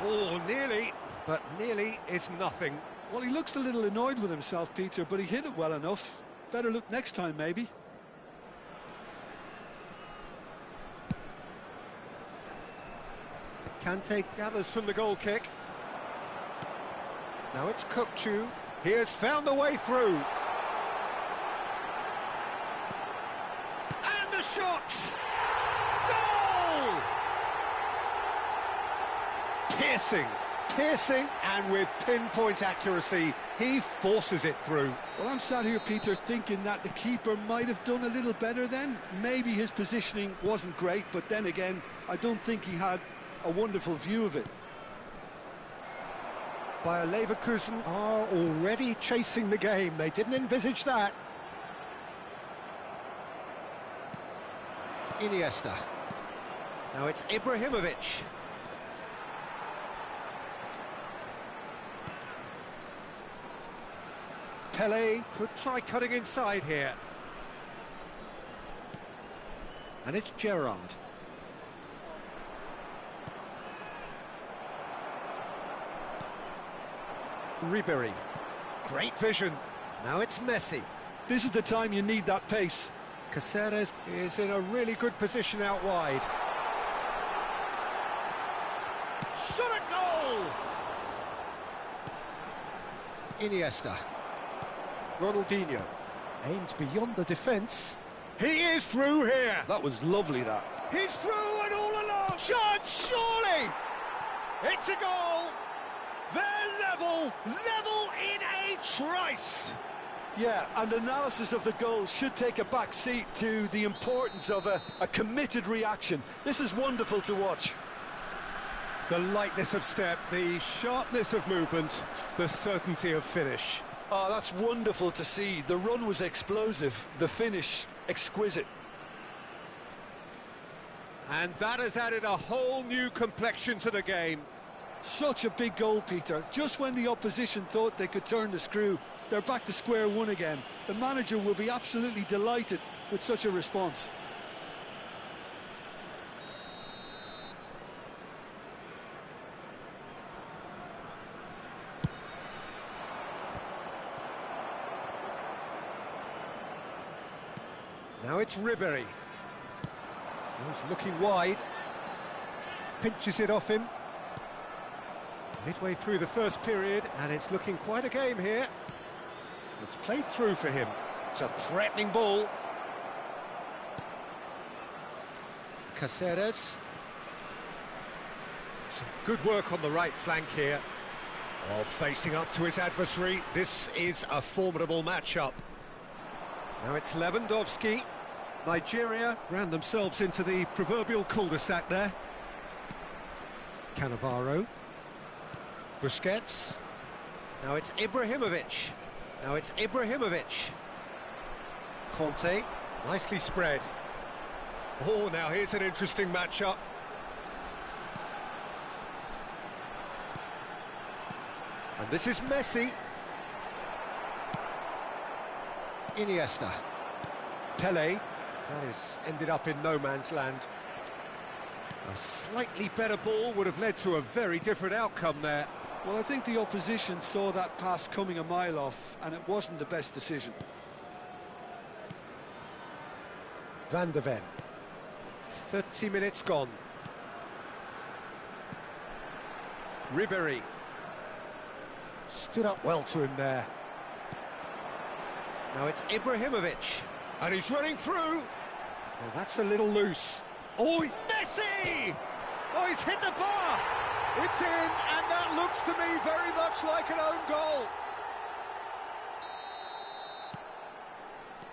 Oh, nearly, but nearly is nothing. Well, he looks a little annoyed with himself, Peter, but he hit it well enough. Better look next time, maybe. Kante gathers from the goal kick. Now it's Kukçu. He has found the way through. And the shot! Goal! Piercing, and with pinpoint accuracy. He forces it through. Well, I'm sat here, Peter, thinking that the keeper might have done a little better then. Maybe his positioning wasn't great, but then again, I don't think he had a wonderful view of it. Bayer Leverkusen are already chasing the game. They didn't envisage that. Iniesta. Now it's Ibrahimovic. Pele could try cutting inside here. And it's Gerrard. Ribery. Great vision. Now it's Messi. This is the time you need that pace. Caceres is in a really good position out wide. Shot a goal! Iniesta. Ronaldinho. Aimed beyond the defence. He is through here. That was lovely, that. He's through and all along. Shot, surely! It's a goal! They're level in a trice! Yeah, and analysis of the goal should take a back seat to the importance of a committed reaction. This is wonderful to watch. The lightness of step, the sharpness of movement, the certainty of finish. Oh, that's wonderful to see. The run was explosive, the finish exquisite. And that has added a whole new complexion to the game. Such a big goal, Peter. Just when the opposition thought they could turn the screw, they're back to square one again. The manager will be absolutely delighted with such a response. Now it's Ribery. He's looking wide. Pinches it off him. Midway through the first period, and it's looking quite a game here. It's played through for him. It's a threatening ball. Caceres. Some good work on the right flank here. Oh, facing up to his adversary. This is a formidable matchup. Now it's Lewandowski. Nigeria ran themselves into the proverbial cul-de-sac there. Cannavaro. Busquets. Now it's Ibrahimovic. Now it's Ibrahimovic. Conte. Nicely spread. Oh, now here's an interesting matchup. And this is Messi. Iniesta. Pele. That has ended up in no man's land. A slightly better ball would have led to a very different outcome there. Well, I think the opposition saw that pass coming a mile off, and it wasn't the best decision. Van de Ven. 30 minutes gone. Ribery. Stood up well to him there. Now it's Ibrahimovic. And he's running through. Well, that's a little loose. Oh, Messi! Oh, he's hit the bar! It's in, and that looks to me very much like an own goal.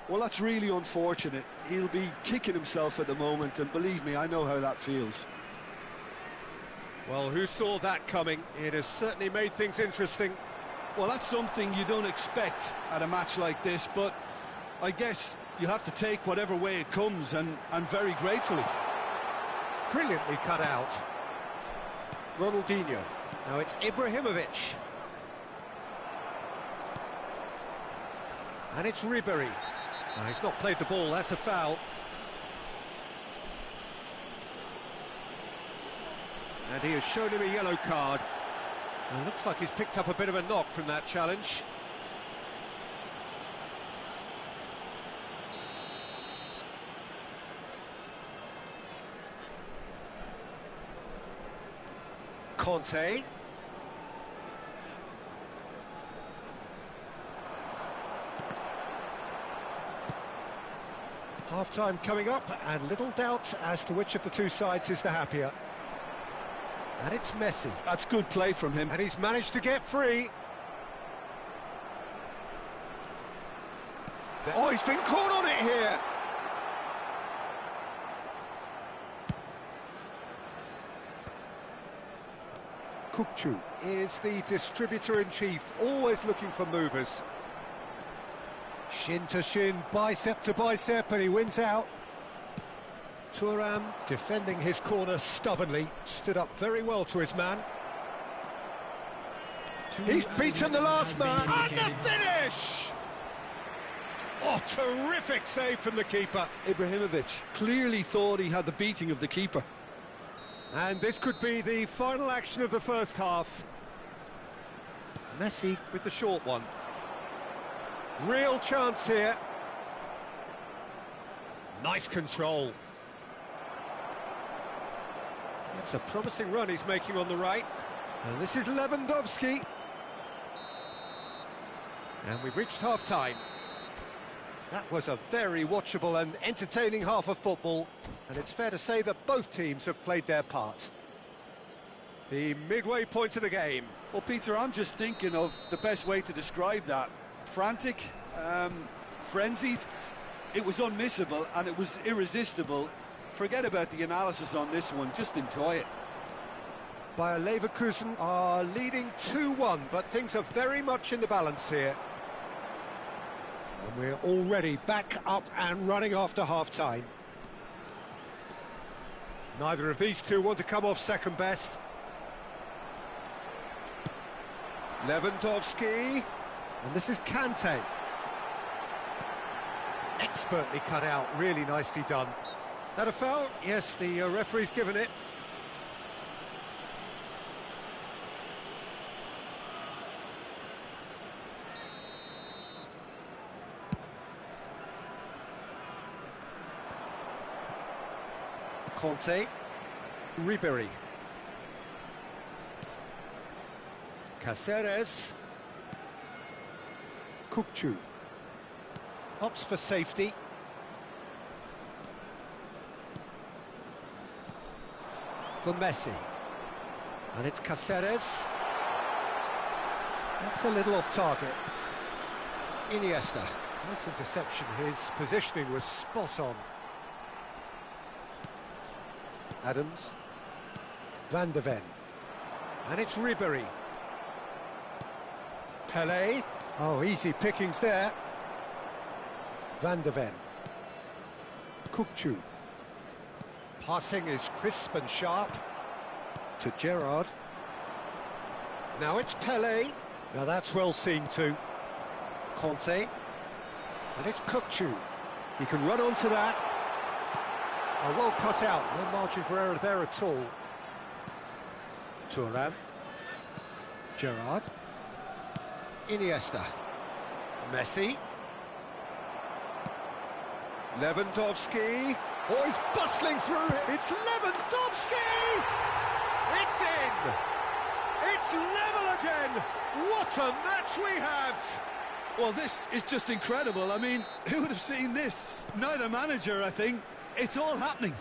Well, that's really unfortunate. He'll be kicking himself at the moment, and believe me, I know how that feels. Well, who saw that coming? It has certainly made things interesting. Well, that's something you don't expect at a match like this, but I guess you have to take whatever way it comes, and very gratefully. Brilliantly cut out. Ronaldinho. Now it's Ibrahimovic. And it's Ribery. Now, he's not played the ball, that's a foul. And he has shown him a yellow card. And looks like he's picked up a bit of a knock from that challenge. Conte. Half-time coming up, and little doubt as to which of the two sides is the happier. And it's Messi. That's good play from him. And he's managed to get free. Oh, he's been caught on it here. Kukçu is the distributor-in-chief, always looking for movers. Shin to shin, bicep to bicep, and he wins out. Thuram defending his corner stubbornly, stood up very well to his man. He's beaten the last man, and the finish! Oh, terrific save from the keeper. Ibrahimovic clearly thought he had the beating of the keeper. And this could be the final action of the first half. Messi with the short one. Real chance here. Nice control. It's a promising run he's making on the right. And this is Lewandowski. And we've reached half-time. That was a very watchable and entertaining half of football, and it's fair to say that both teams have played their part. The midway point of the game. Well, Peter, I'm just thinking of the best way to describe that. Frantic, frenzied. It was unmissable and it was irresistible. Forget about the analysis on this one, just enjoy it. Bayer Leverkusen are leading 2-1, but things are very much in the balance here. And we're already back up and running after half-time. Neither of these two want to come off second best. Lewandowski, and this is Kante. Expertly cut out, really nicely done. That a foul? Yes, the referee's given it. Conte, Ribery, Caceres, Kukçu, opts for safety. For Messi, and it's Caceres. That's a little off target. Iniesta, nice interception, his positioning was spot on. Adams, Van de Ven, and it's Ribery. Pelé, oh, easy pickings there. Van de Ven, Kukçu. Passing is crisp and sharp to Gerrard. Now it's Pelé. Now that's well seen too. Conte, and it's Kukçu. He can run onto that. Oh, well cut out, no margin for error there at all. Thuram, Gerrard, Iniesta, Messi, Lewandowski. Oh, he's bustling through it. It's Lewandowski! It's in! It's level again! What a match we have! Well, this is just incredible. I mean, who would have seen this? Neither manager, I think. It's all happening.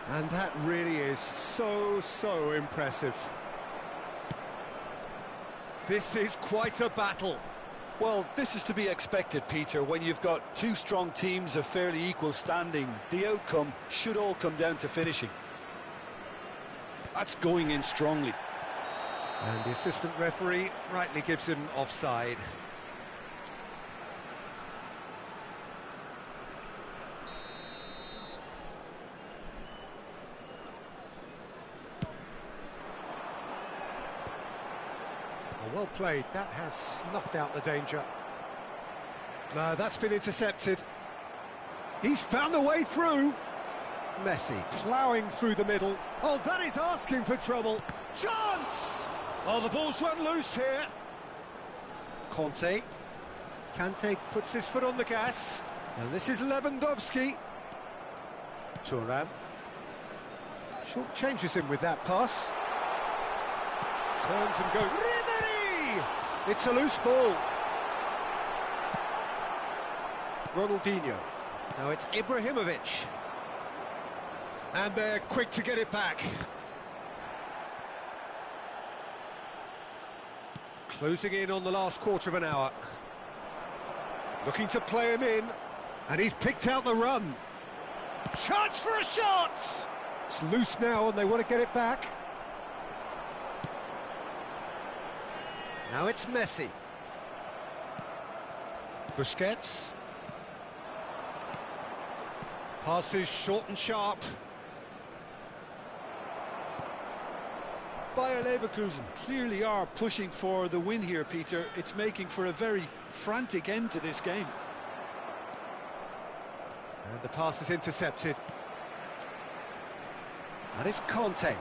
And that really is so impressive. This is quite a battle. Well, this is to be expected, Peter. When you've got two strong teams of fairly equal standing, the outcome should all come down to finishing. That's going in strongly. And the assistant referee rightly gives him offside. Well played, that has snuffed out the danger. No, that's been intercepted. He's found a way through. Messi ploughing through the middle. Oh, that is asking for trouble. Chance! Oh, the ball's run loose here. Conte. Kante puts his foot on the gas. And this is Lewandowski. Thuram. Short changes him with that pass. Turns and goes. Ribery! It's a loose ball. Ronaldinho. Now it's Ibrahimovic. And they're quick to get it back. Closing in on the last quarter of an hour. Looking to play him in, and he's picked out the run. Chance for a shot! It's loose now and they want to get it back. Now it's Messi. Busquets. Passes short and sharp. Bayer Leverkusen clearly are pushing for the win here, Peter. It's making for a very frantic end to this game. And the pass is intercepted. And it's Conte.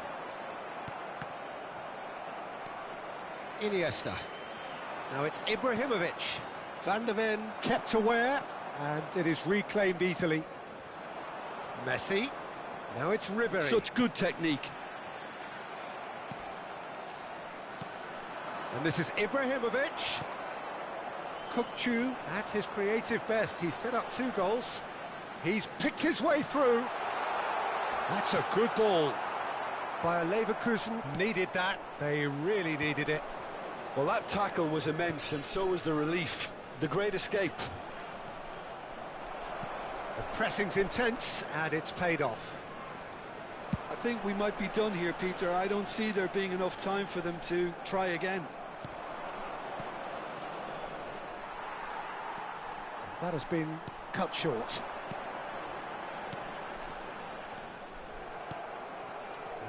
Iniesta. Now it's Ibrahimovic. Van der Ven kept aware, and it is reclaimed easily. Messi. Now it's Ribery. Such good technique. And this is Ibrahimovic. Kukçu at his creative best. He's set up 2 goals. He's picked his way through. That's a good ball. Bayer Leverkusen needed that. They really needed it. Well, that tackle was immense, and so was the relief. The great escape. The pressing's intense, and it's paid off. I think we might be done here, Peter. I don't see there being enough time for them to try again. That has been cut short.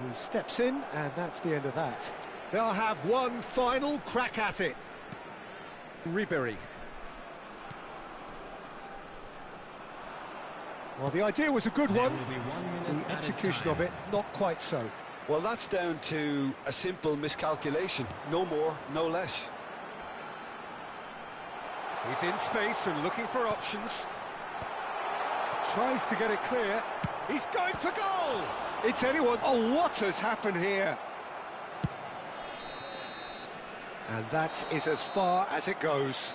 He steps in, and that's the end of that. They'll have one final crack at it. Ribery. Well, the idea was a good one. The execution of it, not quite so. Well, that's down to a simple miscalculation. No more, no less. He's in space and looking for options. Tries to get it clear. He's going for goal! It's anyone. Oh, what has happened here? And that is as far as it goes.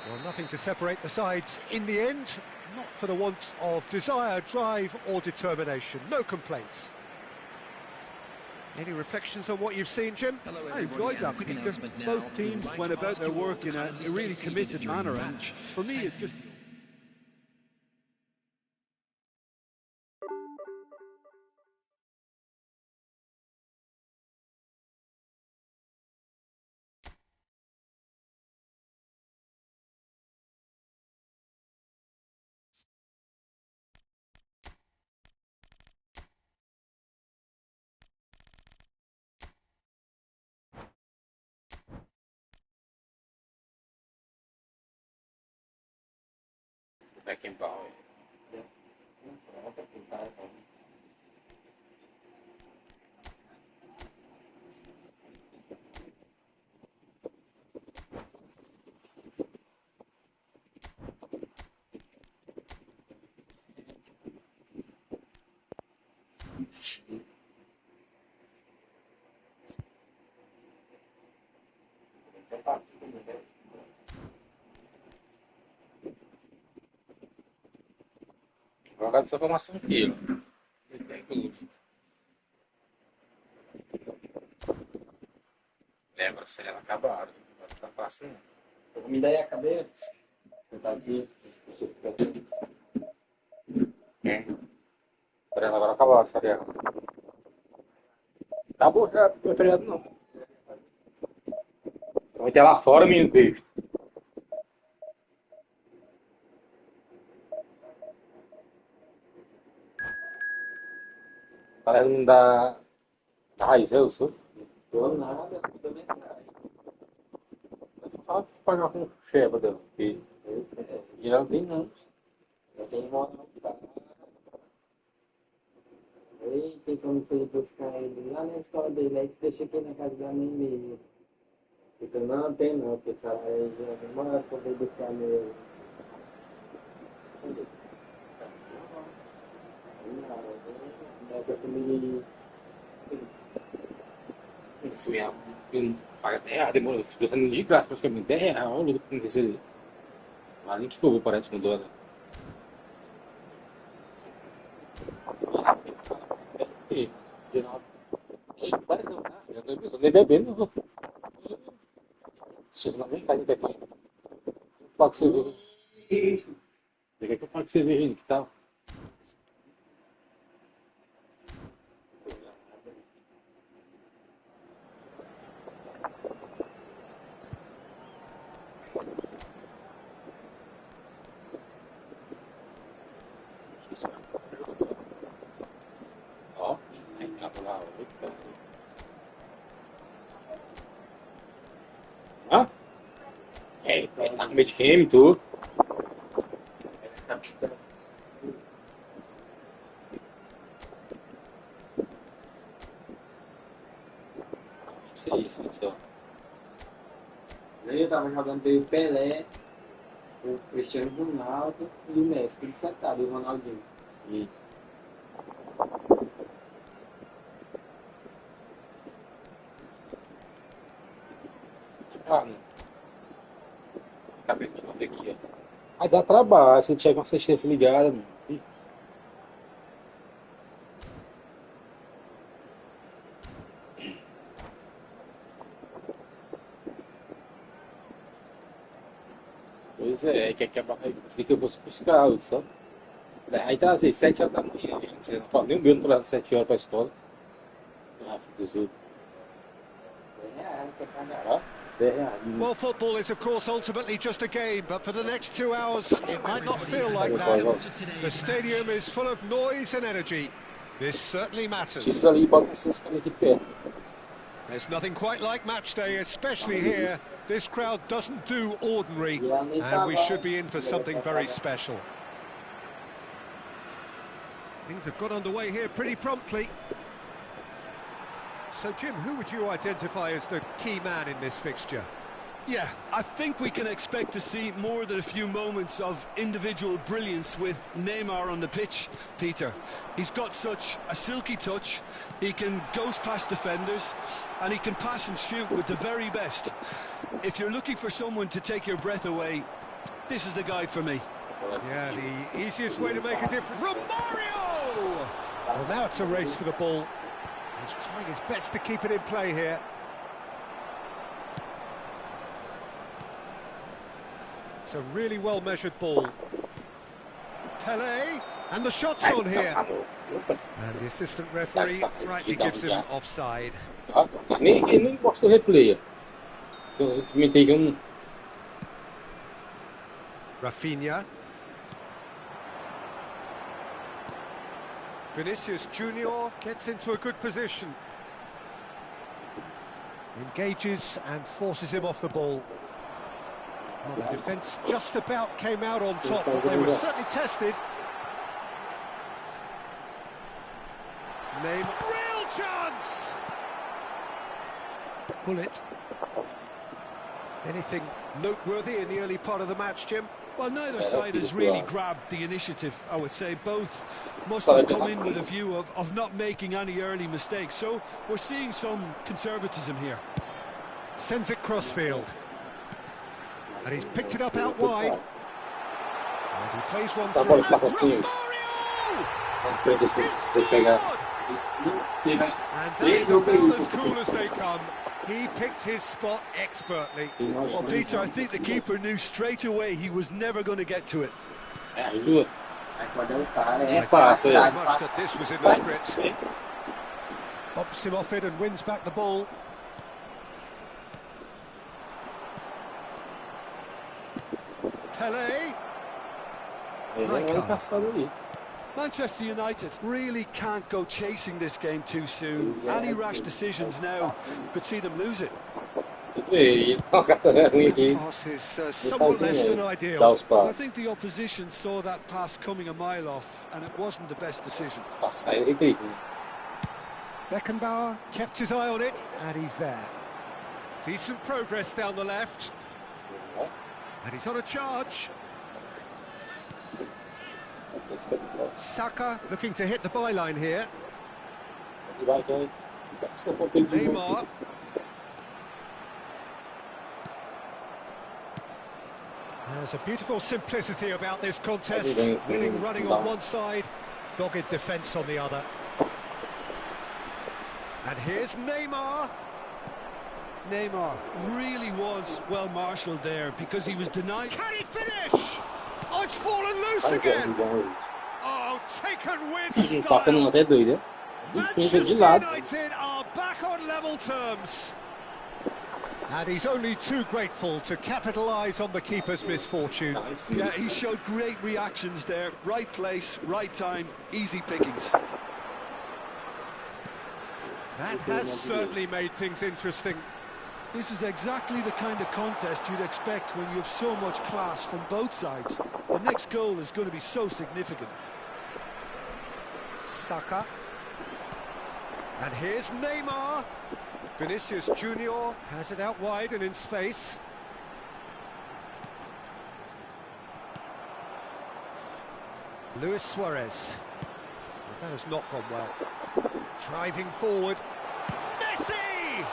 Well, nothing to separate the sides in the end. Not for the want of desire, drive or determination. No complaints. Any reflections on what you've seen, Jim? I enjoyed that, Peter. Both teams went about their work in a really committed manner, and for me it just... Back in ball. Jogar dessa formação aqui, ó. Agora os feriados acabaram. Não tá fácil, não. Me dá aí a cadeira. Você tá aqui. Os feriados agora acabaram, feriado. Acabou já, não é feriado não. Então até lá fora, menino beijo. Galera não da raiz, eu sou. Tô nada, também sai. Eu só falo pra pagar com chefe dela, porque já não tem anos. Já tem moda não. Aí tem como tu ir buscar ele lá na escola dele, aí tu deixa aqui na casa da mãe dele. Porque não tem não, porque sabe, aí já demora pra poder buscar ele. Essa família fui a paga R$10, demorou, estou saindo de graça praticamente, R$10, olha o que recebi. Mas nem que eu vou parece com dólar. Para cantar, eu tô nem bebendo, não. Vocês não vem cá, aqui. Pode ser. Daqui a pouco eu pago cerveja, que tal? Ó, aí acaba lá, ó. Hã? Tá com medo de quem, tu? Isso, só. Eu tava jogando bem o Pelé, o Cristiano Ronaldo e o Messi, tudo sentado, e o Ronaldinho. E... Ah, não. Acabei de ver aqui, ó. Aí dá trabalho, se tiver com assistência ligada, mano. Ih. Pois é, quer que a barra queria que eu fosse buscar, só. Aí trazer 7 horas da manhã, gente. Você não pode nem o meu não trazer 7 horas pra escola. Ah, dos outros. Ó, 10 reais. Well, football is, of course, ultimately just a game, but for the next 2 hours, it might not feel like that. The stadium is full of noise and energy. This certainly matters. Tira ali e bota essas caras aqui perto. There's nothing quite like match day, especially here. This crowd doesn't do ordinary, and we should be in for something very special. Things have got underway here pretty promptly. So, Jim, who would you identify as the key man in this fixture? Yeah, I think we can expect to see more than a few moments of individual brilliance with Neymar on the pitch, Peter. He's got such a silky touch, he can ghost past defenders, and he can pass and shoot with the very best. If you're looking for someone to take your breath away, this is the guy for me. Yeah, the easiest way to make a difference. Romario! Well, now it's a race for the ball. He's trying his best to keep it in play here. It's a really well-measured ball. Pele, and the shot's on here. And the assistant referee rightly gives him offside. Ah, nem mostra o replay. Eu comentei que eu não... Rafinha. Vinicius Junior gets into a good position. Engages and forces him off the ball. Well, the defence just about came out on top, but they were certainly tested. Name real chance! Bullet. Anything noteworthy in the early part of the match, Jim? Well, neither side has really grabbed the initiative, I would say. Both must have come in with a view of not making any early mistakes. So we're seeing some conservatism here. Sends it crossfield. And he's picked it up out wide. And he plays one Essa through. bola tá assim. Na frente assim, você pegar. And that is about as cool as they come. He picked his spot expertly. Well, Peter, I think the keeper knew straight away he was never going to get to it. É, as duas. Aí quando é o cara, É passo, Very é. much that this was in the script. Bumps him off it and wins back the ball. Pele. É passado ali. Manchester United really can't go chasing this game too soon. Any rash decisions now could see them lose it. Tu vê, o cara é ruim aqui. Pass is somewhat less than Dá ideal. os Well, I passos. think the opposition saw that pass coming a mile off, and it wasn't the best decision. Passar ele tem que... Beckenbauer kept his eye on it, and he's there. Decent progress down the left. And he's on a charge. Saka looking to hit the byline here. Ele vai cair. Se não for pelo de novo. Neymar. There's a beautiful simplicity about this contest. Winning running on one side, dogged defence on the other. And here's Neymar. Neymar really was well marshalled there because he was denied. Can he finish? Oh, it's fallen loose Faz é again. bom hoje. Oh, taken with Toca não style. até doido, é? E finta de Manchester lado. United are back on level terms. And he's only too grateful to capitalise on the keeper's misfortune. Nice. Yeah, he showed great reactions there. Right place, right time, easy pickings. That has certainly made things interesting. This is exactly the kind of contest you'd expect when you have so much class from both sides. The next goal is going to be so significant. Saka. And here's Neymar. Vinicius Junior has it out wide and in space. Luis Suarez. Well, that has not gone well. Driving forward. Messi!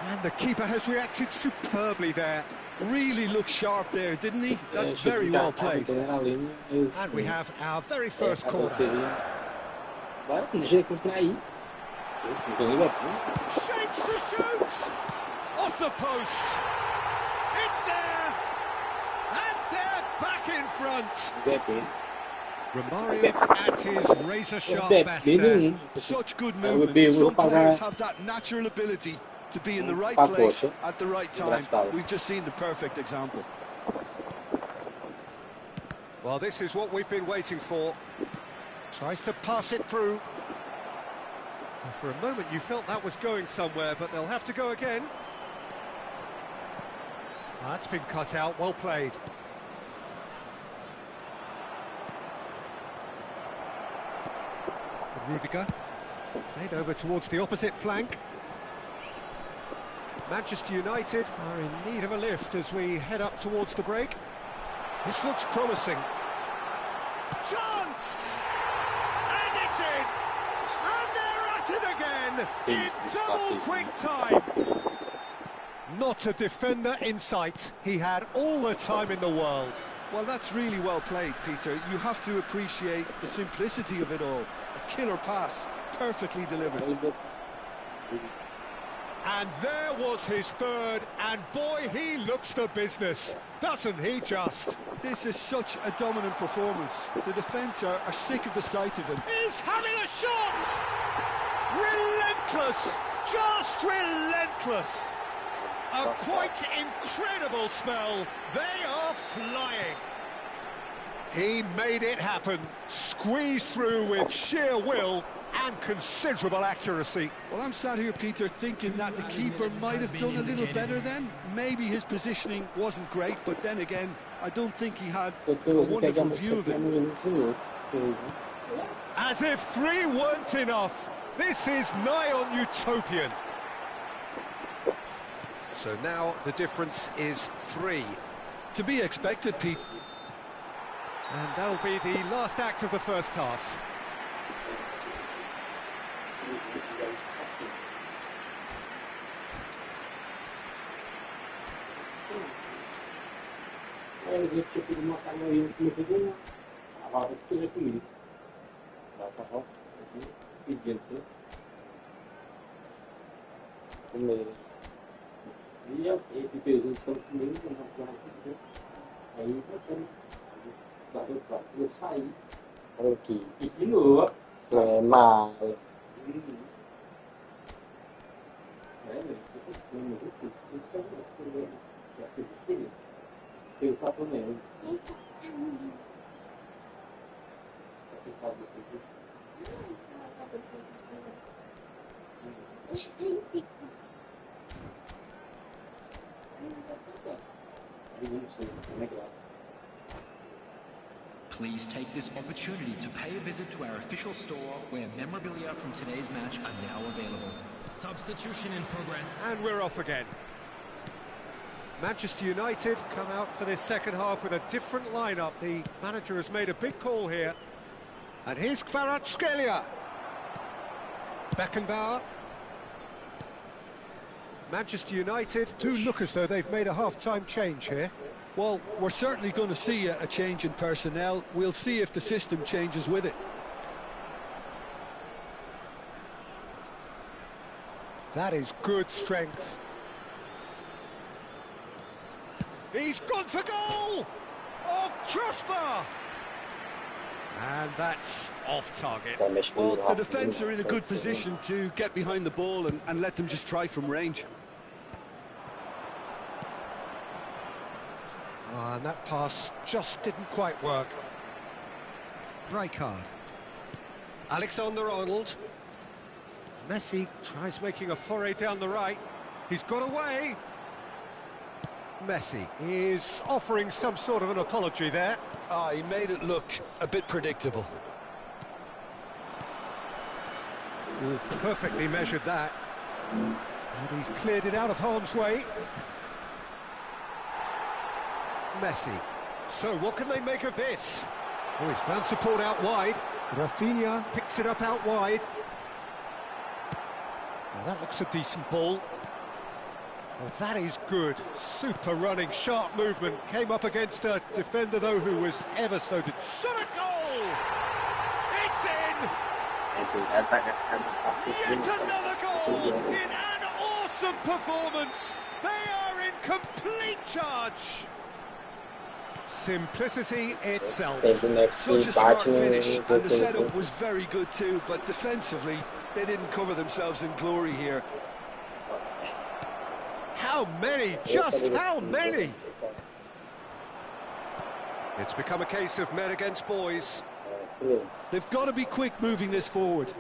And the keeper has reacted superbly there. Really looked sharp there, didn't he? That's very well played. And we have our very first corner. Vai, deixa ele comprar aí. Shapes to shoot! Off the post! It's there! And they're back in front! Romario at his razor-sharp best there. Such good movement. Some players have that natural ability to be in the right place at the right time. We've just seen the perfect example. Well, this is what we've been waiting for. Tries to pass it through. Well, for a moment you felt that was going somewhere, but they'll have to go again. That's been cut out, well played. Rudiger. Played over towards the opposite flank. Manchester United are in need of a lift as we head up towards the break. This looks promising. Chance! And it's in! And they're at it again! In double quick time! Not a defender in sight. He had all the time in the world. Well, that's really well played, Peter. You have to appreciate the simplicity of it all. A killer pass, perfectly delivered. And there was his third, and boy, he looks the business, doesn't he just? This is such a dominant performance. The defence are sick of the sight of him. He's having a shot! Relentless, just relentless. A quite incredible spell. They are flying. He made it happen, squeezed through with sheer will and considerable accuracy. Well, I'm sat here, Peter, thinking that the keeper might have done a little better then. Maybe his positioning wasn't great, but then again, I don't think he had a wonderful view of it. As if three weren't enough, this is nigh on utopian. So now the difference is 3. To be expected, Pete. And that'll be the last act of the first half. Eu saí. Olha aqui. E de novo. É mal. Eu faço mesmo. Please take this opportunity to pay a visit to our official store where memorabilia from today's match are now available. Substitution in progress. And we're off again. Manchester United come out for this second half with a different lineup. The manager has made a big call here. And here's Kvaratskhelia. Beckenbauer. Manchester United do look as though they've made a half-time change here. Well, we're certainly going to see a change in personnel. We'll see if the system changes with it. That is good strength. He's gone for goal! Oh, crossbar! And that's off target. Well, the defence are in a good position to get behind the ball and let them just try from range. And that pass just didn't quite work. Rijkaard. Alexander-Arnold. Messi tries making a foray down the right. He's got away. Messi is offering some sort of an apology there. He made it look a bit predictable. Ooh, perfectly measured that. And he's cleared it out of harm's way. Messi. So what can they make of this? Oh, he's found support out wide. Rafinha picks it up out wide. Now that looks a decent ball. Well, that is good. Super running, sharp movement. Came up against a defender, though, who was ever so... Shot a goal! It's in! Yet another goal in an awesome performance. They are in complete charge. Simplicity itself. Such a smart finish, and the setup was very good too, but defensively, they didn't cover themselves in glory here. How many? Just how many? It's become a case of men against boys. They've got to be quick moving this forward.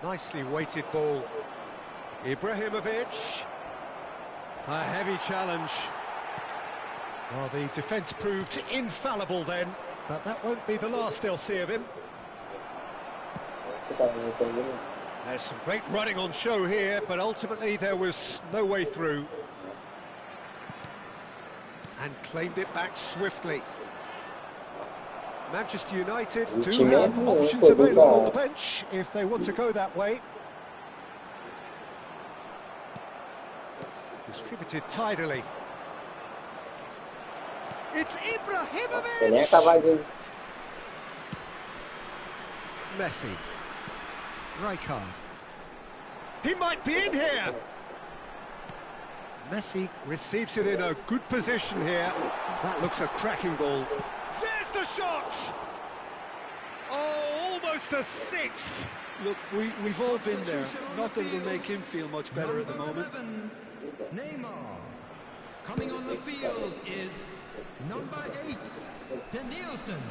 Nicely weighted ball. Ibrahimovic. A heavy challenge. Well, the defence proved infallible then, but that won't be the last they'll see of him. There's some great running on show here, but ultimately there was no way through. And claimed it back swiftly. Manchester United do have options available on the bench if they want to go that way. Distributed tidily. It's Ibrahimovic! Messi. Rijkaard. He might be in here! Messi receives it in a good position here. That looks a cracking ball. There's the shot! Oh, almost a sixth! Look, we've all been there. Not that it'll make him feel much better at the moment. 11, Neymar. Coming on the field is number 8, Danielson.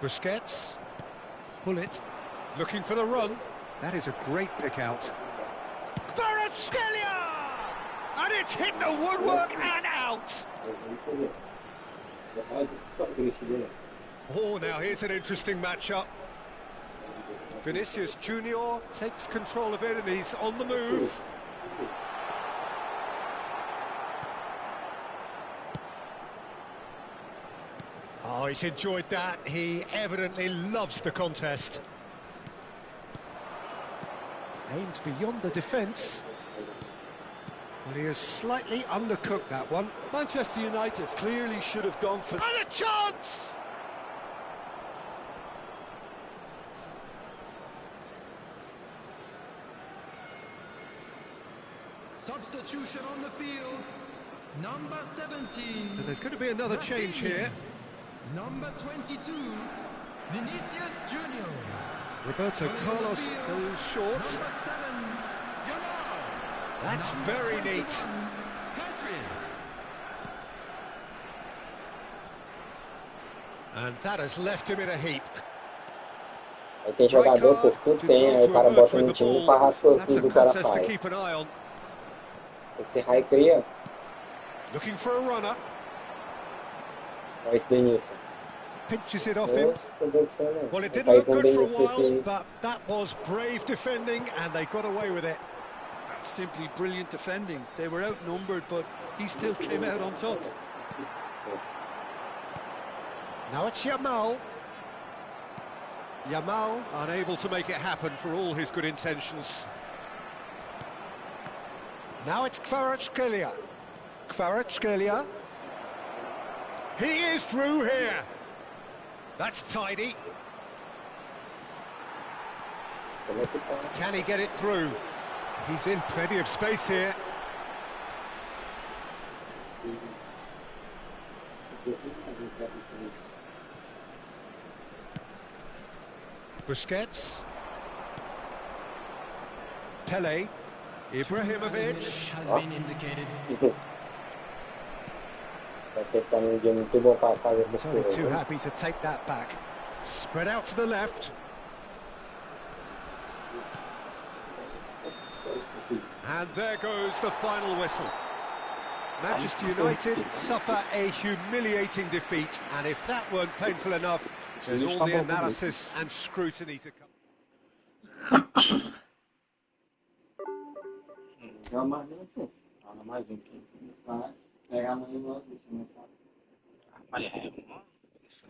Busquets. Pull it. Looking for the run. That is a great pick out. Kvaratskhelia! And it's hit the woodwork and out. Oh, now here's an interesting matchup. Vinicius Junior takes control of it and he's on the move. Oh, he's enjoyed that. He evidently loves the contest. Aimed beyond the defence. Well, he has slightly undercooked that one. Manchester United clearly should have gone for... And a chance! Substitution on the field, number 17. So there's going to be another change here. Number 22, Vinicius Junior. Roberto Carlos goes short. Number 7, Yamal. That's very neat. Country. And that has left him in a heap. Aí tem jogador por tudo, tem, aí o cara bota no time e faz tudo o cara faz. Keep an eye on. Esse Raik aí, ó. Looking for a runner. Olha esse Denilson. Pinches it off him. Nossa, produção, né? Well, it didn't Vai look com o good for a Denilson while, esse... but that was brave defending and they got away with it. That's simply brilliant defending. They were outnumbered, but he still came out on top. Now it's Yamal. Yamal unable to make it happen for all his good intentions. Now it's Kvaratskhelia. Kvaratskhelia. He is through here. That's tidy. Can he get it through? He's in plenty of space here. Busquets. Pele. Ibrahimovic. Has been indicated. He's only too happy to take that back. Spread out to the left. And there goes the final whistle. Manchester United suffer a humiliating defeat, and if that weren't painful enough, there's all the analysis and scrutiny to come. Mais um aqui. Pegar amanhã e não assistir, muito fácil. Maria, isso.